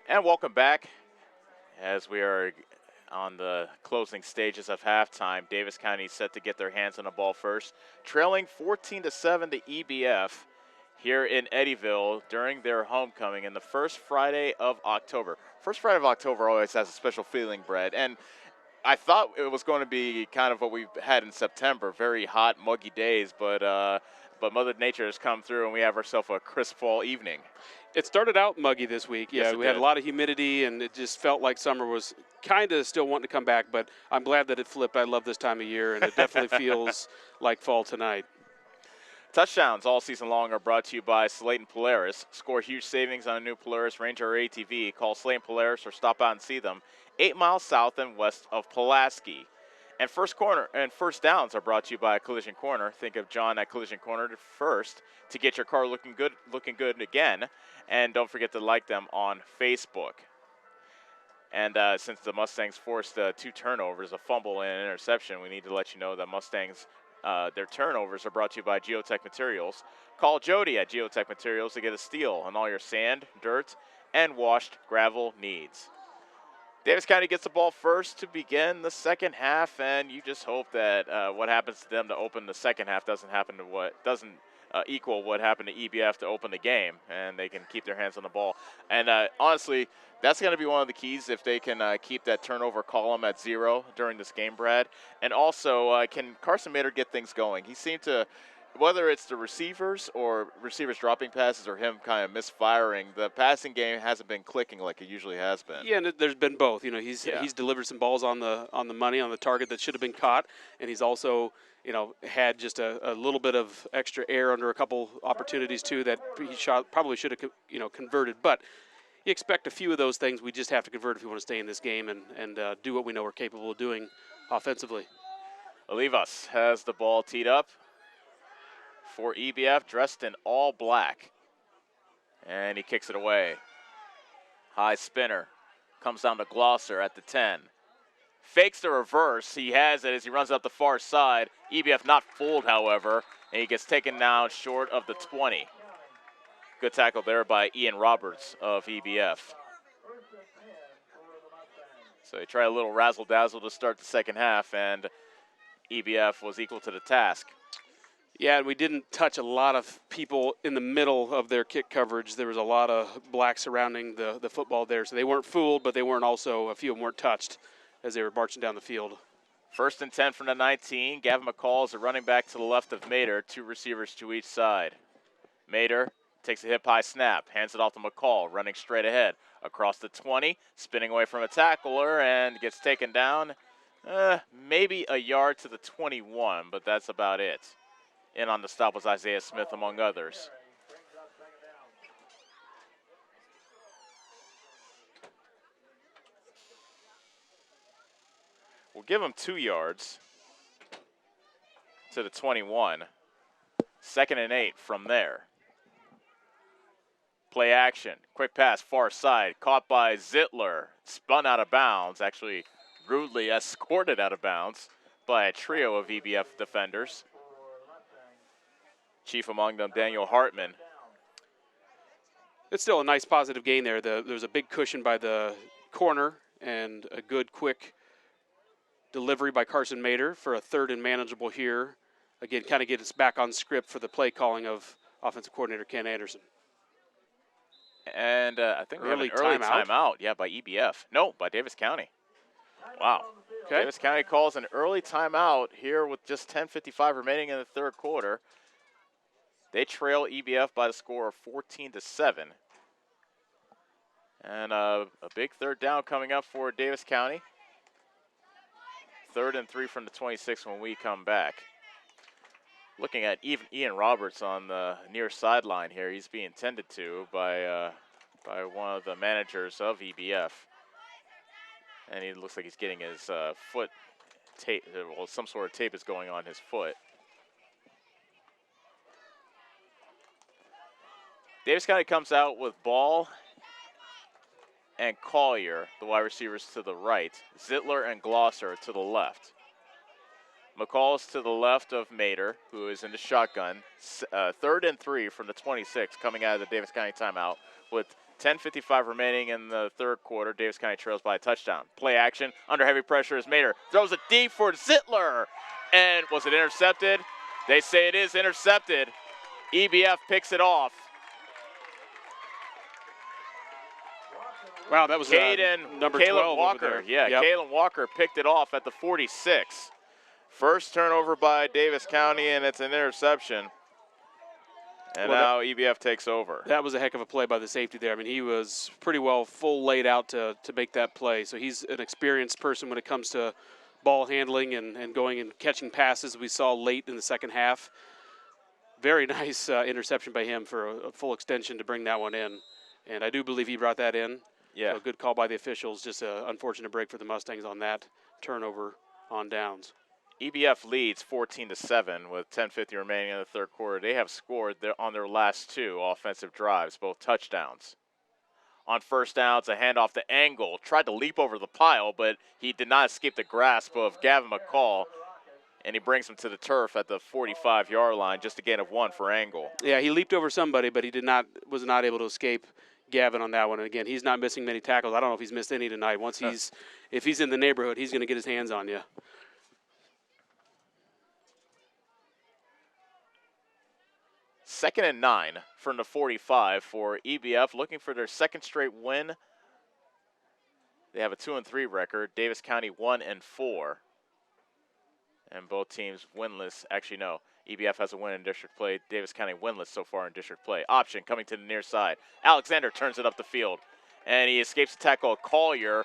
B: And welcome back as we are on the closing stages of halftime. Davis County set to get their hands on the ball first, trailing 14-7 to EBF here in Eddyville during their homecoming in the first Friday of October. First Friday of October always has a special feeling, Brett, and I thought it was going to be kind of what we've had in September, very hot, muggy days, but Mother Nature has come through and we have ourselves a crisp fall evening.
C: It started out muggy this week. Yeah,
B: Yes,
C: we had a lot of humidity, and it just felt like summer was kind of still wanting to come back, but I'm glad that it flipped. I love this time of year, and it definitely feels like fall tonight.
B: Touchdowns all season long are brought to you by Slate & Polaris. Score huge savings on a new Polaris Ranger or ATV. Call Slate & Polaris or stop out and see them 8 miles south and west of Pulaski. And first downs are brought to you by Collision Corner. Think of John at Collision Corner first to get your car looking good again. And don't forget to like them on Facebook. And since the Mustangs forced 2 turnovers, a fumble and an interception, we need to let you know that Mustangs, their turnovers are brought to you by Geotech Materials. Call Jody at Geotech Materials to get a steal on all your sand, dirt, and washed gravel needs. Davis County gets the ball first to begin the second half, and you just hope that what happens to them to open the second half doesn't equal what happened to EBF to open the game, and they can keep their hands on the ball. And honestly, that's going to be one of the keys if they can keep that turnover column at 0 during this game, Brad. And also, can Carson Mater get things going? He seemed to whether it's the receivers or receivers dropping passes or him kind of misfiring, the passing game hasn't been clicking like it usually has been.
C: Yeah, and there's been both. He's delivered some balls on the money, on the target that should have been caught, and he's also had just a little bit of extra air under a couple opportunities too that he probably should have converted. But you expect a few of those things. We just have to convert if we want to stay in this game and do what we know we're capable of doing offensively.
B: Olivas has the ball teed up for EBF, dressed in all black. And he kicks it away. High spinner. Comes down to Glosser at the 10. Fakes the reverse. He has it as he runs up the far side. EBF not fooled, however, and he gets taken down short of the 20. Good tackle there by Ian Roberts of EBF. So he tried a little razzle-dazzle to start the second half, and EBF was equal to the task.
C: Yeah, and we didn't touch a lot of people in the middle of their kick coverage. There was a lot of black surrounding the football there, so they weren't fooled, but they weren't also, a few of them weren't touched as they were marching down the field.
B: 1st and 10 from the 19. Gavin McCall is a running back to the left of Mater, 2 receivers to each side. Mater takes a hip-high snap, hands it off to McCall, running straight ahead. Across the 20, spinning away from a tackler, and gets taken down maybe a yard to the 21, but that's about it. In on the stop was Isaiah Smith, among others. We'll give him 2 yards to the 21. 2nd and 8 from there. Play action. Quick pass, far side. Caught by Zittler. Spun out of bounds. Actually, rudely escorted out of bounds by a trio of EBF defenders. Chief among them, Daniel Hartman.
C: It's still a nice positive gain there. There's a big cushion by the corner and a good quick delivery by Carson Mater for a 3rd and manageable here. Again, kind of get us back on script for the play calling of offensive coordinator Ken Anderson.
B: And I think we have an early timeout. Yeah, by EBF. No, by Davis County. Wow. Okay. Davis County calls an early timeout here with just 10:55 remaining in the 3rd quarter. They trail EBF by the score of 14-7. And a big 3rd down coming up for Davis County. 3rd and 3 from the 26 when we come back. Looking at Ian Roberts on the near sideline here. He's being tended to by one of the managers of EBF. And he looks like he's getting his foot tape. Well, some sort of tape is going on his foot. Davis County comes out with Ball and Collier, the wide receivers, to the right. Zittler and Glosser to the left. McCall is to the left of Mater, who is in the shotgun. 3rd and 3 from the 26 coming out of the Davis County timeout. With 10:55 remaining in the 3rd quarter, Davis County trails by a touchdown. Play action, under heavy pressure is Mater. Throws it deep for Zittler. And was it intercepted? They say it is intercepted. EBF picks it off.
C: Wow, that was number 12
B: Walker.
C: over there.
B: Yeah, yep. Kalen Walker picked it off at the 46. First turnover by Davis County, and it's an interception. And now EBF takes over.
C: That was a heck of a play by the safety there. I mean, he was pretty well full laid out to make that play. So he's an experienced person when it comes to ball handling and going and catching passes we saw late in the second half. Very nice interception by him for a full extension to bring that one in. And I do believe he brought that in.
B: Yeah.
C: So good call by the officials. Just an unfortunate break for the Mustangs on that turnover on downs.
B: EBF leads 14-7 with 10:50 remaining in the 3rd quarter. They have scored on their last 2 offensive drives, both touchdowns. On first down, it's a handoff to Angle. Tried to leap over the pile, but he did not escape the grasp of Gavin McCall, and he brings him to the turf at the 45-yard line, just a gain of 1 for Angle.
C: Yeah, he leaped over somebody, but he was not able to escape Gavin on that one. And again, he's not missing many tackles. I don't know if he's missed any tonight. If he's in the neighborhood, he's going to get his hands on you.
B: Second and 9 from the 45 for EBF, looking for their 2nd straight win. They have a 2-3 record. Davis County 1-4. And both teams winless. Actually, no. EBF has a win in district play. Davis County winless so far in district play. Option coming to the near side. Alexander turns it up the field, and he escapes the tackle of Collier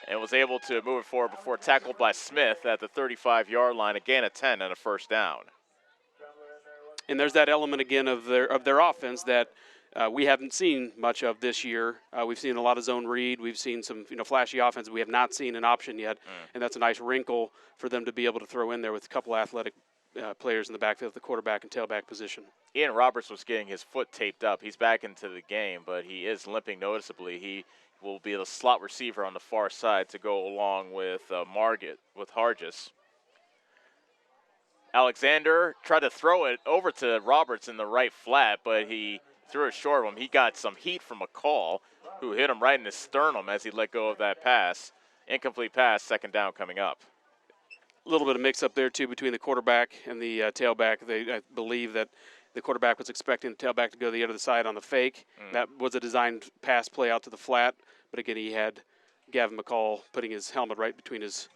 B: and was able to move it forward before tackled by Smith at the 35-yard line. A gain of 10 and a first down.
C: And there's that element again of their offense that we haven't seen much of this year. We've seen a lot of zone read. We've seen some flashy offense. We have not seen an option yet, and that's a nice wrinkle for them to be able to throw in there with a couple athletic players in the backfield, the quarterback and tailback position.
B: Ian Roberts was getting his foot taped up. He's back into the game, but he is limping noticeably. He will be the slot receiver on the far side to go along with Margit, with Hargis. Alexander tried to throw it over to Roberts in the right flat, but he threw it short of him. He got some heat from McCall, who hit him right in his sternum as he let go of that pass. Incomplete pass, second down coming up.
C: A little bit of mix-up there, too, between the quarterback and the tailback. I believe that the quarterback was expecting the tailback to go to the other side on the fake. That was a designed pass play out to the flat. But, again, he had Gavin McCall putting his helmet right between his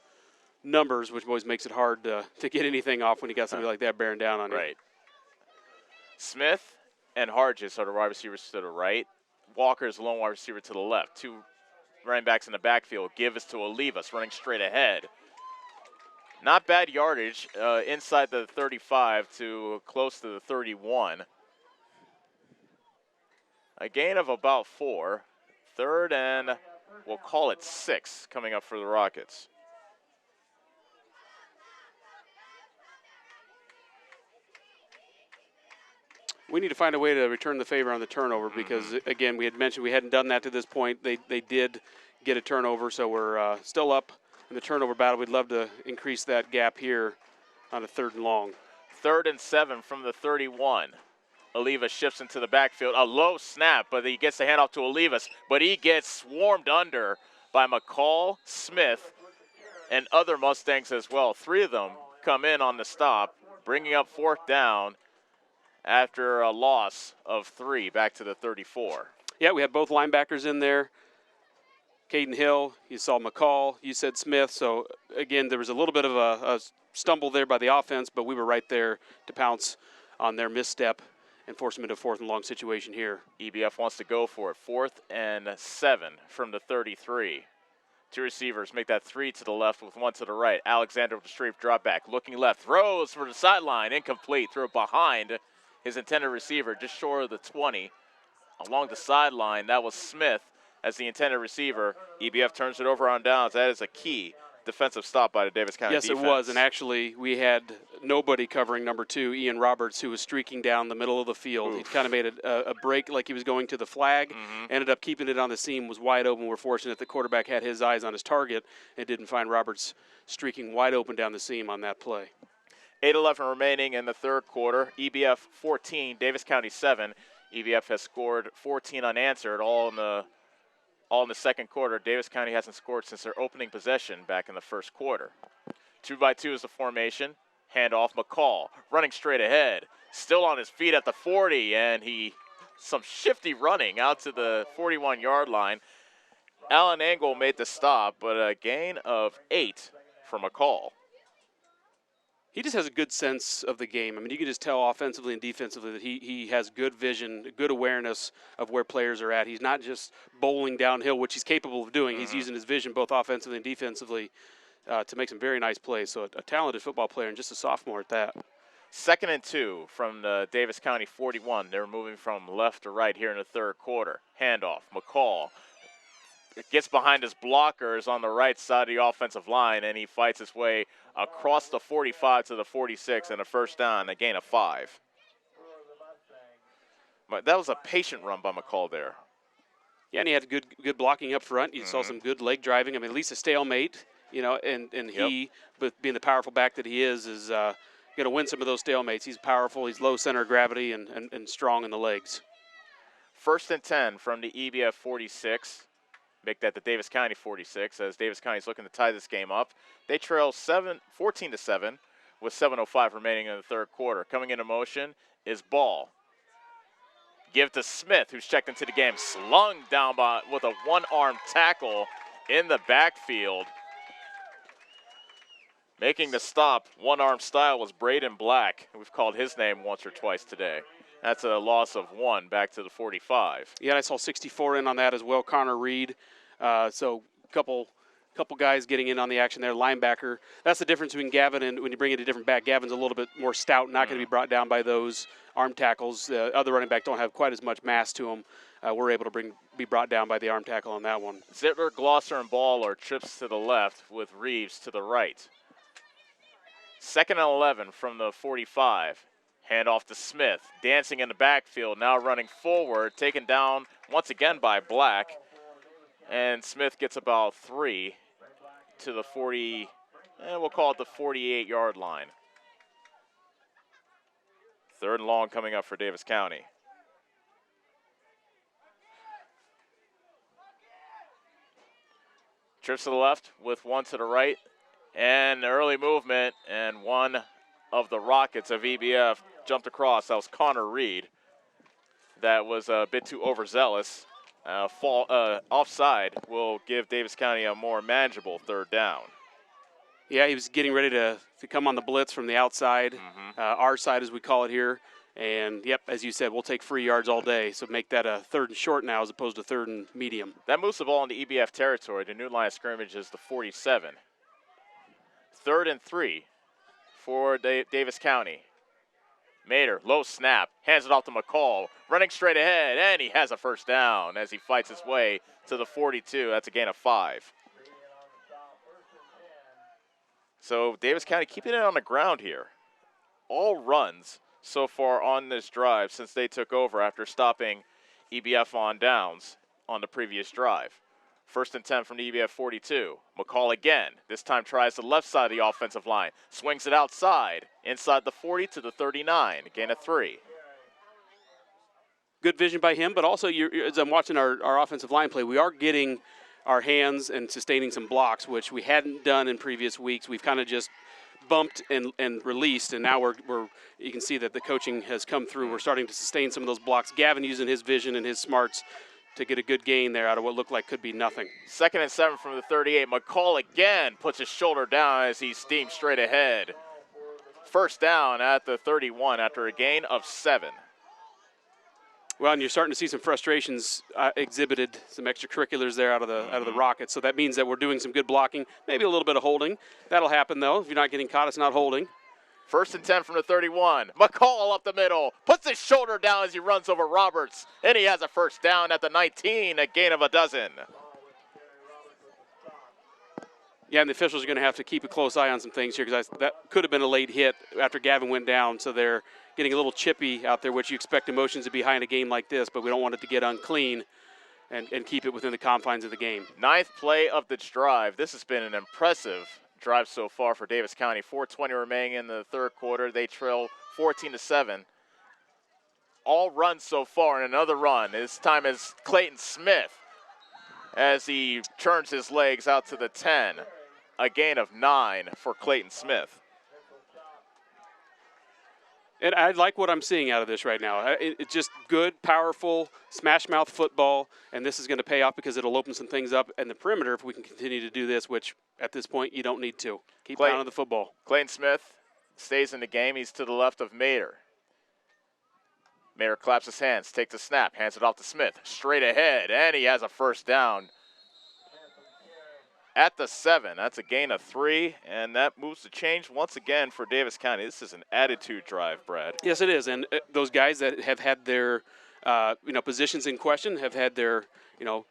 C: numbers, which always makes it hard to get anything off when you got somebody like that bearing down on you.
B: Right. Smith and Hargis are the wide receivers to the right. Walker is the lone wide receiver to the left. Two running backs in the backfield. Givas to Olivas running straight ahead. Not bad yardage inside the 35 to close to the 31. A gain of about 4. Third and we'll call it 6 coming up for the Rockets.
C: We need to find a way to return the favor on the turnover because, again, we had mentioned we hadn't done that to this point. They did get a turnover, so we're still up in the turnover battle. We'd love to increase that gap here on a 3rd and long.
B: 3rd and 7 from the 31. Olivas shifts into the backfield. A low snap, but he gets the handoff to Olivas, but he gets swarmed under by McCall, Smith, and other Mustangs as well. 3 of them come in on the stop, bringing up 4th down after a loss of 3 back to the 34.
C: Yeah, we had both linebackers in there. Caden Hill, you saw McCall, you said Smith. So, again, there was a little bit of a stumble there by the offense, but we were right there to pounce on their misstep and force them into a 4th and long situation here.
B: EBF wants to go for it. 4th and 7 from the 33. 2 receivers make that 3 to the left with 1 to the right. Alexander with a straight drop back, looking left, throws for the sideline, incomplete, threw it behind his intended receiver, just short of the 20. Along the sideline, that was Smith as the intended receiver. EBF turns it over on downs. That is a key defensive stop by the Davis County defense.
C: Yes, it was, and actually we had nobody covering number 2, Ian Roberts, who was streaking down the middle of the field. He kind of made a break like he was going to the flag, ended up keeping it on the seam, was wide open. We're fortunate the quarterback had his eyes on his target and didn't find Roberts streaking wide open down the seam on that play.
B: 8:11 remaining in the 3rd quarter. EBF 14, Davis County 7. EBF has scored 14 unanswered, all in the 2nd quarter. Davis County hasn't scored since their opening possession back in the 1st quarter. 2-by-2 is the formation. Handoff, McCall running straight ahead. Still on his feet at the 40, and some shifty running out to the 41-yard line. Alan Engel made the stop, but a gain of 8 for McCall.
C: He just has a good sense of the game. I mean, you can just tell offensively and defensively that he has good vision, good awareness of where players are at. He's not just bowling downhill, which he's capable of doing. He's using his vision both offensively and defensively to make some very nice plays. So a talented football player and just a sophomore at that.
B: 2nd and 2 from the Davis County 41. They're moving from left to right here in the 3rd quarter. Handoff, McCall gets behind his blockers on the right side of the offensive line, and he fights his way across the 45 to the 46 and a first down, a gain of 5. But that was a patient run by McCall there.
C: Yeah, and he had good blocking up front. You saw some good leg driving. I mean, at least a stalemate, and he, but being the powerful back that he is going to win some of those stalemates. He's powerful. He's low center of gravity and strong in the legs.
B: 1st and 10 from the EBF 46. Make that the Davis County 46 as Davis County is looking to tie this game up. They trail 14-7 with 7:05 remaining in the 3rd quarter. Coming into motion is Ball. Give to Smith, who's checked into the game. Slung down with a one-arm tackle in the backfield. Making the stop, one-arm style, was Braden Black. We've called his name once or twice today. That's a loss of 1 back to the 45.
C: Yeah, I saw 64 in on that as well, Connor Reed. So a couple guys getting in on the action there. Linebacker. That's the difference between Gavin and when you bring in a different back. Gavin's a little bit more stout, not going to be brought down by those arm tackles. Other running back don't have quite as much mass to them. We're able to be brought down by the arm tackle on that one.
B: Zittler, Glosser, and Ball are trips to the left with Reeves to the right. 2nd and 11 from the 45. Handoff to Smith, dancing in the backfield, now running forward, taken down once again by Black. And Smith gets about 3 to the 40, we'll call it the 48-yard line. 3rd and long coming up for Davis County. Trips to the left with 1 to the right. And early movement, and one of the Rockets of EBF jumped across. That was Connor Reed. That was a bit too overzealous. Offside will give Davis County a more manageable 3rd down.
C: Yeah, he was getting ready to come on the blitz from the outside, our side as we call it here. And, yep, as you said, we'll take free yards all day. So make that a 3rd and short now as opposed to 3rd and medium.
B: That moves the ball into EBF territory. The new line of scrimmage is the 47. 3rd and 3 for Davis County. Mater, low snap, hands it off to McCall, running straight ahead, and he has a 1st down as he fights his way to the 42. That's a gain of 5. So Davis County keeping it on the ground here. All runs so far on this drive since they took over after stopping EBF on downs on the previous drive. 1st and 10 from the EBF 42. McCall again. This time tries the left side of the offensive line. Swings it outside. Inside the 40 to the 39. Gain of 3.
C: Good vision by him, but also as I'm watching our offensive line play, we are getting our hands and sustaining some blocks, which we hadn't done in previous weeks. We've kind of just bumped and released, and now you can see that the coaching has come through. We're starting to sustain some of those blocks. Gavin using his vision and his smarts to get a good gain there out of what looked like could be nothing.
B: 2nd and 7 from the 38. McCall again puts his shoulder down as he steams straight ahead. 1st down at the 31 after a gain of 7.
C: Well, and you're starting to see some frustrations exhibited, some extracurriculars there out of the Rockets. So that means that we're doing some good blocking, maybe a little bit of holding. That'll happen, though. If you're not getting caught, it's not holding.
B: 1st and 10 from the 31. McCall up the middle, puts his shoulder down as he runs over Roberts, and he has a 1st down at the 19, a gain of a dozen.
C: Yeah, and the officials are going to have to keep a close eye on some things here because that could have been a late hit after Gavin went down. So they're getting a little chippy out there, which you expect emotions to be behind a game like this, but we don't want it to get unclean and keep it within the confines of the game.
B: 9th play of the drive. This has been an impressive drive so far for Davis County. 4:20 remaining in the 3rd quarter. They trail 14-7. All runs so far, and another run. This time is Clayton Smith as he turns his legs out to the 10. A gain of 9 for Clayton Smith.
C: And I like what I'm seeing out of this right now. It's just good, powerful, smash-mouth football, and this is going to pay off because it'll open some things up in the perimeter if we can continue to do this, which at this point you don't need to. Keep pounding the football.
B: Clayton Smith stays in the game. He's to the left of Mater. Mater claps his hands, takes a snap, hands it off to Smith. Straight ahead, and he has a 1st down. At the 7, that's a gain of 3, and that moves the change once again for Davis County. This is an attitude drive, Brad.
C: Yes, it is, and those guys that have had their, positions in question have had their, the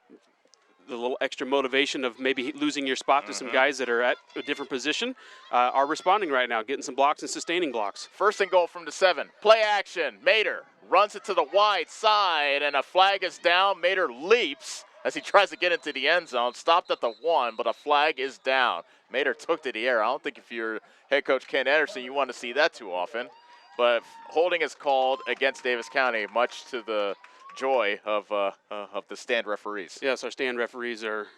C: little extra motivation of maybe losing your spot to some guys that are at a different position are responding right now, getting some blocks and sustaining blocks.
B: 1st and goal from the 7. Play action. Mater runs it to the wide side, and a flag is down. Mater leaps as he tries to get into the end zone. Stopped at the 1, but a flag is down. Mater took to the air. I don't think if you're head coach Ken Anderson, you want to see that too often. But holding is called against Davis County, much to the joy of the stand referees.
C: Yes, our stand referees are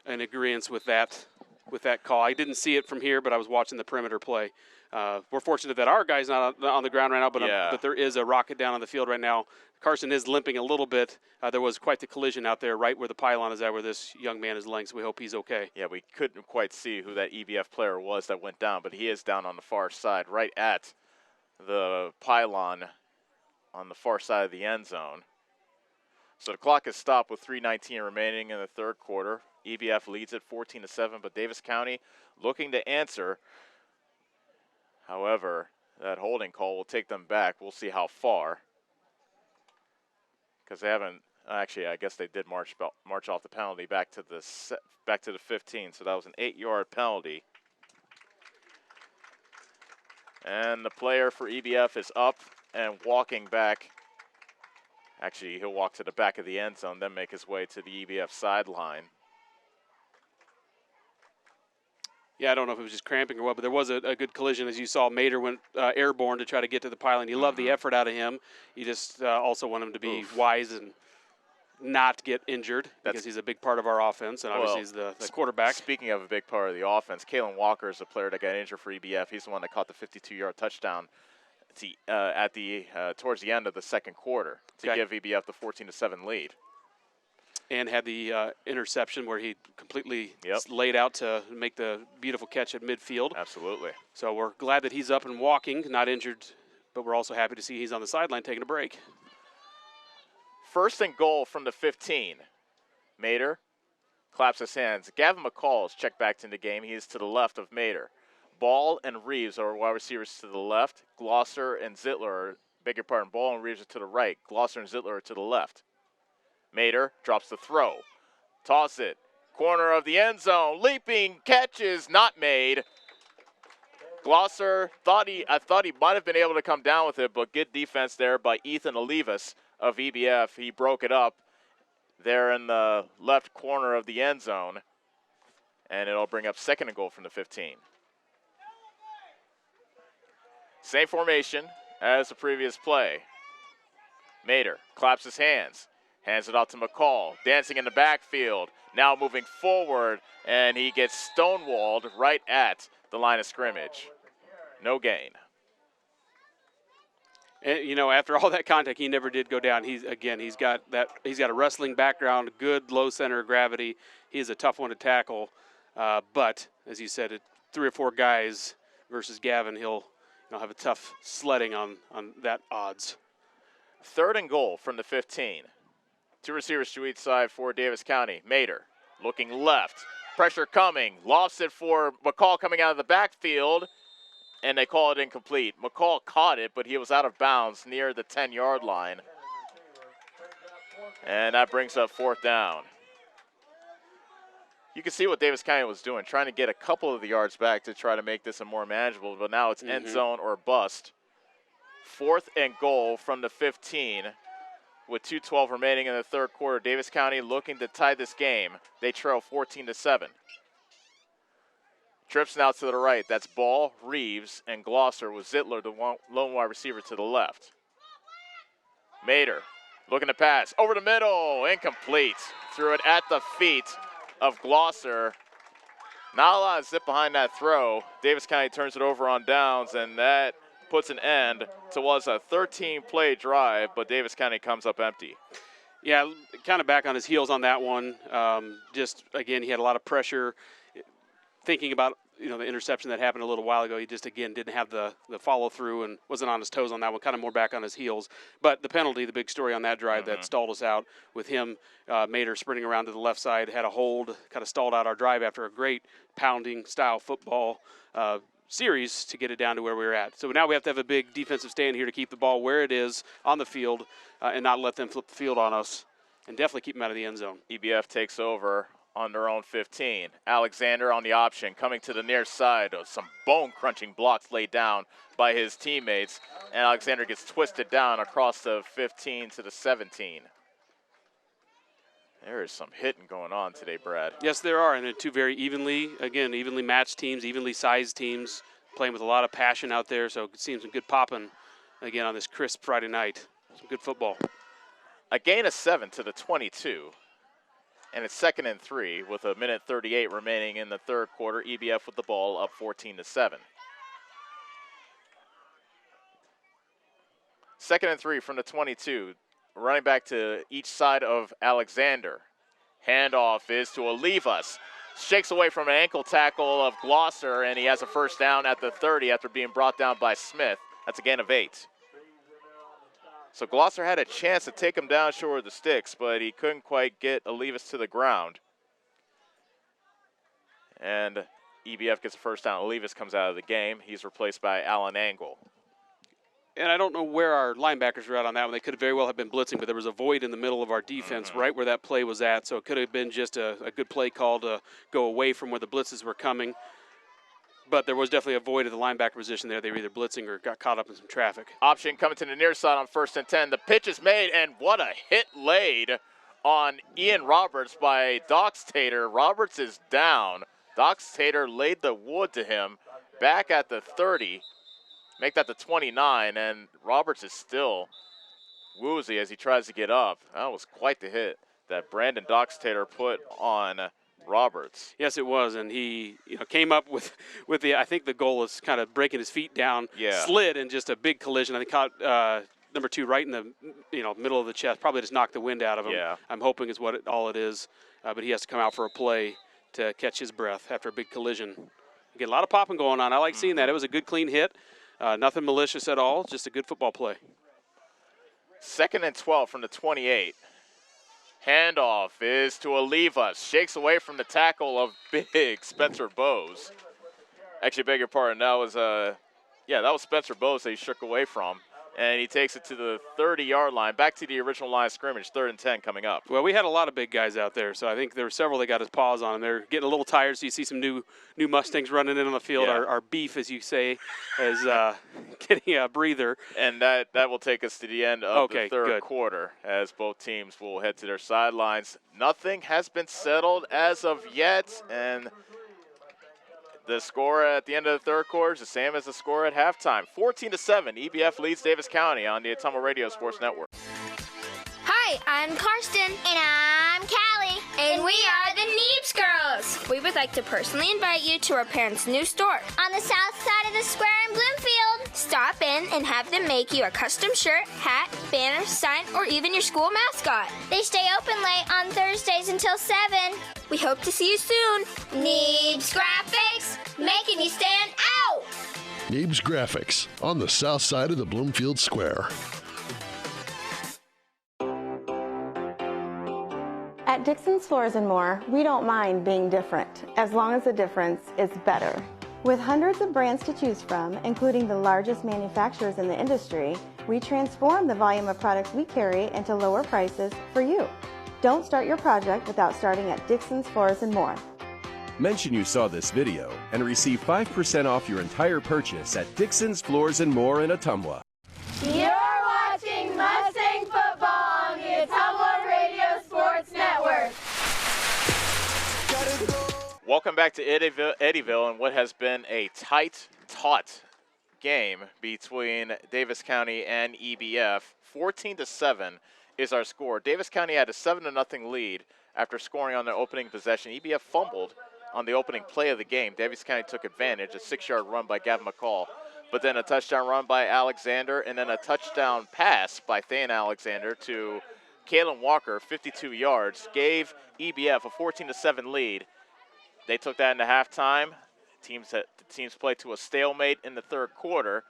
C: in agreement with that. with that call. I didn't see it from here, but I was watching the perimeter play. We're fortunate that our guy's not on the ground right now, but there is a rocket down on the field right now. Carson is limping a little bit. There was quite the collision out there right where the pylon is at, where this young man is laying, so we hope he's okay.
B: Yeah, we couldn't quite see who that EBF player was that went down, but he is down on the far side, right at the pylon on the far side of the end zone. So the clock is stopped with 3:19 remaining in the third quarter. EBF leads it 14-7, but Davis County looking to answer. However, that holding call will take them back. We'll see how far. Because they haven't actually. I guess they did march off the penalty back to the 15. So that was an 8-yard penalty. And the player for EBF is up and walking back. Actually, he'll walk to the back of the end zone, then make his way to the EBF sideline.
C: Yeah, I don't know if it was just cramping or what, but there was a good collision. As you saw, Mater went airborne to try to get to the pylon. You love the effort out of him. You just also want him to be wise and not get injured because he's a big part of our offense, and obviously he's the quarterback.
B: Speaking of a big part of the offense, Kalen Walker is a player that got injured for EBF. He's the one that caught the 52-yard touchdown towards the end of the second quarter to give EBF the 14-7 lead.
C: And had the interception where he completely laid out to make the beautiful catch at midfield.
B: Absolutely.
C: So we're glad that he's up and walking, not injured, but we're also happy to see he's on the sideline taking a break.
B: First and goal from the 15. Mater claps his hands. Gavin McCall is checked back into the game. He is to the left of Mater. Ball and Reeves are wide receivers to the left. Glosser and Zittler, Ball and Reeves are to the right. Glosser and Zittler are to the left. Mater drops the throw. Toss it. Corner of the end zone. Leaping catches not made. Glosser I thought he might have been able to come down with it, but good defense there by Ethan Olivas of EBF. He broke it up there in the left corner of the end zone. And it'll bring up second and goal from the 15. Same formation as the previous play. Mater claps his hands. Hands it out to McCall, dancing in the backfield, now moving forward, and he gets stonewalled right at the line of scrimmage. No gain.
C: And, you know, after all that contact, he never did go down. He's got a wrestling background, good low center of gravity. He is a tough one to tackle, but as you said, 3 or 4 guys versus Gavin, he'll have a tough sledding on that odds.
B: Third and goal from the 15. 2 receivers to each side for Davis County. Mater looking left. Pressure coming. Lofts it for McCall coming out of the backfield, and they call it incomplete. McCall caught it, but he was out of bounds near the 10-yard line. And that brings up fourth down. You can see what Davis County was doing, trying to get a couple of the yards back to try to make this a more manageable, but now it's end zone or bust. Fourth and goal from the 15. With 2:12 remaining in the third quarter, Davis County looking to tie this game. They trail 14-7. Trips now to the right. That's Ball, Reeves, and Glosser with Zittler, the lone wide receiver, to the left. Mater looking to pass. Over the middle. Incomplete. Threw it at the feet of Glosser. Not a lot of zip behind that throw. Davis County turns it over on downs, and that puts an end to what was a 13-play drive, but Davis County comes up empty.
C: Yeah, kind of back on his heels on that one. Just, again, he had a lot of pressure. Thinking about, the interception that happened a little while ago, he just, again, didn't have the follow-through and wasn't on his toes on that one, kind of more back on his heels. But the penalty, the big story on that drive that stalled us out with him, Mater sprinting around to the left side, had a hold, kind of stalled out our drive after a great pounding-style football series to get it down to where we were at. So now we have to have a big defensive stand here to keep the ball where it is on the field and not let them flip the field on us, and definitely keep them out of the end zone.
B: EBF takes over on their own 15. Alexander on the option, coming to the near side. Some bone-crunching blocks laid down by his teammates, and Alexander gets twisted down across the 15 to the 17. There is some hitting going on today, Brad.
C: Yes, there are, and they're 2 very evenly matched teams, evenly sized teams, playing with a lot of passion out there, so it seems some good popping, again, on this crisp Friday night. Some good football.
B: A gain of 7 to the 22. And it's 2nd and 3 with 1:38 remaining in the third quarter. EBF with the ball up 14-7. 2nd and 3 from the 22. Running back to each side of Alexander. Handoff is to Olivas. Shakes away from an ankle tackle of Glosser, and he has a first down at the 30 after being brought down by Smith. That's a gain of 8. So Glosser had a chance to take him down short of the sticks, but he couldn't quite get Olivas to the ground. And EBF gets a first down. Olivas comes out of the game. He's replaced by Alan Angle.
C: And I don't know where our linebackers were at on that one. They could very well have been blitzing, but there was a void in the middle of our defense right where that play was at. So it could have been just a good play call to go away from where the blitzes were coming. But there was definitely a void at the linebacker position there. They were either blitzing or got caught up in some traffic.
B: Option coming to the near side on 1st and 10. The pitch is made, and what a hit laid on Ian Roberts by Dox Tater. Roberts is down. Dox Tater laid the wood to him back at the 30. Make that the 29, and Roberts is still woozy as he tries to get up. That was quite the hit that Brandon Dox Tater put on Roberts.
C: Yes, it was, and he came up with the, I think the goal was kind of breaking his feet down, slid, and just a big collision. I think caught number 2 right in the middle of the chest, probably just knocked the wind out of him.
B: Yeah.
C: I'm hoping is all it is, but he has to come out for a play to catch his breath after a big collision. Again, a lot of popping going on. I like seeing that. It was a good, clean hit. Nothing malicious at all, just a good football play.
B: 2nd and 12 from the 28. Handoff is to Olivas. Shakes away from the tackle of big Spencer Bowes. Actually, beg your pardon. That was Spencer Bowes that he shook away from. And he takes it to the 30-yard line, back to the original line of scrimmage, 3rd and 10 coming up.
C: Well, we had a lot of big guys out there, so I think there were several that got his paws on them. They're getting a little tired, so you see some new Mustangs running in on the field.
B: Yeah.
C: Our beef, as you say, is getting a breather.
B: And that will take us to the end of the third quarter as both teams will head to their sidelines. Nothing has been settled as of yet, and the score at the end of the third quarter is the same as the score at halftime. 14-7, EBF leads Davis County on the Ottumwa Radio Sports Network.
D: Hi, I'm Karsten. And I'm Callie. And we are the Neebs Girls. We would like to personally invite you to our parents' new store on the south side of the square in Bloomfield. Stop in and have them make you a custom shirt, hat, banner, sign, or even your school mascot. They stay open late on Thursdays until 7. We hope to see you soon. Neebs Graphics, making you stand out.
A: Neebs Graphics on the south side of the Bloomfield Square.
O: At Dixon's Floors and More, we don't mind being different, as long as the difference is better. With hundreds of brands to choose from, including the largest manufacturers in the industry, we transform the volume of products we carry into lower prices for you. Don't start your project without starting at Dixon's Floors and More.
P: Mention you saw this video and receive 5% off your entire purchase at Dixon's Floors and More in Ottumwa.
D: You're watching Mustang football on the Ottumwa Radio Sports Network.
B: Welcome back to Eddyville and what has been a tight, taut game between Davis County and EBF. 14-7 is our score. Davis County had a 7-0 lead after scoring on their opening possession. EBF fumbled on the opening play of the game. Davis County took advantage, a 6-yard run by Gavin McCall, but then a touchdown run by Alexander, and then a touchdown pass by Thane Alexander to Kalen Walker, 52 yards, gave EBF a 14-7 lead. They took that into halftime. The teams played to a stalemate in the third quarter,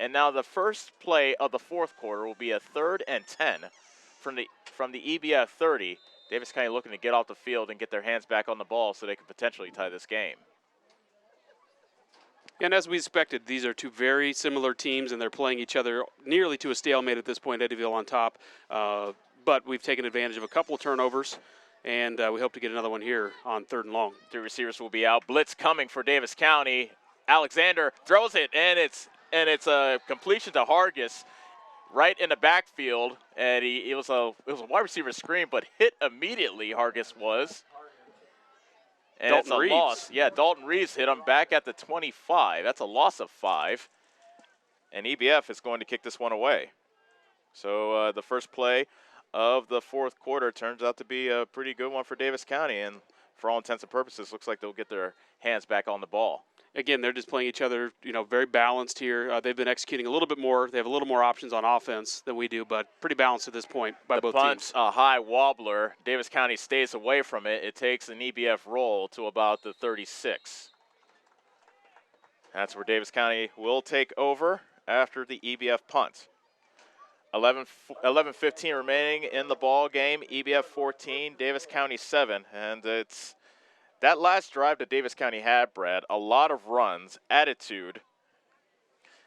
B: and now the first play of the fourth quarter will be a 3rd and 10 from the EBF 30. Davis County looking to get off the field and get their hands back on the ball so they can potentially tie this game.
C: And as we expected, these are two very similar teams, and they're playing each other nearly to a stalemate at this point. Eddyville on top, but we've taken advantage of a couple of turnovers, and we hope to get another one here on 3rd and long.
B: 3 receivers will be out. Blitz coming for Davis County. Alexander throws it, and it's a completion to Hargis right in the backfield, and it was a wide receiver screen, but hit immediately. Hargis was. And
C: Dalton
B: it's a
C: Reeves.
B: loss. Yeah, Dalton Reeves hit him back at the 25. That's a loss of 5. And EBF is going to kick this one away. So the first play of the fourth quarter turns out to be a pretty good one for Davis County, and for all intents and purposes, looks like they'll get their hands back on the ball.
C: Again, they're just playing each other, very balanced here. They've been executing a little bit more. They have a little more options on offense than we do, but pretty balanced at this point by both teams.
B: A high wobbler. Davis County stays away from it. It takes an EBF roll to about the 36. That's where Davis County will take over after the EBF punt. 11:15 remaining in the ball game. EBF 14, Davis County 7, and it's that last drive that Davis County had, Brad, a lot of runs, attitude,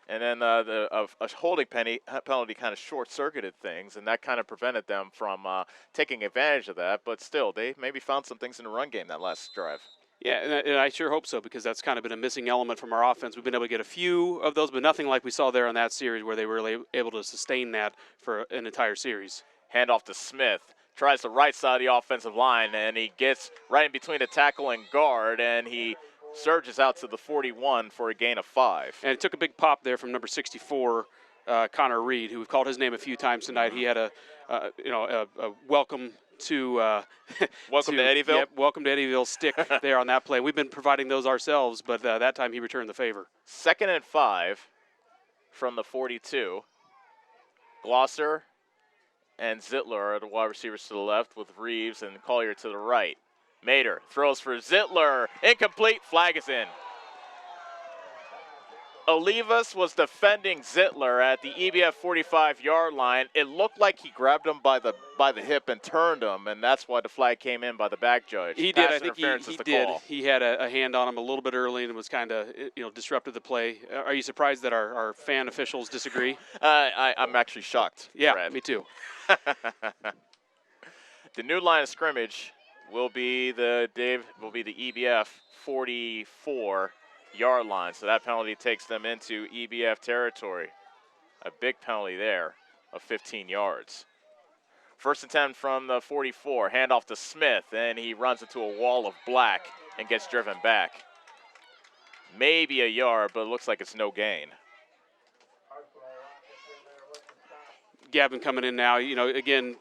B: and then a holding penalty kind of short-circuited things, and that kind of prevented them from taking advantage of that. But still, they maybe found some things in the run game that last drive.
C: Yeah, and I sure hope so, because that's kind of been a missing element from our offense. We've been able to get a few of those, but nothing like we saw there in that series where they were really able to sustain that for an entire series.
B: Handoff to Smith. Tries the right side of the offensive line, and he gets right in between the tackle and guard, and he surges out to the 41 for a gain of 5.
C: And it took a big pop there from number 64, Connor Reed, who we've called his name a few times tonight. He had a welcome to
B: welcome to Eddyville.
C: Yep, welcome to Eddyville stick there on that play. We've been providing those ourselves, but that time he returned the favor.
B: 2nd and 5 from the 42. Glosser and Zittler are the wide receivers to the left, with Reeves and Collier to the right. Mater throws for Zittler. Incomplete. Flag is in. Olivas was defending Zittler at the EBF 45-yard line. It looked like he grabbed him by the hip and turned him, and that's why the flag came in by the back judge.
C: He did. I think he did. Call. He had a hand on him a little bit early and was kind of disrupted the play. Are you surprised that our fan officials disagree?
B: I'm actually shocked.
C: Yeah,
B: Brad.
C: Me too.
B: The new line of scrimmage will be the EBF 44-yard line, so that penalty takes them into EBF territory. A big penalty there of 15 yards. 1st and 10 from the 44. Handoff to Smith, and he runs into a wall of black and gets driven back. Maybe a yard, but it looks like it's no gain.
C: Gavin coming in now. Again,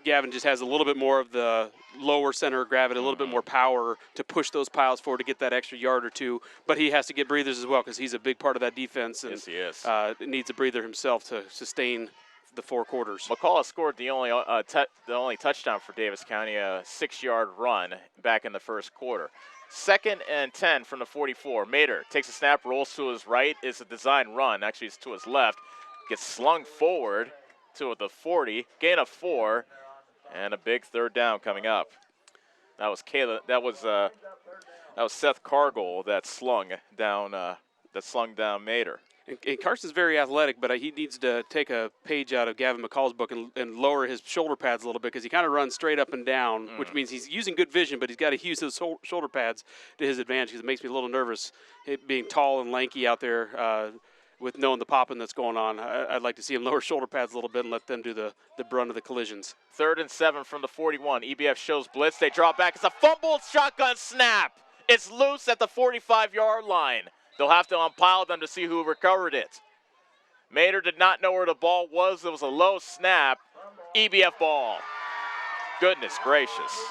C: Gavin just has a little bit more of the lower center of gravity, a little bit more power to push those piles forward to get that extra yard or two. But he has to get breathers as well, because he's a big part of that defense. And,
B: yes, he is.
C: Needs a breather himself to sustain the 4 quarters.
B: McCullough scored the only touchdown for Davis County, a 6-yard run back in the first quarter. 2nd and 10 from the 44. Mater takes a snap, rolls to his right. It's a design run. Actually, it's to his left. Gets slung forward to the 40. Gain of 4. And a big 3rd down coming up. That was Seth Cargill that slung down Mater.
C: And Carson's very athletic, but he needs to take a page out of Gavin McCall's book and lower his shoulder pads a little bit, because he kind of runs straight up and down, which means he's using good vision, but he's got to use those shoulder pads to his advantage, because it makes me a little nervous being tall and lanky out there with knowing the popping that's going on. I'd like to see him lower shoulder pads a little bit and let them do the brunt of the collisions.
B: 3rd and 7 from the 41. EBF shows blitz. They draw back. It's a fumbled shotgun snap. It's loose at the 45-yard line. They'll have to umpile them to see who recovered it. Mater did not know where the ball was. It was a low snap. EBF ball. Goodness gracious.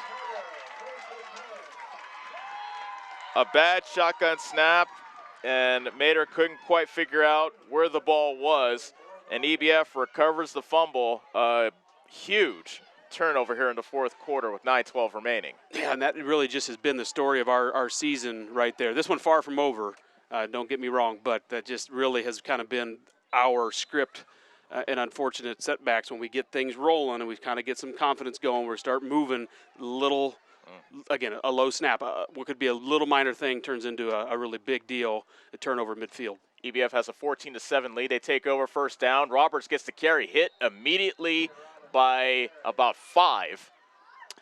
B: A bad shotgun snap, and Mater couldn't quite figure out where the ball was, and EBF recovers the fumble. Huge turnover here in the 4th quarter with 9:12 remaining.
C: Yeah, and that really just has been the story of our season right there. This one far from over, don't get me wrong, but that just really has kind of been our script and unfortunate setbacks when we get things rolling and we kind of get some confidence going. We start moving little. Again, a low snap, what could be a little minor thing turns into a really big deal, a turnover midfield.
B: EBF has a 14-7 lead. They take over 1st down. Roberts gets the carry, hit immediately by about 5.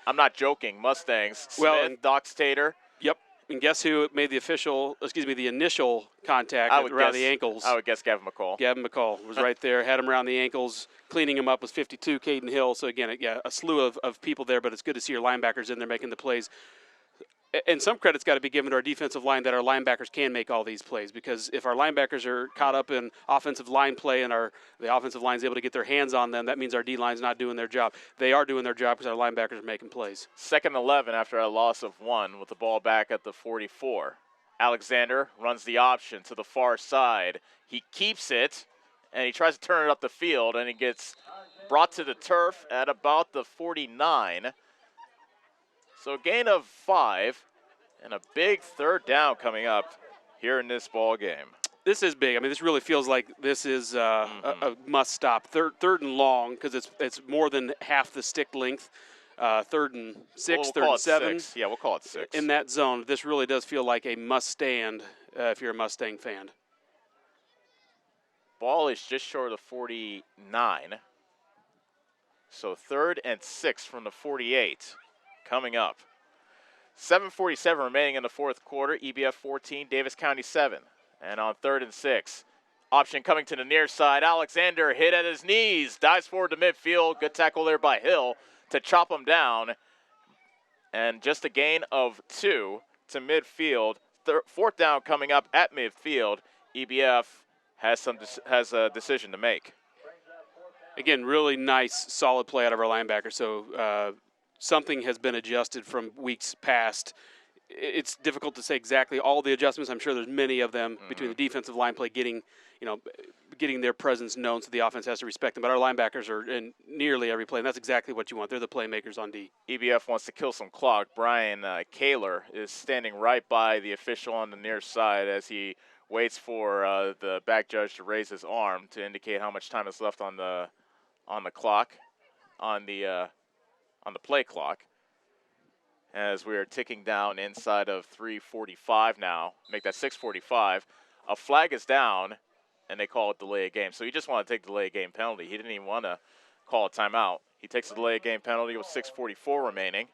B: I'm not joking. Mustangs. Smith, Dox Tater.
C: Yep. And guess who made the initial contact around the ankles?
B: I would guess Gavin McCall.
C: Gavin McCall was right there, had him around the ankles. Cleaning him up was 52, Caden Hill. So, again, a slew of people there, but it's good to see your linebackers in there making the plays. and some credit's got to be given to our defensive line that our linebackers can make all these plays, because if our linebackers are caught up in offensive line play and the offensive line is able to get their hands on them, that means our D-line's not doing their job. They are doing their job because our linebackers are making plays.
B: 2nd and 11 after a loss of 1 with the ball back at the 44. Alexander runs the option to the far side. He keeps it, and he tries to turn it up the field, and he gets brought to the turf at about the 49. So a gain of 5 and a big 3rd down coming up here in this ball game.
C: This is big. I mean, this really feels like this is a must-stop. Third and long, because it's more than half the stick length. 3rd and 6, 3rd and 7.
B: 6. Yeah, we'll call it 6.
C: In that zone, this really does feel like a must-stand if you're a Mustang fan.
B: Ball is just short of the 49. So 3rd and 6 from the 48 coming up. 7:47 remaining in the 4th quarter. EBF 14, Davis County 7. And on 3rd and 6, option coming to the near side. Alexander hit at his knees, dives forward to midfield. Good tackle there by Hill to chop him down. And just a gain of 2 to midfield. 4th down coming up at midfield. EBF has a decision to make.
C: Again, really nice, solid play out of our linebacker. So something has been adjusted from weeks past. It's difficult to say exactly all the adjustments. I'm sure there's many of them between the defensive line play getting their presence known, so the offense has to respect them. But our linebackers are in nearly every play, and that's exactly what you want. They're the playmakers on D.
B: EBF wants to kill some clock. Brian Kaler is standing right by the official on the near side as he waits for the back judge to raise his arm to indicate how much time is left on the clock, on the play clock, as we are ticking down inside of 3:45 now. Make that 6:45. A flag is down, and they call it delay of game. So he just wanted to take delay of game penalty. He didn't even want to call a timeout. He takes a delay of game penalty with 6:44 remaining.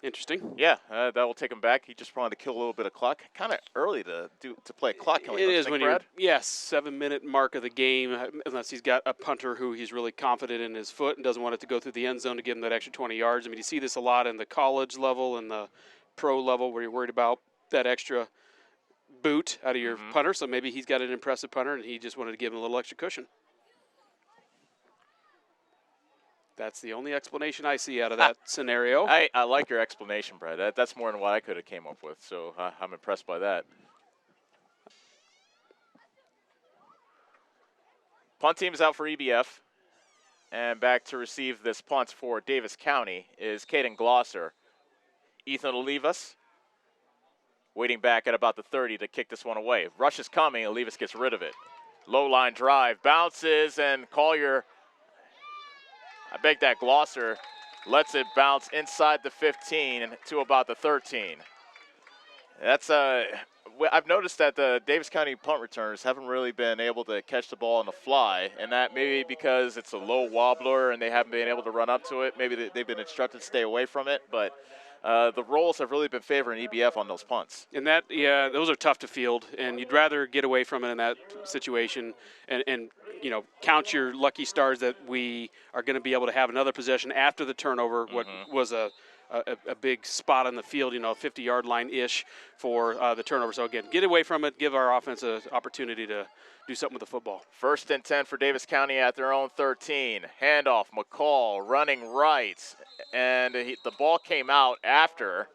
C: Interesting.
B: Yeah, that will take him back. He just wanted to kill a little bit of clock. Kind of early to play a clock killing.
C: It is when you're 7-minute mark of the game, unless he's got a punter who he's really confident in his foot and doesn't want it to go through the end zone to give him that extra 20 yards. I mean, you see this a lot in the college level and the pro level where you're worried about that extra boot out of your punter. So maybe he's got an impressive punter and he just wanted to give him a little extra cushion. That's the only explanation I see out of that scenario.
B: I like your explanation, Brad. That's more than what I could have came up with, so I'm impressed by that. Punt team is out for EBF. And back to receive this punt for Davis County is Caden Glosser. Ethan Olivas waiting back at about the 30 to kick this one away. Rush is coming. Olivas gets rid of it. Low line drive. Bounces, and Collier, I beg that, Glosser lets it bounce inside the 15 to about the 13. That's I've noticed that the Davis County punt returners haven't really been able to catch the ball on the fly, and that may be because it's a low wobbler and they haven't been able to run up to it. Maybe they've been instructed to stay away from it, but the rolls have really been favoring EBF on those punts.
C: And those are tough to field, and you'd rather get away from it in that situation and count your lucky stars that we are going to be able to have another possession after the turnover, what was a big spot on the field, 50-yard line-ish for the turnover. So, again, get away from it, give our offense an opportunity to do something with the football.
B: 1st and 10 for Davis County at their own 13. Handoff, McCall running right, and the ball came out after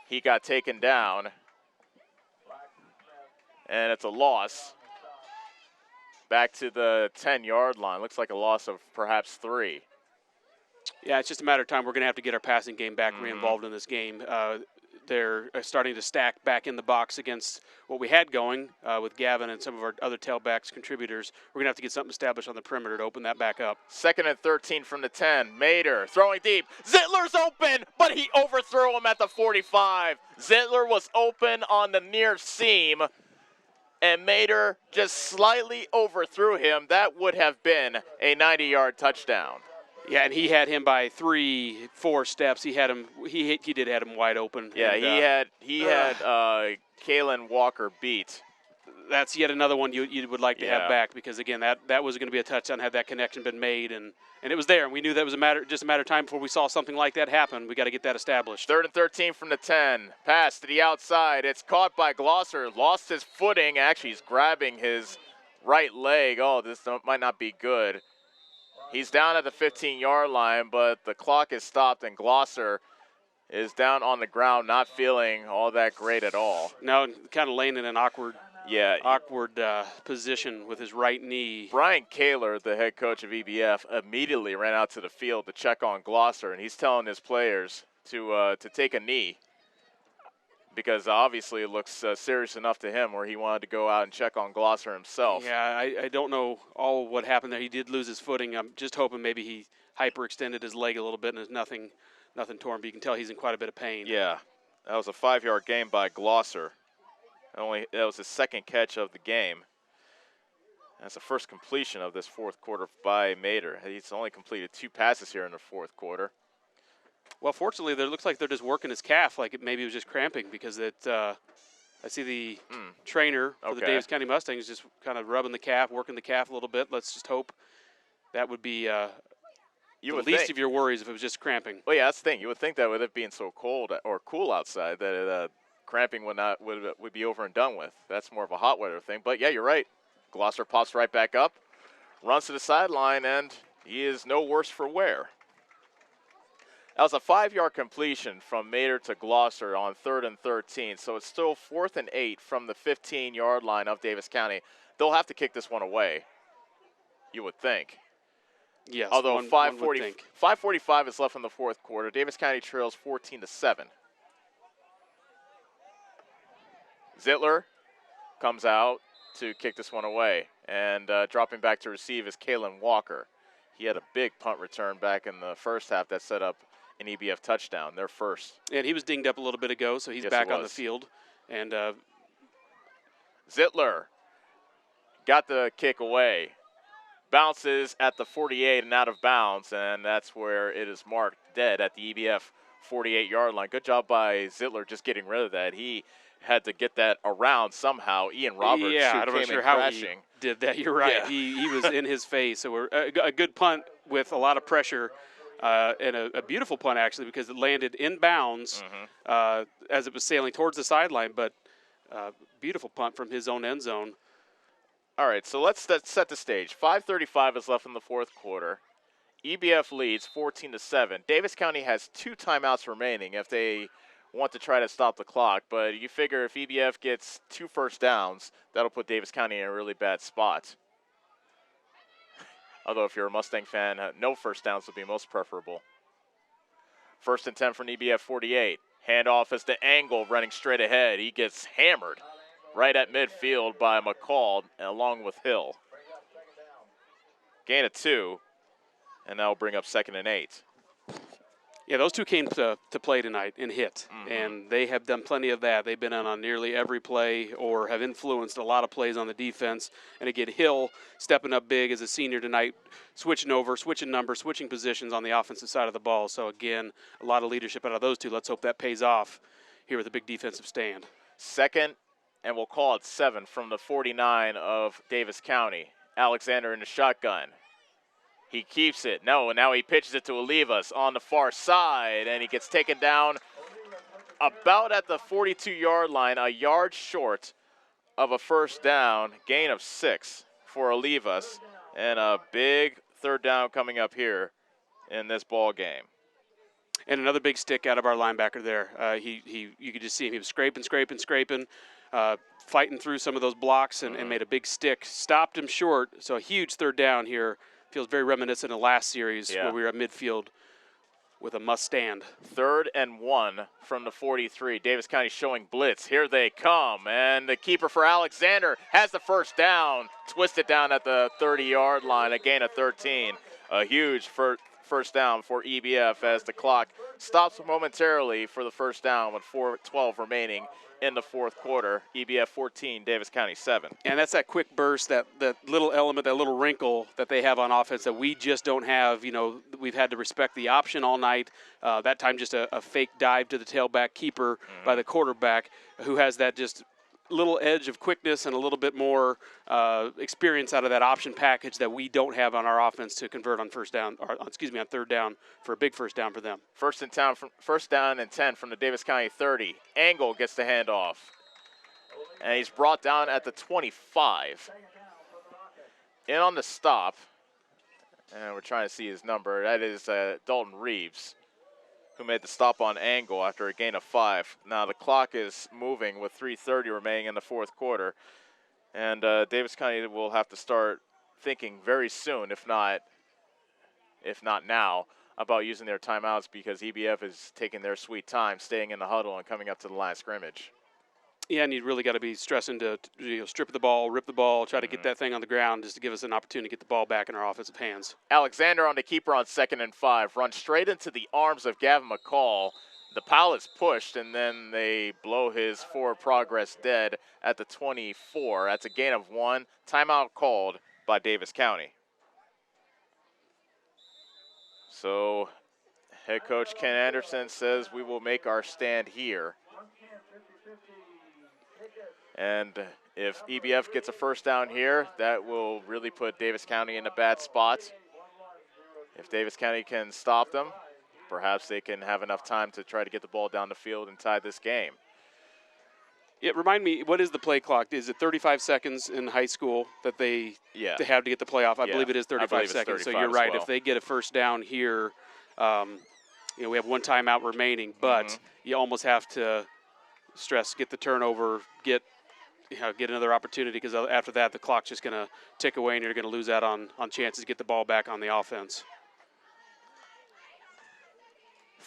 B: he got taken down, and it's a loss. Back to the 10-yard line. Looks like a loss of perhaps 3.
C: Yeah, it's just a matter of time. We're going to have to get our passing game back re-involved in this game. They're starting to stack back in the box against what we had going with Gavin and some of our other tailbacks contributors. We're going to have to get something established on the perimeter to open that back up.
B: 2nd and 13 from the 10. Mader throwing deep. Zittler's open, but he overthrew him at the 45. Zittler was open on the near seam, and Mader just slightly overthrew him. That would have been a 90-yard touchdown.
C: Yeah, and he had him by 3-4 steps. He had him. He did have him wide open.
B: Yeah,
C: and,
B: he had Kalen Walker beat.
C: that's yet another one you would like to have back, because again that was going to be a touchdown had that connection been made, and it was there, and we knew that was just a matter of time before we saw something like that happen. We got to get that established.
B: 3rd and 13 from the 10. Pass to the outside. It's caught by Glosser. Lost his footing. Actually, he's grabbing his right leg. Oh, this might not be good. He's down at the 15-yard line, but the clock is stopped, and Glosser is down on the ground, not feeling all that great at all.
C: No, kind of laying in an awkward position with his right knee.
B: Brian Kaler, the head coach of EBF, immediately ran out to the field to check on Glosser, and he's telling his players to take a knee, because obviously it looks serious enough to him where he wanted to go out and check on Glosser himself.
C: Yeah, I don't know all what happened there. He did lose his footing. I'm just hoping maybe he hyperextended his leg a little bit and there's nothing torn, but you can tell he's in quite a bit of pain.
B: Yeah, that was a 5-yard gain by Glosser. That was his second catch of the game. That's the first completion of this fourth quarter by Mater. He's only completed 2 passes here in the fourth quarter.
C: Well, fortunately, it looks like they're just working his calf, like maybe it was just cramping, because I see the trainer for the Davis County Mustangs just kind of rubbing the calf, working the calf a little bit. Let's just hope that would be the least of your worries if it was just cramping.
B: Well, yeah, that's the thing. You would think that with it being so cold or cool outside, that cramping would be over and done with. That's more of a hot weather thing. But yeah, you're right. Glosser pops right back up, runs to the sideline, and he is no worse for wear. That was a 5-yard completion from Mater to Glosser on 3rd and 13. So it's still 4th and 8 from the 15-yard line of Davis County. They'll have to kick this one away, you would think.
C: Yes.
B: Although 5:45 is left in the fourth quarter. Davis County trails 14-7. Zittler comes out to kick this one away, and dropping back to receive is Kalen Walker. He had a big punt return back in the first half that set up an EBF touchdown, their first.
C: And he was dinged up a little bit ago, so he's back on the field. And
B: Zittler got the kick away. Bounces at the 48 and out of bounds, and that's where it is marked dead at the EBF 48-yard line. Good job by Zittler just getting rid of that. He had to get that around somehow. Ian Roberts,
C: I'm not sure how
B: crashing.
C: He did that. You're right.
B: Yeah.
C: He was in his face. So a good punt with a lot of pressure, and a beautiful punt actually, because it landed in bounds as it was sailing towards the sideline. But beautiful punt from his own end zone.
B: All right, so let's set the stage. 5:35 is left in the fourth quarter. EBF leads 14-7. Davis County has 2 timeouts remaining if they want to try to stop the clock, but you figure if EBF gets 2 first downs, that'll put Davis County in a really bad spot. Although if you're a Mustang fan, no first downs would be most preferable. 1st and 10 from EBF 48. Handoff is to Angle running straight ahead. He gets hammered right at midfield by McCall along with Hill. Gain of 2, and that will bring up 2nd and 8.
C: Yeah, those two came to play tonight and hit, and they have done plenty of that. They've been in on nearly every play or have influenced a lot of plays on the defense. And again, Hill stepping up big as a senior tonight, switching over, switching numbers, switching positions on the offensive side of the ball. So again, a lot of leadership out of those two. Let's hope that pays off here with a big defensive stand.
B: 2nd, and we'll call it 7 from the 49 of Davis County. Alexander in the shotgun. He keeps it. No, and now he pitches it to Olivas on the far side, and he gets taken down about at the 42-yard line, a yard short of a first down. Gain of 6 for Olivas, and a big 3rd down coming up here in this ball game.
C: And another big stick out of our linebacker there. You could just see him. He was scraping, fighting through some of those blocks and made a big stick. Stopped him short, so a huge 3rd down here. Feels very reminiscent of last series where we were at midfield with a must stand.
B: 3rd and 1 from the 43. Davis County showing blitz. Here they come. And the keeper for Alexander has the first down. Twisted down at the 30-yard line. A gain of 13. A huge first down for EBF as the clock stops momentarily for the first down with 4:12 remaining in the fourth quarter. EBF 14, Davis County 7.
C: And that's that quick burst, that little element, that little wrinkle that they have on offense that we just don't have. You know, we've had to respect the option all night. That time just a fake dive to the tailback keeper by the quarterback, who has that just little edge of quickness and a little bit more experience out of that option package that we don't have on our offense to convert on first down, or on third down for a big first down for them.
B: First down and 10 from the Davis County 30. Angle gets the handoff. And he's brought down at the 25. In on the stop. And we're trying to see his number. That is Dalton Reeves, who made the stop on Angle after a gain of 5. Now the clock is moving with 3:30 remaining in the fourth quarter. And Davis County will have to start thinking very soon, if not now, about using their timeouts, because EBF is taking their sweet time, staying in the huddle and coming up to the line of scrimmage.
C: Yeah, and you really got to be stressing to strip the ball, rip the ball, try to get that thing on the ground just to give us an opportunity to get the ball back in our offensive hands.
B: Alexander on the keeper on 2nd and 5. Runs straight into the arms of Gavin McCall. The pilot's pushed, and then they blow his forward progress dead at the 24. That's a gain of 1. Timeout called by Davis County. So head coach Ken Anderson says we will make our stand here. And if EBF gets a first down here, that will really put Davis County in a bad spot. If Davis County can stop them, perhaps they can have enough time to try to get the ball down the field and tie this game.
C: Remind me, what is the play clock? Is it 35 seconds in high school that they have to get the playoff? I believe it is 35 seconds. So you're right. Well, if they get a first down here, we have one timeout remaining, but you almost have to get the turnover, get another opportunity, because after that the clock's just going to tick away and you're going to lose out on chances to get the ball back on the offense.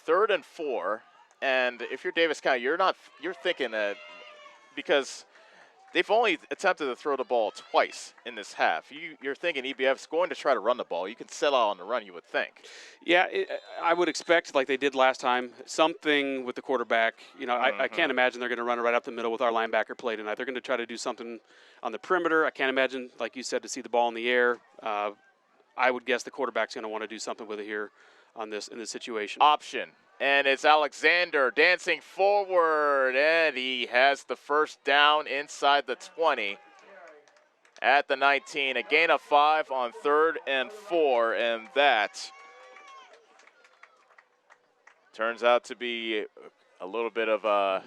B: 3rd and 4, and if you're Davis County, you're thinking that because they've only attempted to throw the ball twice in this half. You're thinking EBF's going to try to run the ball. You can settle out on the run, you would think.
C: Yeah, I would expect, like they did last time, something with the quarterback. I can't imagine they're going to run it right up the middle with our linebacker play tonight. They're going to try to do something on the perimeter. I can't imagine, like you said, to see the ball in the air. I would guess the quarterback's going to want to do something with it here in this situation.
B: Option. And it's Alexander dancing forward, and he has the first down inside the 20 at the 19. A gain of 5 on 3rd and 4, and that turns out to be a little bit of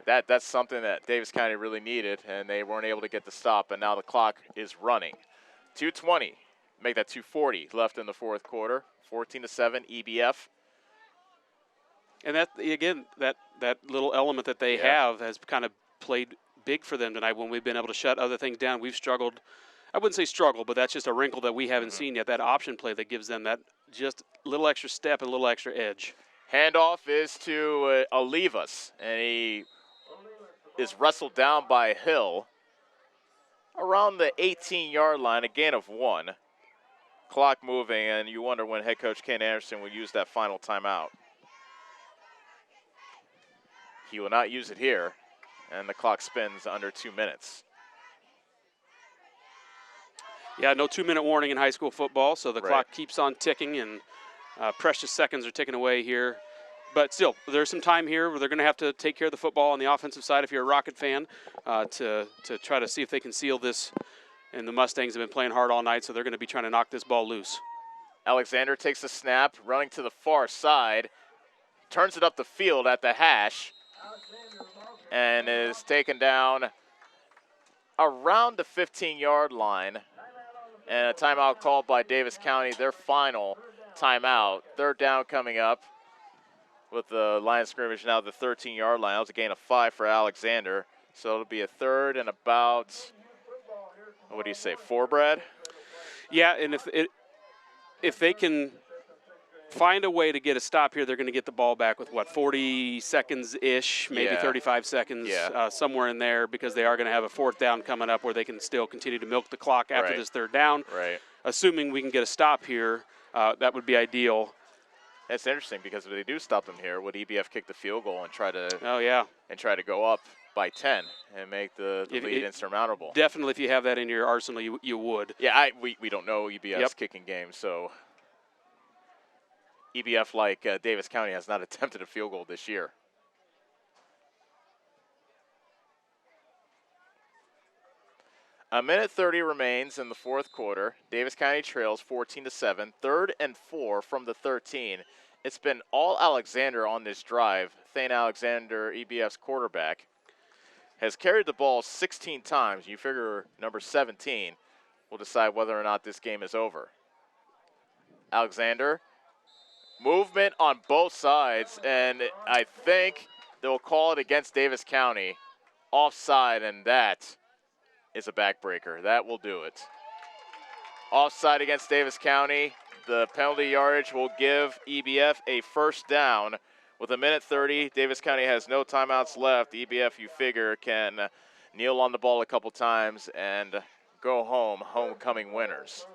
B: that's something that Davis County really needed, and they weren't able to get the stop, and now the clock is running. 2:20, make that 2:40 left in the fourth quarter. 14-7 EBF.
C: And that, again, that little element that they have has kind of played big for them tonight. When we've been able to shut other things down, we've struggled. I wouldn't say struggle, but that's just a wrinkle that we haven't seen yet, that option play that gives them that just little extra step and a little extra edge.
B: Handoff is to Olivas, and he is wrestled down by Hill around the 18-yard line, a gain of 1. Clock moving, and you wonder when head coach Ken Anderson will use that final timeout. He will not use it here, and the clock spins under 2 minutes.
C: Yeah, no 2-minute warning in high school football, so the clock keeps on ticking, and precious seconds are ticking away here. But still, there's some time here where they're going to have to take care of the football on the offensive side if you're a Rocket fan to try to see if they can seal this. And the Mustangs have been playing hard all night, so they're going to be trying to knock this ball loose.
B: Alexander takes the snap, running to the far side, turns it up the field at the hash, and is taken down around the 15-yard line. And a timeout called by Davis County, their final timeout. 3rd down coming up with the line of scrimmage now the 13-yard line. That was a gain of 5 for Alexander. So it'll be a 3rd and about, what do you say, 4, Brad?
C: Yeah, and if they can find a way to get a stop here, they're going to get the ball back with, 40 seconds-ish, maybe 35 seconds, somewhere in there, because they are going to have a 4th down coming up where they can still continue to milk the clock after this 3rd down. Assuming we can get a stop here, that would be ideal.
B: That's interesting, because if they do stop them here, would EBF kick the field goal and try to try to go up by 10 and make the lead insurmountable?
C: Definitely, if you have that in your arsenal, you would.
B: Yeah, we don't know EBF's kicking game, so EBF, like Davis County, has not attempted a field goal this year. A minute 30 remains in the fourth quarter. Davis County trails 14-7. 3rd and 4 from the 13. It's been all Alexander on this drive. Thane Alexander, EBF's quarterback, has carried the ball 16 times. You figure number 17 will decide whether or not this game is over. Alexander, movement on both sides, and I think they'll call it against Davis County. Offside, and that is a backbreaker. That will do it. Offside against Davis County. The penalty yardage will give EBF a first down. With a minute 30, Davis County has no timeouts left. EBF, you figure, can kneel on the ball a couple times and go home, homecoming winners.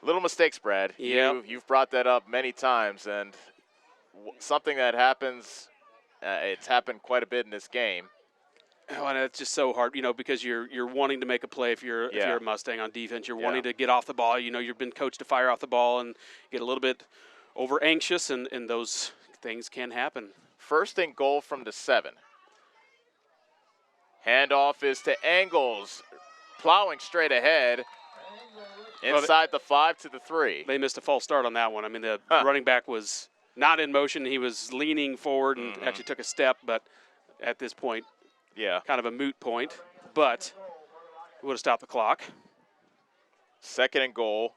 B: Little mistakes, Brad.
C: Yeah.
B: You've brought that up many times, and something that happens, it's happened quite a bit in this game.
C: Oh, and it's just so hard, because you're wanting to make a play if you're a Mustang on defense. You're wanting to get off the ball. You've been coached to fire off the ball and get a little bit over anxious, and those things can happen.
B: 1st and goal from the 7. Handoff is to Engels, plowing straight ahead. Inside the 5 to the 3.
C: They missed a false start on that one. I mean, the running back was not in motion. He was leaning forward and actually took a step, but at this point, kind of a moot point, but it would have stopped the clock.
B: 2nd and goal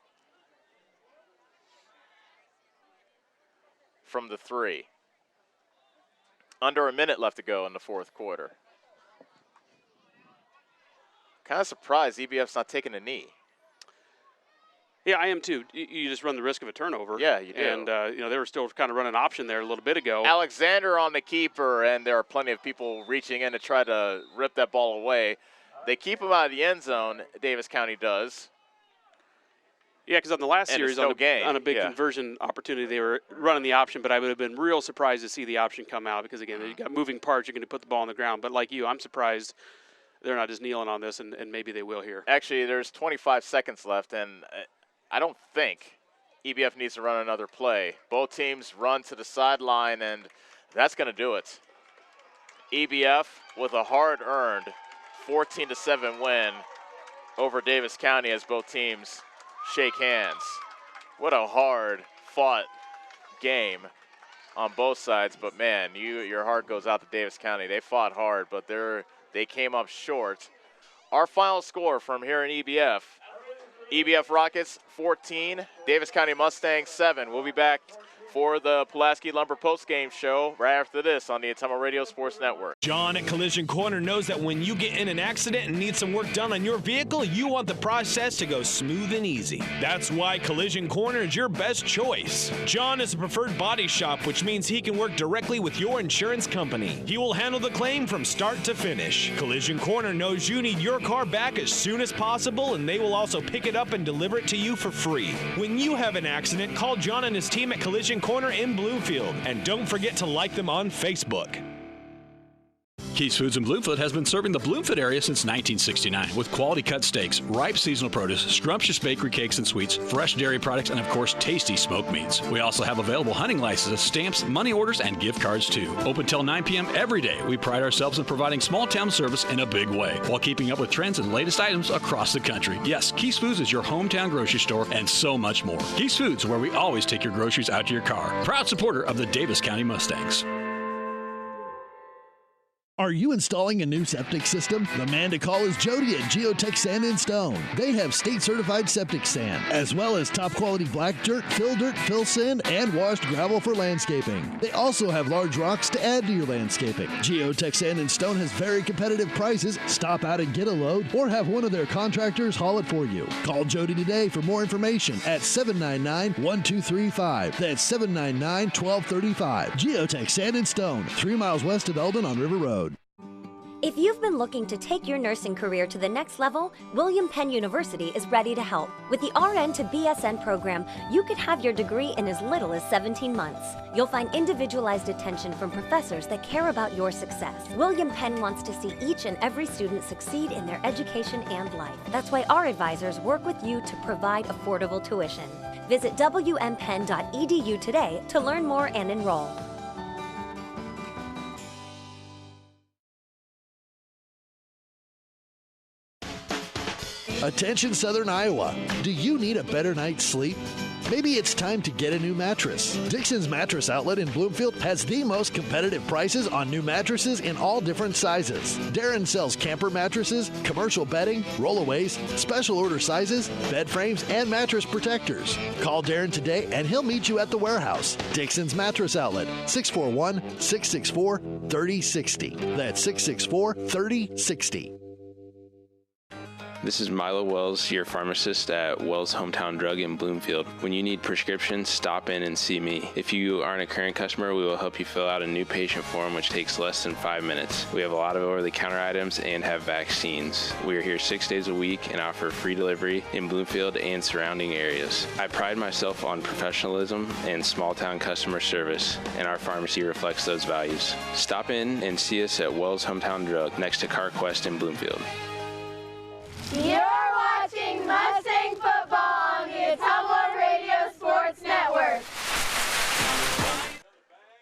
B: from the 3. Under a minute left to go in the fourth quarter. Kind of surprised EBF's not taking a knee.
C: Yeah, I am too. You just run the risk of a turnover.
B: Yeah, you do.
C: And, they were still kind of running option there a little bit ago.
B: Alexander on the keeper, and there are plenty of people reaching in to try to rip that ball away. They keep him out of the end zone, Davis County does.
C: Yeah, because on the last series, on a big conversion opportunity, they were running the option, but I would have been real surprised to see the option come out because, again, you've got moving parts. You're going to put the ball on the ground. But like you, I'm surprised they're not just kneeling on this, and maybe they will here.
B: Actually, there's 25 seconds left, and I don't think EBF needs to run another play. Both teams run to the sideline, and that's going to do it. EBF with a hard-earned 14-7 win over Davis County as both teams shake hands. What a hard-fought game on both sides, but man, your heart goes out to Davis County. They fought hard, but they came up short. Our final score from here in EBF. EBF Rockets 14, Davis County Mustangs 7. We'll be back for the Pulaski Lumber postgame show right after this on the Ottumwa Radio Sports Network.
Q: John at Collision Corner knows that when you get in an accident and need some work done on your vehicle, you want the process to go smooth and easy. That's why Collision Corner is your best choice. John is a preferred body shop, which means he can work directly with your insurance company. He will handle the claim from start to finish. Collision Corner knows you need your car back as soon as possible, and they will also pick it up and deliver it to you for free. When you have an accident, call John and his team at Collision Corner in Bloomfield, and don't forget to like them on Facebook.
R: Keith's Foods in Bloomfield has been serving the Bloomfield area since 1969 with quality cut steaks, ripe seasonal produce, scrumptious bakery cakes and sweets, fresh dairy products, and of course tasty smoked meats. We also have available hunting licenses, stamps, money orders, and gift cards too. Open till 9 p.m. every day. We pride ourselves in providing small town service in a big way while keeping up with trends and latest items across the country. Yes, Keith's Foods is your hometown grocery store and so much more. Keith's Foods, where we always take your groceries out to your car. Proud supporter of the Davis County Mustangs.
A: Are you installing a new septic system? The man to call is Jody at Geotech Sand and Stone. They have state-certified septic sand, as well as top-quality black dirt, fill sand, and washed gravel for landscaping. They also have large rocks to add to your landscaping. Geotech Sand and Stone has very competitive prices. Stop out and get a load, or have one of their contractors haul it for you. Call Jody today for more information at 799-1235. That's 799-1235. Geotech Sand and Stone, 3 miles west of Eldon on River Road.
S: If you've been looking to take your nursing career to the next level, William Penn University is ready to help. With the RN to BSN program, you could have your degree in as little as 17 months. You'll find individualized attention from professors that care about your success. William Penn wants to see each and every student succeed in their education and life. That's why our advisors work with you to provide affordable tuition. Visit wmpenn.edu today to learn more and enroll.
K: Attention Southern Iowa, do you need a better night's sleep? Maybe it's time to get a new mattress. Dixon's Mattress Outlet in Bloomfield has the most competitive prices on new mattresses in all different sizes. Darren sells camper mattresses, commercial bedding, rollaways, special order sizes, bed frames, and mattress protectors. Call Darren today and he'll meet you at the warehouse. Dixon's Mattress Outlet, 641-664-3060. That's 664-3060.
U: This is Milo Wells, your pharmacist at Wells Hometown Drug in Bloomfield. When you need prescriptions, stop in and see me. If you aren't a current customer, we will help you fill out a new patient form, which takes less than 5 minutes. We have a lot of over-the-counter items and have vaccines. We are here 6 days a week and offer free delivery in Bloomfield and surrounding areas. I pride myself on professionalism and small-town customer service, and our pharmacy reflects those values. Stop in and see us at Wells Hometown Drug next to CarQuest in Bloomfield.
E: You're watching Mustang football on the Ottumwa Radio Sports Network.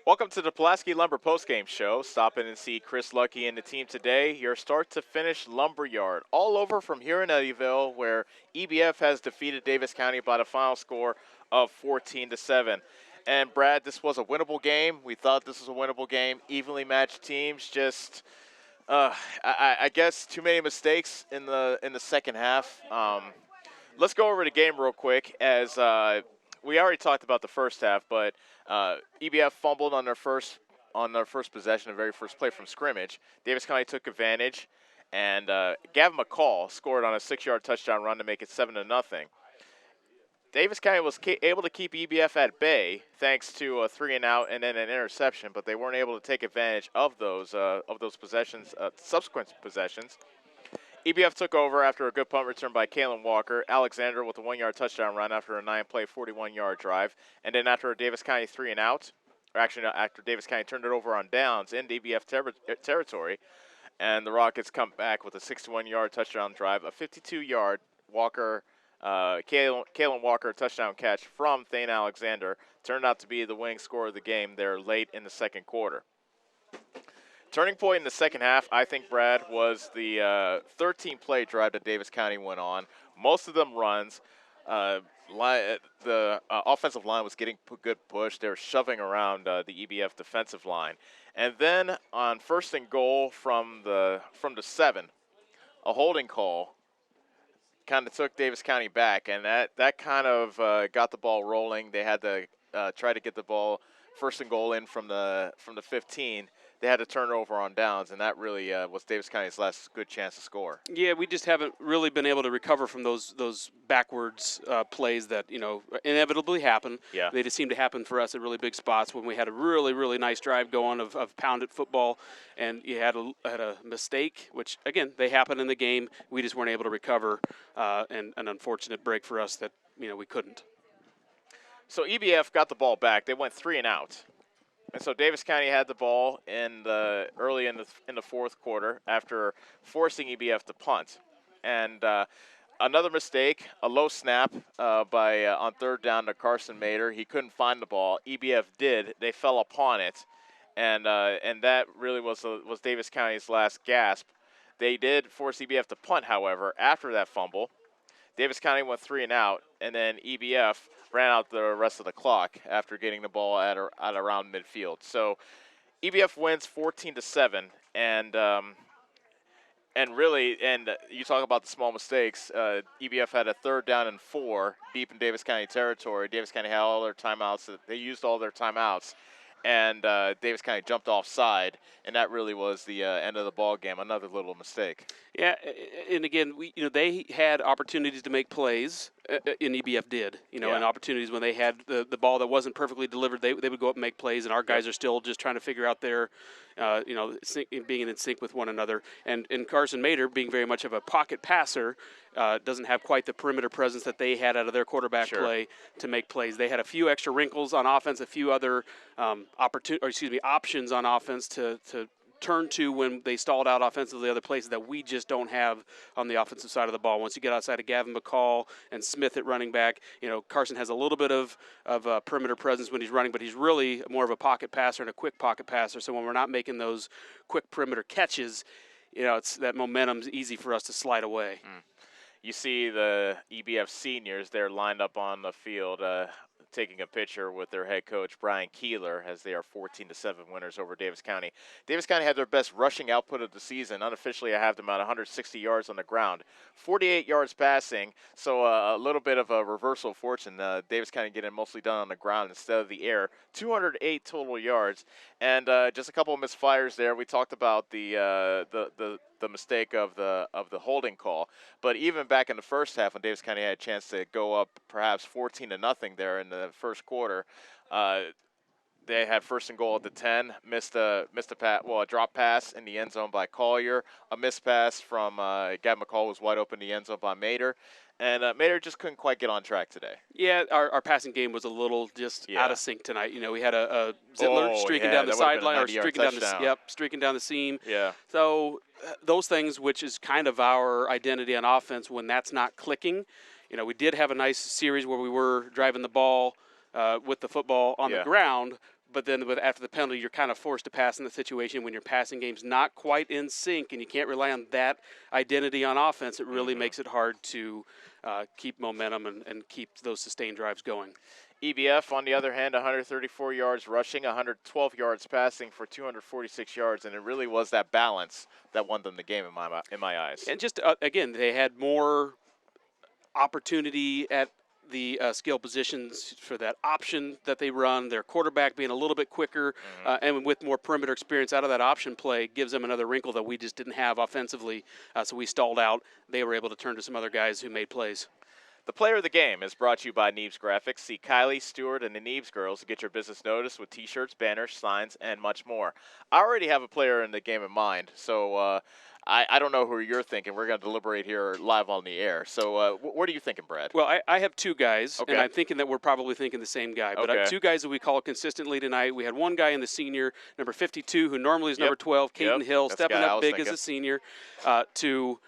B: Welcome to the Pulaski Lumber postgame show. Stop in and see Chris Lucky and the team today. Your start-to-finish lumberyard all over from here in Eddyville, where EBF has defeated Davis County by the final score of 14-7. And Brad, this was a winnable game. We thought this was a winnable game. Evenly matched teams, just I guess too many mistakes in the second half. Let's go over the game real quick, as we already talked about the first half, but EBF fumbled on their first possession, the very first play from scrimmage. Davis County took advantage, and Gavin McCall scored on a 6-yard touchdown run to make it 7-0. Davis County was able to keep EBF at bay thanks to a 3-and-out and then an interception, but they weren't able to take advantage of those possessions, subsequent possessions. EBF took over after a good punt return by Kalen Walker. Alexander with a 1-yard touchdown run after a 9-play, 41-yard drive. And then after a Davis County 3-and-out, or actually after Davis County turned it over on downs in EBF territory, and the Rockets come back with a 61-yard touchdown drive, a 52-yard Kalen Walker touchdown catch from Thane Alexander turned out to be the winning score of the game there late in the second quarter. Turning point in the second half, I think, Brad, was the 13-play drive that Davis County went on. Most of them runs. The offensive line was getting good push. They were shoving around the EBF defensive line. And then on 1st and goal from the 7, a holding call kind of took Davis County back, and that kind of got the ball rolling. They had to try to get the ball 1st and goal in from the 15. They had to turn it over on downs, and that really was Davis County's last good chance to score. Yeah, we just haven't really been able to recover from those backwards plays that inevitably happen. Yeah, they just seem to happen for us at really big spots when we had a really, really nice drive going of pounded football, and you had a mistake, which again they happen in the game. We just weren't able to recover, and an unfortunate break for us that we couldn't. So EBF got the ball back. They went 3-and-out. And so Davis County had the ball early in the fourth quarter after forcing EBF to punt. And another mistake, a low snap on 3rd down to Carson Mader. He couldn't find the ball. EBF did. They fell upon it, and that really was Davis County's last gasp. They did force EBF to punt, however, after that fumble. Davis County went 3-and-out, and then EBF ran out the rest of the clock after getting the ball at around midfield. So EBF wins 14-7, and really, you talk about the small mistakes. EBF had a 3rd down and 4 deep in Davis County territory. Davis County had all their timeouts. They used all their timeouts, and Davis County jumped offside, and that really was the end of the ball game. Another little mistake. Yeah, and again, they had opportunities to make plays, and EBF did. And opportunities when they had the ball that wasn't perfectly delivered, they would go up and make plays, and our guys are still just trying to figure out their, being in sync with one another. And Carson Mader, being very much of a pocket passer, doesn't have quite the perimeter presence that they had out of their quarterback play to make plays. They had a few extra wrinkles on offense, a few other options on offense to turn to when they stalled out offensively other places that we just don't have on the offensive side of the ball. Once you get outside of Gavin McCall and Smith at running back, Carson has a little bit of perimeter presence when he's running, but he's really more of a pocket passer and a quick pocket passer. So when we're not making those quick perimeter catches, it's that momentum's easy for us to slide away. you see the EBF seniors, they're lined up on the field taking a picture with their head coach, Brian Keeler, as they are 14-7 winners over Davis County. Davis County had their best rushing output of the season. Unofficially, I have them at 160 yards on the ground, 48 yards passing, so a little bit of a reversal of fortune. Davis County getting mostly done on the ground instead of the air. 208 total yards, and just a couple of misfires there. We talked about the mistake of the holding call, but even back in the first half when Davis County had a chance to go up perhaps 14-0 there in the first quarter, they had first and goal at the 10, missed a drop pass in the end zone by Collier, a missed pass from Gavin McCall was wide open in the end zone by Mater. And Mater just couldn't quite get on track today.
C: Yeah, our passing game was a little just out of sync tonight. You know, we had a Zittler streaking down the sideline or streaking down the seam.
B: Yeah.
C: So those things, which is kind of our identity on offense, when that's not clicking. You know, we did have a nice series where we were driving the ball with the football on the ground. But then after the penalty, you're kind of forced to pass in the situation when your passing game's not quite in sync and you can't rely on that identity on offense. It really makes it hard to keep momentum and keep those sustained drives going.
B: EBF, on the other hand, 134 yards rushing, 112 yards passing for 246 yards, and it really was that balance that won them the game in my eyes.
C: And just, again, they had more opportunity at the skill positions for that option that they run, their quarterback being a little bit quicker and with more perimeter experience out of that option play gives them another wrinkle that we just didn't have offensively. So we stalled out. They were able to turn to some other guys who made plays.
B: The player of the game is brought to you by Neebs Graphics. See Kylie, Stewart, and the Neebs girls to get your business noticed with T-shirts, banners, signs, and much more. I already have a player in the game in mind, so I don't know who you're thinking. We're going to deliberate here live on the air. So what are you thinking, Brad?
C: Well, I have two guys, and I'm thinking that we're probably thinking the same guy. But I have two guys that we call consistently tonight. We had one guy in the senior, number 52, who normally is number 12, Caden Hill, stepping up big as a senior to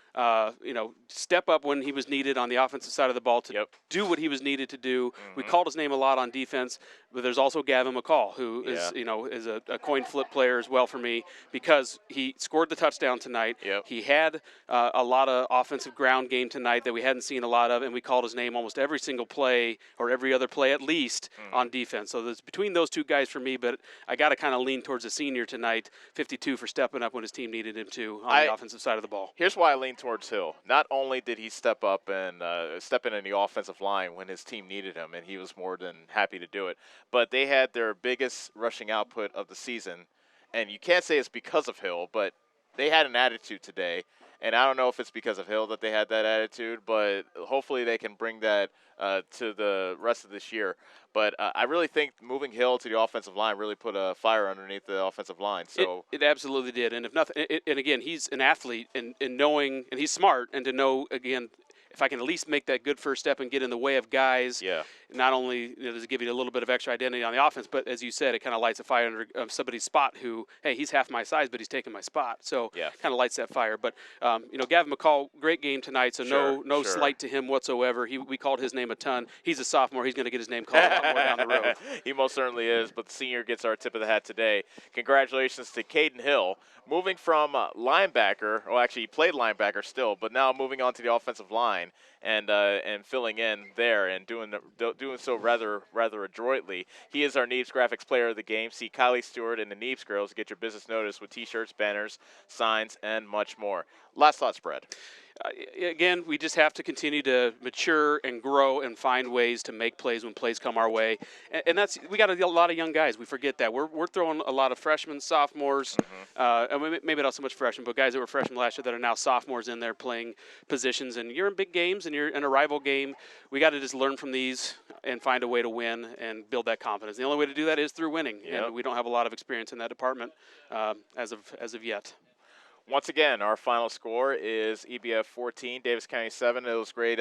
C: step up when he was needed on the offensive side of the ball to do what he was needed to do. We called his name a lot on defense, but there's also Gavin McCall, who is a coin flip player as well for me because he scored the touchdown tonight. He had a lot of offensive ground game tonight that we hadn't seen a lot of, and we called his name almost every single play or every other play at least on defense. So there's between those two guys for me, but I got to kind of lean towards the senior tonight, 52 for stepping up when his team needed him to on the offensive side of the ball.
B: Here's why I lean towards Hill. Not only did he step up and step in the offensive line when his team needed him, and he was more than happy to do it, but they had their biggest rushing output of the season, and you can't say it's because of Hill, but they had an attitude today, and I don't know if it's because of Hill that they had that attitude, but hopefully they can bring that to the rest of this year. But I really think moving Hill to the offensive line really put a fire underneath the offensive line. So
C: it absolutely did. And if nothing, and again, he's an athlete, and knowing, and he's smart, and to know again, if I can at least make that good first step and get in the way of guys, not only does it give you a little bit of extra identity on the offense, but as you said, it kind of lights a fire under somebody's spot who, hey, he's half my size, but he's taking my spot. So kind of lights that fire. But, Gavin McCall, great game tonight, so no slight to him whatsoever. We called his name a ton. He's a sophomore. He's going to get his name called a lot more down the road.
B: He most certainly is, but the senior gets our tip of the hat today. Congratulations to Caden Hill. Moving from linebacker, well, actually he played linebacker still, but now moving on to the offensive line and filling in there and doing so rather adroitly. He is our Neebs Graphics Player of the Game. See Kylie Stewart and the Neebs girls to get your business noticed with T-shirts, banners, signs, and much more. Last thoughts, Brad.
C: Again, we just have to continue to mature and grow and find ways to make plays when plays come our way. And that's, we got a lot of young guys. We forget that. We're throwing a lot of freshmen, sophomores, and maybe not so much freshmen, but guys that were freshmen last year that are now sophomores in there playing positions. And you're in big games and you're in a rival game. We got to just learn from these and find a way to win and build that confidence. The only way to do that is through winning. And we don't have a lot of experience in that department as of yet.
B: Once again, our final score is EBF 14, Davis County 7. It was great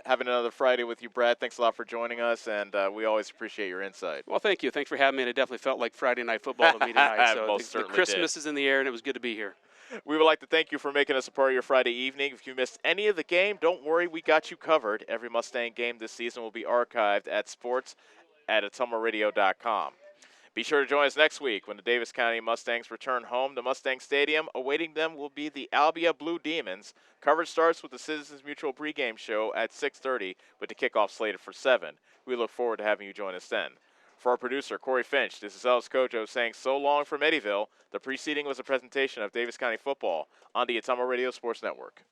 B: having another Friday with you, Brad. Thanks a lot for joining us, and we always appreciate your insight.
C: Well, thank you. Thanks for having me, and it definitely felt like Friday night football to me tonight. So the Christmas is in the air, and it was good to be here.
B: We would like to thank you for making us a part of your Friday evening. If you missed any of the game, don't worry, we got you covered. Every Mustang game this season will be archived at sports@atomaradio.com. Be sure to join us next week when the Davis County Mustangs return home to Mustang Stadium. Awaiting them will be the Albia Blue Demons. Coverage starts with the Citizens Mutual pregame show at 6:30 with the kickoff slated for 7. We look forward to having you join us then. For our producer, Corey Finch, this is Ellis Kojo saying so long from Eddyville. The preceding was a presentation of Davis County football on the Ottumwa Radio Sports Network.